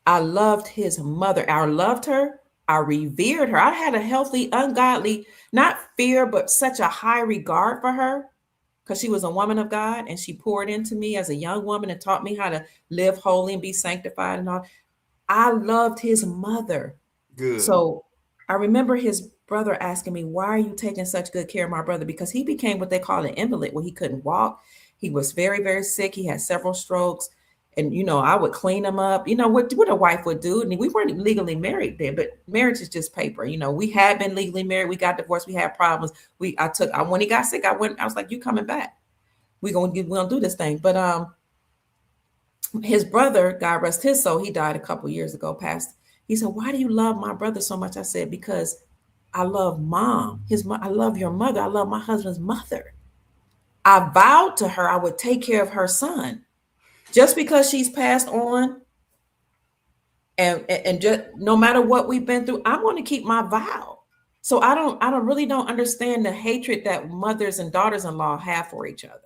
I loved his mother. I loved her. I revered her. I had a healthy, ungodly, not fear, but such a high regard for her because she was a woman of God and she poured into me as a young woman and taught me how to live holy and be sanctified and all. I loved his mother. Good. So I remember his brother asking me, "Why are you taking such good care of my brother?" Because he became what they call an invalid, where he couldn't walk. He was very, very sick. He had several strokes. And I would clean him up. What a wife would do. And we weren't legally married then, but marriage is just paper. We had been legally married. We got divorced. We had problems. When he got sick, I was like, "You coming back? We're gonna do this thing." But his brother, God rest his soul, he died a couple years ago, passed. He said, "Why do you love my brother so much?" I said, "Because I love mom. I love your mother. I love my husband's mother. I vowed to her I would take care of her son. Just because she's passed on, and just no matter what we've been through, I'm going to keep my vow." So I don't really don't understand the hatred that mothers and daughters-in-law have for each other,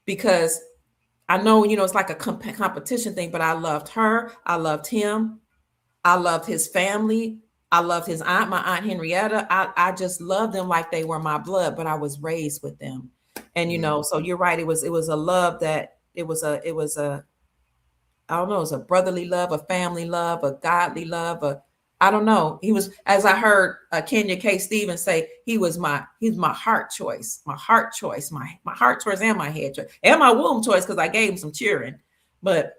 because I know, it's like a competition thing, but I loved her. I loved him. I loved his family. I loved his aunt, my aunt Henrietta. I just loved them like they were my blood, but I was raised with them. And Mm. so you're right. It was a love that it was a I don't know, it was a brotherly love, a family love, a godly love, I don't know. He was, as I heard Kenya K. Stevens say, he's my heart choice, my heart choice, and my head choice, and my womb choice, because I gave him some cheering. But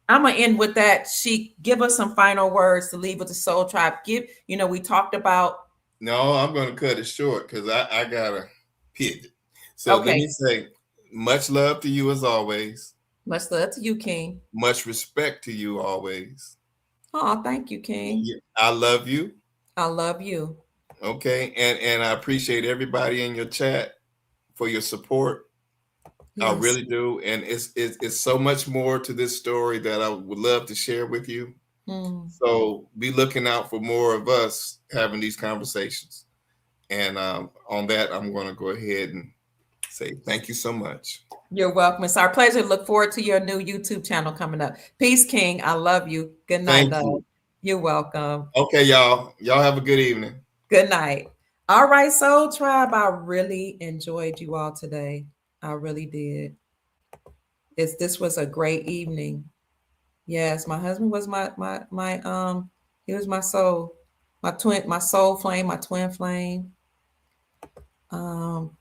I'm gonna end with that. She give us some final words to leave with the Soul Tribe. We talked about. No, I'm going to cut it short because I got to pivot. So let me Okay, say much love to you as always. much love to you, King. Much respect to you always. Oh, thank you, King. I love you. I love you. Okay. And I appreciate everybody in your chat for your support. I Yes. really do. And it's so much more to this story that I would love to share with you. Hmm. So be looking out for more of us having these conversations. And on that, I'm going to go ahead and say thank you so much. You're welcome. It's our pleasure. Look forward to your new YouTube channel coming up. Peace, King. I love you. Good night, Thank love. you. You're welcome. Okay, y'all. Y'all have a good evening. Good night. All right, Soul Tribe. I really enjoyed you all today. I really did. This was a great evening. Yes, my husband was my he was my soul, my soul flame, my twin flame. Um,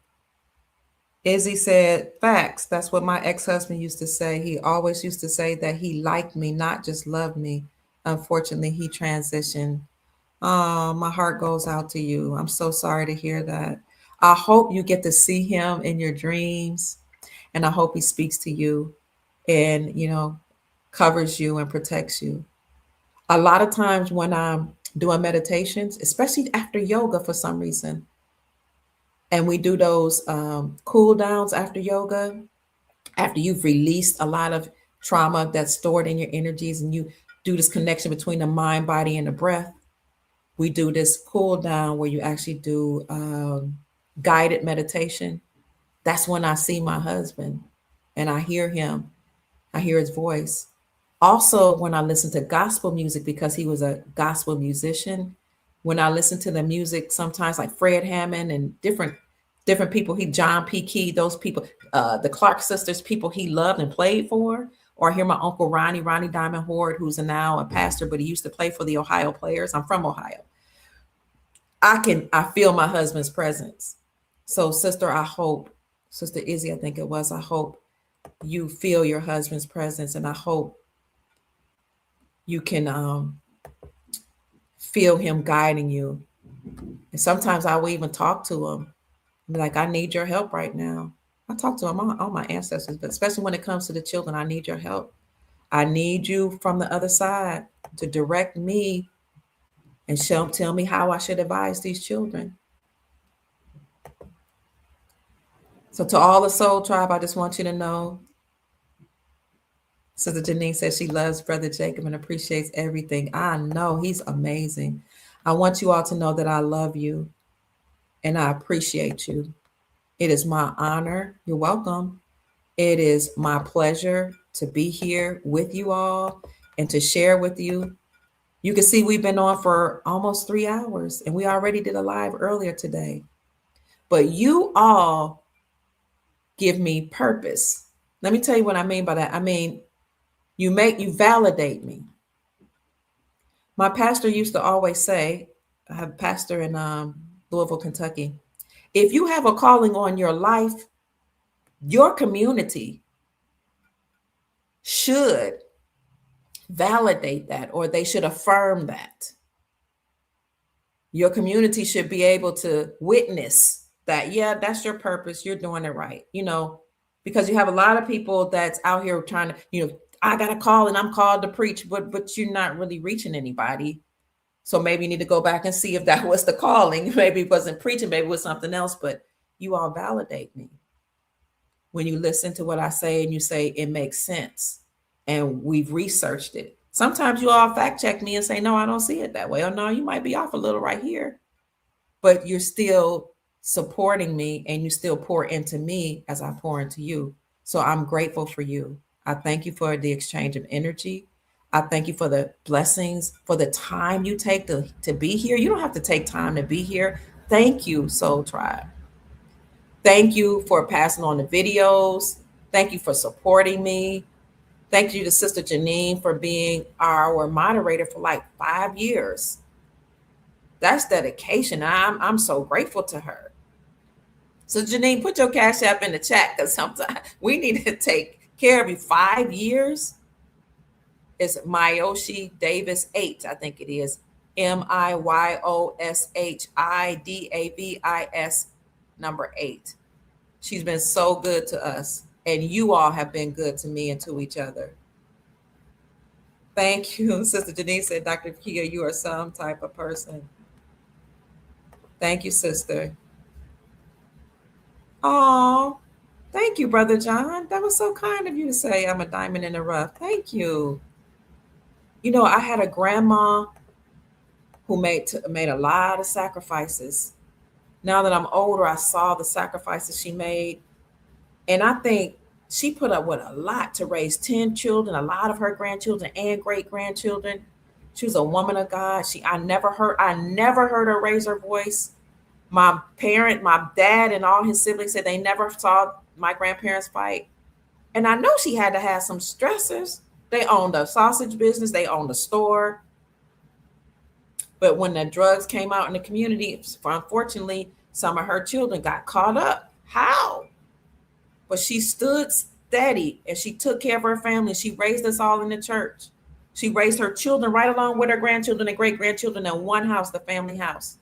Izzy said, "Facts." That's what my ex-husband used to say. He always used to say that he liked me, not just loved me. Unfortunately, he transitioned. Oh, my heart goes out to you. I'm so sorry to hear that. I hope you get to see him in your dreams, and I hope he speaks to you and, covers you and protects you. A lot of times when I'm doing meditations, especially after yoga for some reason, and we do those cool downs after yoga, after you've released a lot of trauma that's stored in your energies, and you do this connection between the mind, body, and the breath, we do this cool down where you actually do guided meditation. That's when I see my husband and I hear him, I hear his voice. Also, when I listen to gospel music, because he was a gospel musician, when I listen to the music, sometimes like Fred Hammond and different people, John P. Key, those people, the Clark sisters, people he loved and played for, or I hear my uncle Ronnie Diamond Horde, who's now a pastor, but he used to play for the Ohio Players. I'm from Ohio. I feel my husband's presence. So, sister, I hope, Sister Izzy, I think it was, I hope you feel your husband's presence, and I hope you can feel him guiding you. And sometimes I will even talk to him, be like, I need your help right now. I talk to him, all my ancestors, but especially when it comes to the children, I need your help. I need you from the other side to direct me and tell me how I should advise these children. So to all the soul tribe, I just want you to know, Sister Janine says she loves Brother Jacob and appreciates everything. I know he's amazing. I want you all to know that I love you and I appreciate you. It is my honor. You're welcome. It is my pleasure to be here with you all and to share with you. You can see we've been on for almost 3 hours and we already did a live earlier today. But you all give me purpose. Let me tell you what I mean by that. I mean, you validate me. My pastor used to always say, I have a pastor in Louisville, Kentucky, if you have a calling on your life, your community should validate that, or they should affirm that. Your community should be able to witness that, yeah, that's your purpose. You're doing it right. Because you have a lot of people that's out here trying to, I got a call and I'm called to preach, but you're not really reaching anybody. So maybe you need to go back and see if that was the calling. Maybe it wasn't preaching, maybe it was something else, but you all validate me. When you listen to what I say and you say it makes sense and we've researched it. Sometimes you all fact check me and say, no, I don't see it that way. Or no, you might be off a little right here, but you're still supporting me and you still pour into me as I pour into you. So I'm grateful for you. I thank you for the exchange of energy. I thank you for the blessings, for the time you take to be here. You don't have to take time to be here. Thank you, Soul Tribe. Thank you for passing on the videos. Thank you for supporting me. Thank you to Sister Janine for being our moderator for like 5 years. That's dedication. I'm so grateful to her. So Janine, put your Cash App in the chat because sometimes we need to take care of you. 5 years. It's Myoshi Davis 8, I think it is. MIYOSHIDAVIS number 8. She's been so good to us, and you all have been good to me and to each other. Thank you. Sister Denise said, Dr. Kia, you are some type of person. Thank you, sister. Oh, thank you, Brother John. That was so kind of you to say I'm a diamond in the rough. Thank you. I had a grandma who made a lot of sacrifices. Now that I'm older, I saw the sacrifices she made. And I think she put up with a lot to raise 10 children, a lot of her grandchildren and great-grandchildren. She was a woman of God. I never heard her raise her voice. My dad and all his siblings said they never saw my grandparents fight. And I know she had to have some stressors. They owned a sausage business. They owned a store. But when the drugs came out in the community, unfortunately, some of her children got caught up. How? But she stood steady and she took care of her family. She raised us all in the church. She raised her children right along with her grandchildren and great-grandchildren in one house, the family house.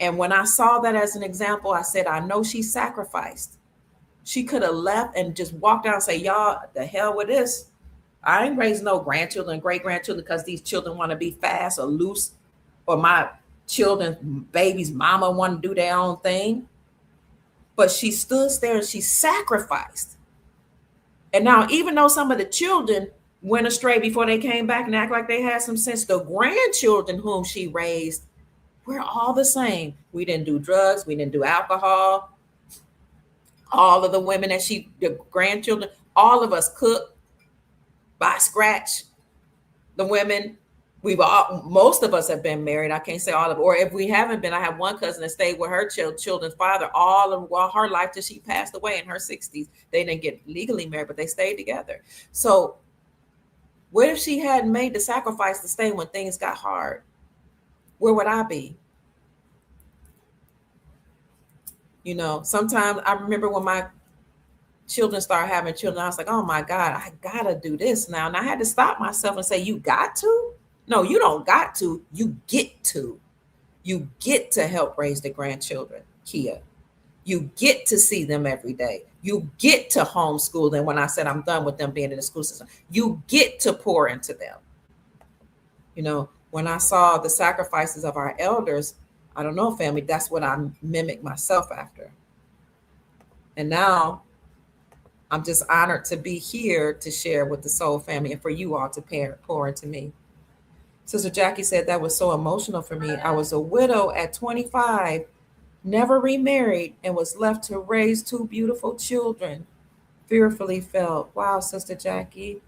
And when I saw that as an example, I said, I know she sacrificed. She could have left and just walked out and say, y'all, the hell with this. I ain't raising no grandchildren, great-grandchildren because these children want to be fast or loose, or my children's baby's mama want to do their own thing. But she stood there and she sacrificed. And now, even though some of the children went astray before they came back and act like they had some sense, the grandchildren whom she raised, we're all the same. We didn't do drugs. We didn't do alcohol. All of the women the grandchildren, all of us cook, by scratch. The women, most of us have been married. I can't say all of it. Or if we haven't been, I have one cousin that stayed with her children's father all her life till she passed away in her 60s. They didn't get legally married, but they stayed together. So what if she hadn't made the sacrifice to stay when things got hard? Where would I be? Sometimes I remember when my children started having children, I was like, oh my God, I gotta do this now. And I had to stop myself and say, you got to? No, you don't got to. You get to. You get to help raise the grandchildren, Kia. You get to see them every day. You get to homeschool them. When I said I'm done with them being in the school system, you get to pour into them. When I saw the sacrifices of our elders, I don't know, family, that's what I mimic myself after. And now I'm just honored to be here to share with the Soul family and for you all to pour into me. Sister Jackie said that was so emotional for me. I was a widow at 25, never remarried, and was left to raise two beautiful children. Fearfully felt. Wow, Sister Jackie.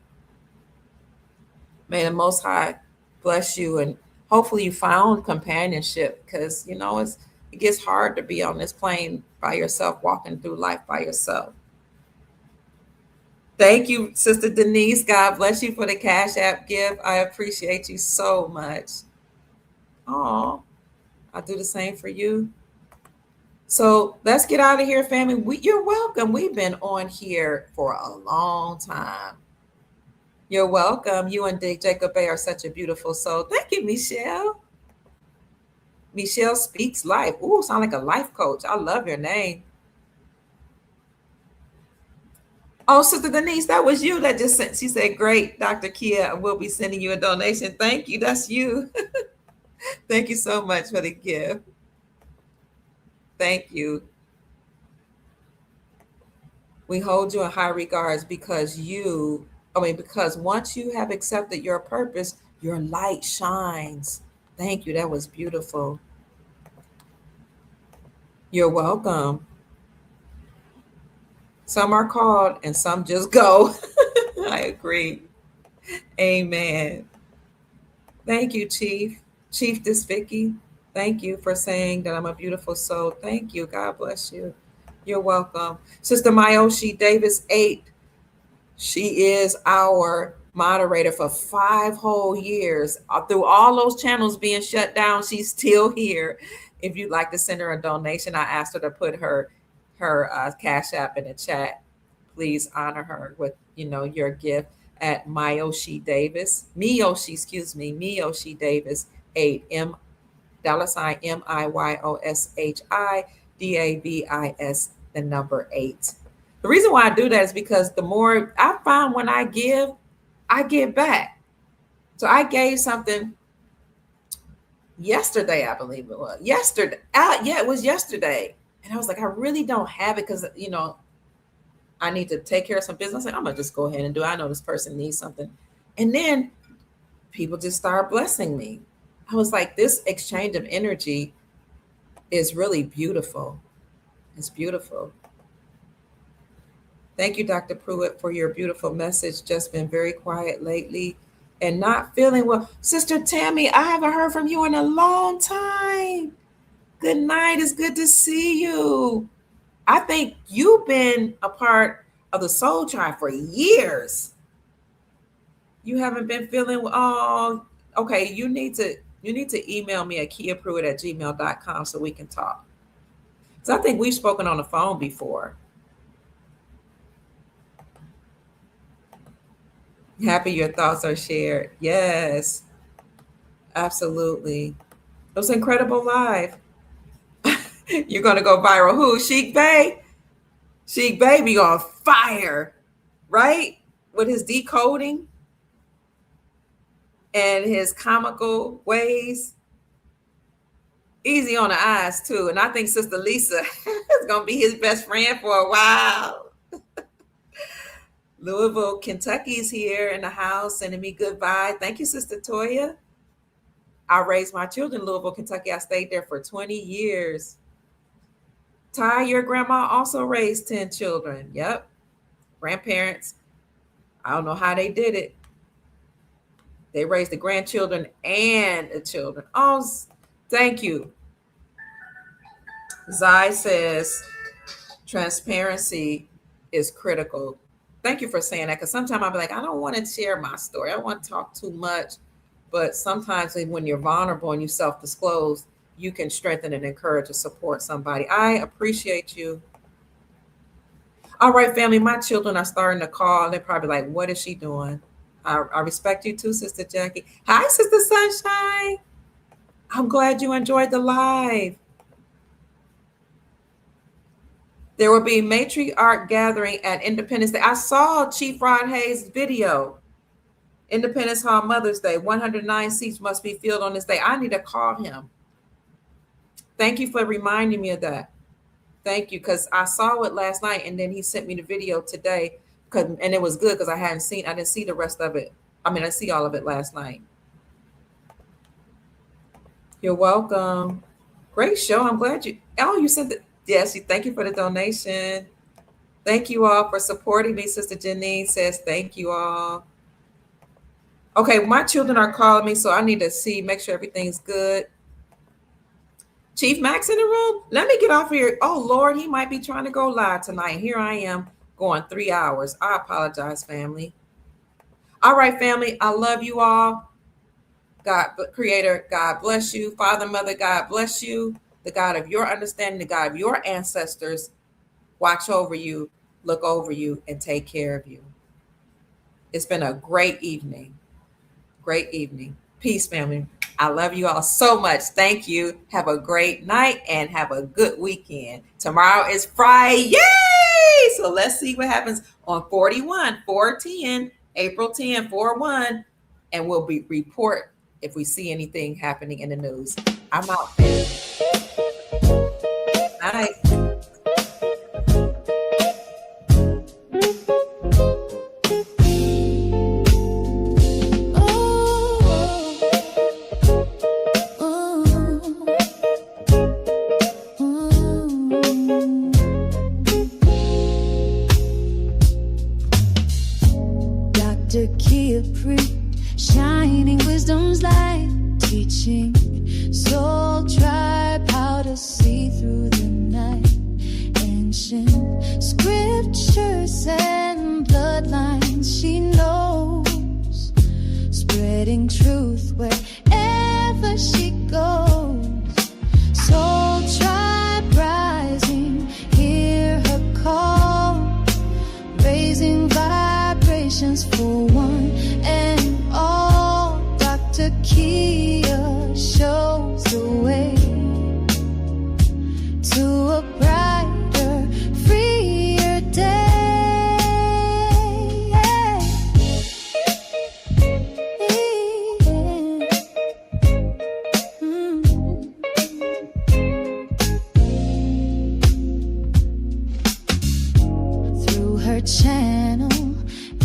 May the Most High bless you, and hopefully you found companionship, because it gets hard to be on this plane by yourself, walking through life by yourself. Thank you, Sister Denise. God bless you for the Cash App gift. I appreciate you so much. Oh, I'll do the same for you. So let's get out of here, family. You're welcome. We've been on here for a long time. You're welcome. You and Jacob Bay are such a beautiful soul. Thank you, Michelle. Michelle Speaks Life. Ooh, sound like a life coach. I love your name. Oh, Sister Denise, that was you that just sent. She said, great, Dr. Kia, we'll be sending you a donation. Thank you. That's you. Thank you so much for the gift. Thank you. We hold you in high regards because once you have accepted your purpose, your light shines. Thank you. That was beautiful. You're welcome. Some are called and some just go. I agree. Amen. Thank you, Chief. Chief Vicky. Thank you for saying that I'm a beautiful soul. Thank you. God bless you. You're welcome. Sister Myoshi Davis 8. She is our moderator for 5 whole years. Through all those channels being shut down, she's still here. If you'd like to send her a donation, I asked her to put her Cash App in the chat. Please honor her with your gift at Miyoshi Davis. Miyoshi Davis 8 $MIYOSHI the number 8. The reason why I do that is because the more I find when I give back. So I gave something yesterday, I believe it was. Yesterday. It was yesterday. And I was like, I really don't have it because, I need to take care of some business. I'm going to just go ahead and do it. I know this person needs something. And then people just start blessing me. I was like, this exchange of energy is really beautiful. It's beautiful. Thank you, Dr. Pruitt, for your beautiful message. Just been very quiet lately and not feeling well. Sister Tammy, I haven't heard from you in a long time. Good night. It's good to see you. I think you've been a part of the Soul Tribe for years. You haven't been feeling, oh, okay. You need to email me at kiapruitt@gmail.com so we can talk. So I think we've spoken on the phone before. Happy your thoughts are shared. Yes, absolutely. It was incredible live. You're going to go viral. Who? Sheik Bay? Sheik Baby on fire, right? With his decoding and his comical ways. Easy on the eyes, too. And I think Sister Lisa is going to be his best friend for a while. Louisville, Kentucky's here in the house, sending me goodbye. Thank you, Sister Toya. I raised my children in Louisville, Kentucky. I stayed there for 20 years. Ty, your grandma also raised 10 children. Yep. Grandparents. I don't know how they did it. They raised the grandchildren and the children. Oh, thank you. Zai says transparency is critical. Thank you for saying that, because sometimes I'll be like, I don't want to share my story. I don't want to talk too much. But sometimes when you're vulnerable and you self-disclose, you can strengthen and encourage and support somebody. I appreciate you. All right, family, my children are starting to call. They're probably like, what is she doing? I respect you too, Sister Jackie. Hi, Sister Sunshine. I'm glad you enjoyed the live. There will be matriarch gathering at Independence Day. I saw Chief Rod Hayes' video. Independence Hall Mother's Day. 109 seats must be filled on this day. I need to call him. Thank you for reminding me of that. Thank you, because I saw it last night, and then he sent me the video today, and it was good because I didn't see the rest of it. I mean, I see all of it last night. You're welcome. Great show. I'm glad you sent it. Yes, thank you for the donation. Thank you all for supporting me. Sister Janine says, thank you all. Okay, my children are calling me, so I need to make sure everything's good. Chief Max in the room? Let me get off here. Oh, Lord, he might be trying to go live tonight. Here I am going 3 hours. I apologize, family. All right, family, I love you all. God, Creator, God bless you. Father, Mother, God bless you. The God of your understanding, the God of your ancestors, watch over you, look over you, and take care of you. It's been a great evening. Great evening. Peace, family. I love you all so much. Thank you. Have a great night and have a good weekend. Tomorrow is Friday. Yay! So let's see what happens on 41, 410, April 10, 4-1. And we'll report if we see anything happening in the news. I'm out. Bye. Shining wisdom's light, teaching soul tribe how to see through the night. Ancient scriptures and bloodlines she knows, spreading truth wherever she goes. Soul tribe rising, hear her call, raising vibrations for one and all. Dr. Kia shows the way to a brighter, freer day. Through her channel,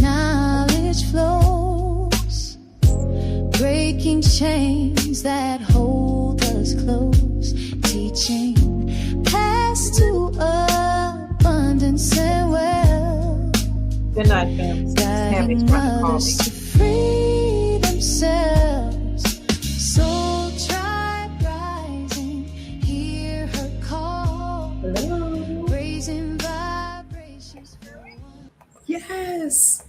knowledge flows, breaking chains that hold us close, teaching paths to abundance and wealth, Good night, family. guiding others to free themselves. Soul tribe rising, hear her call, Hello. raising vibrations for one. Yes.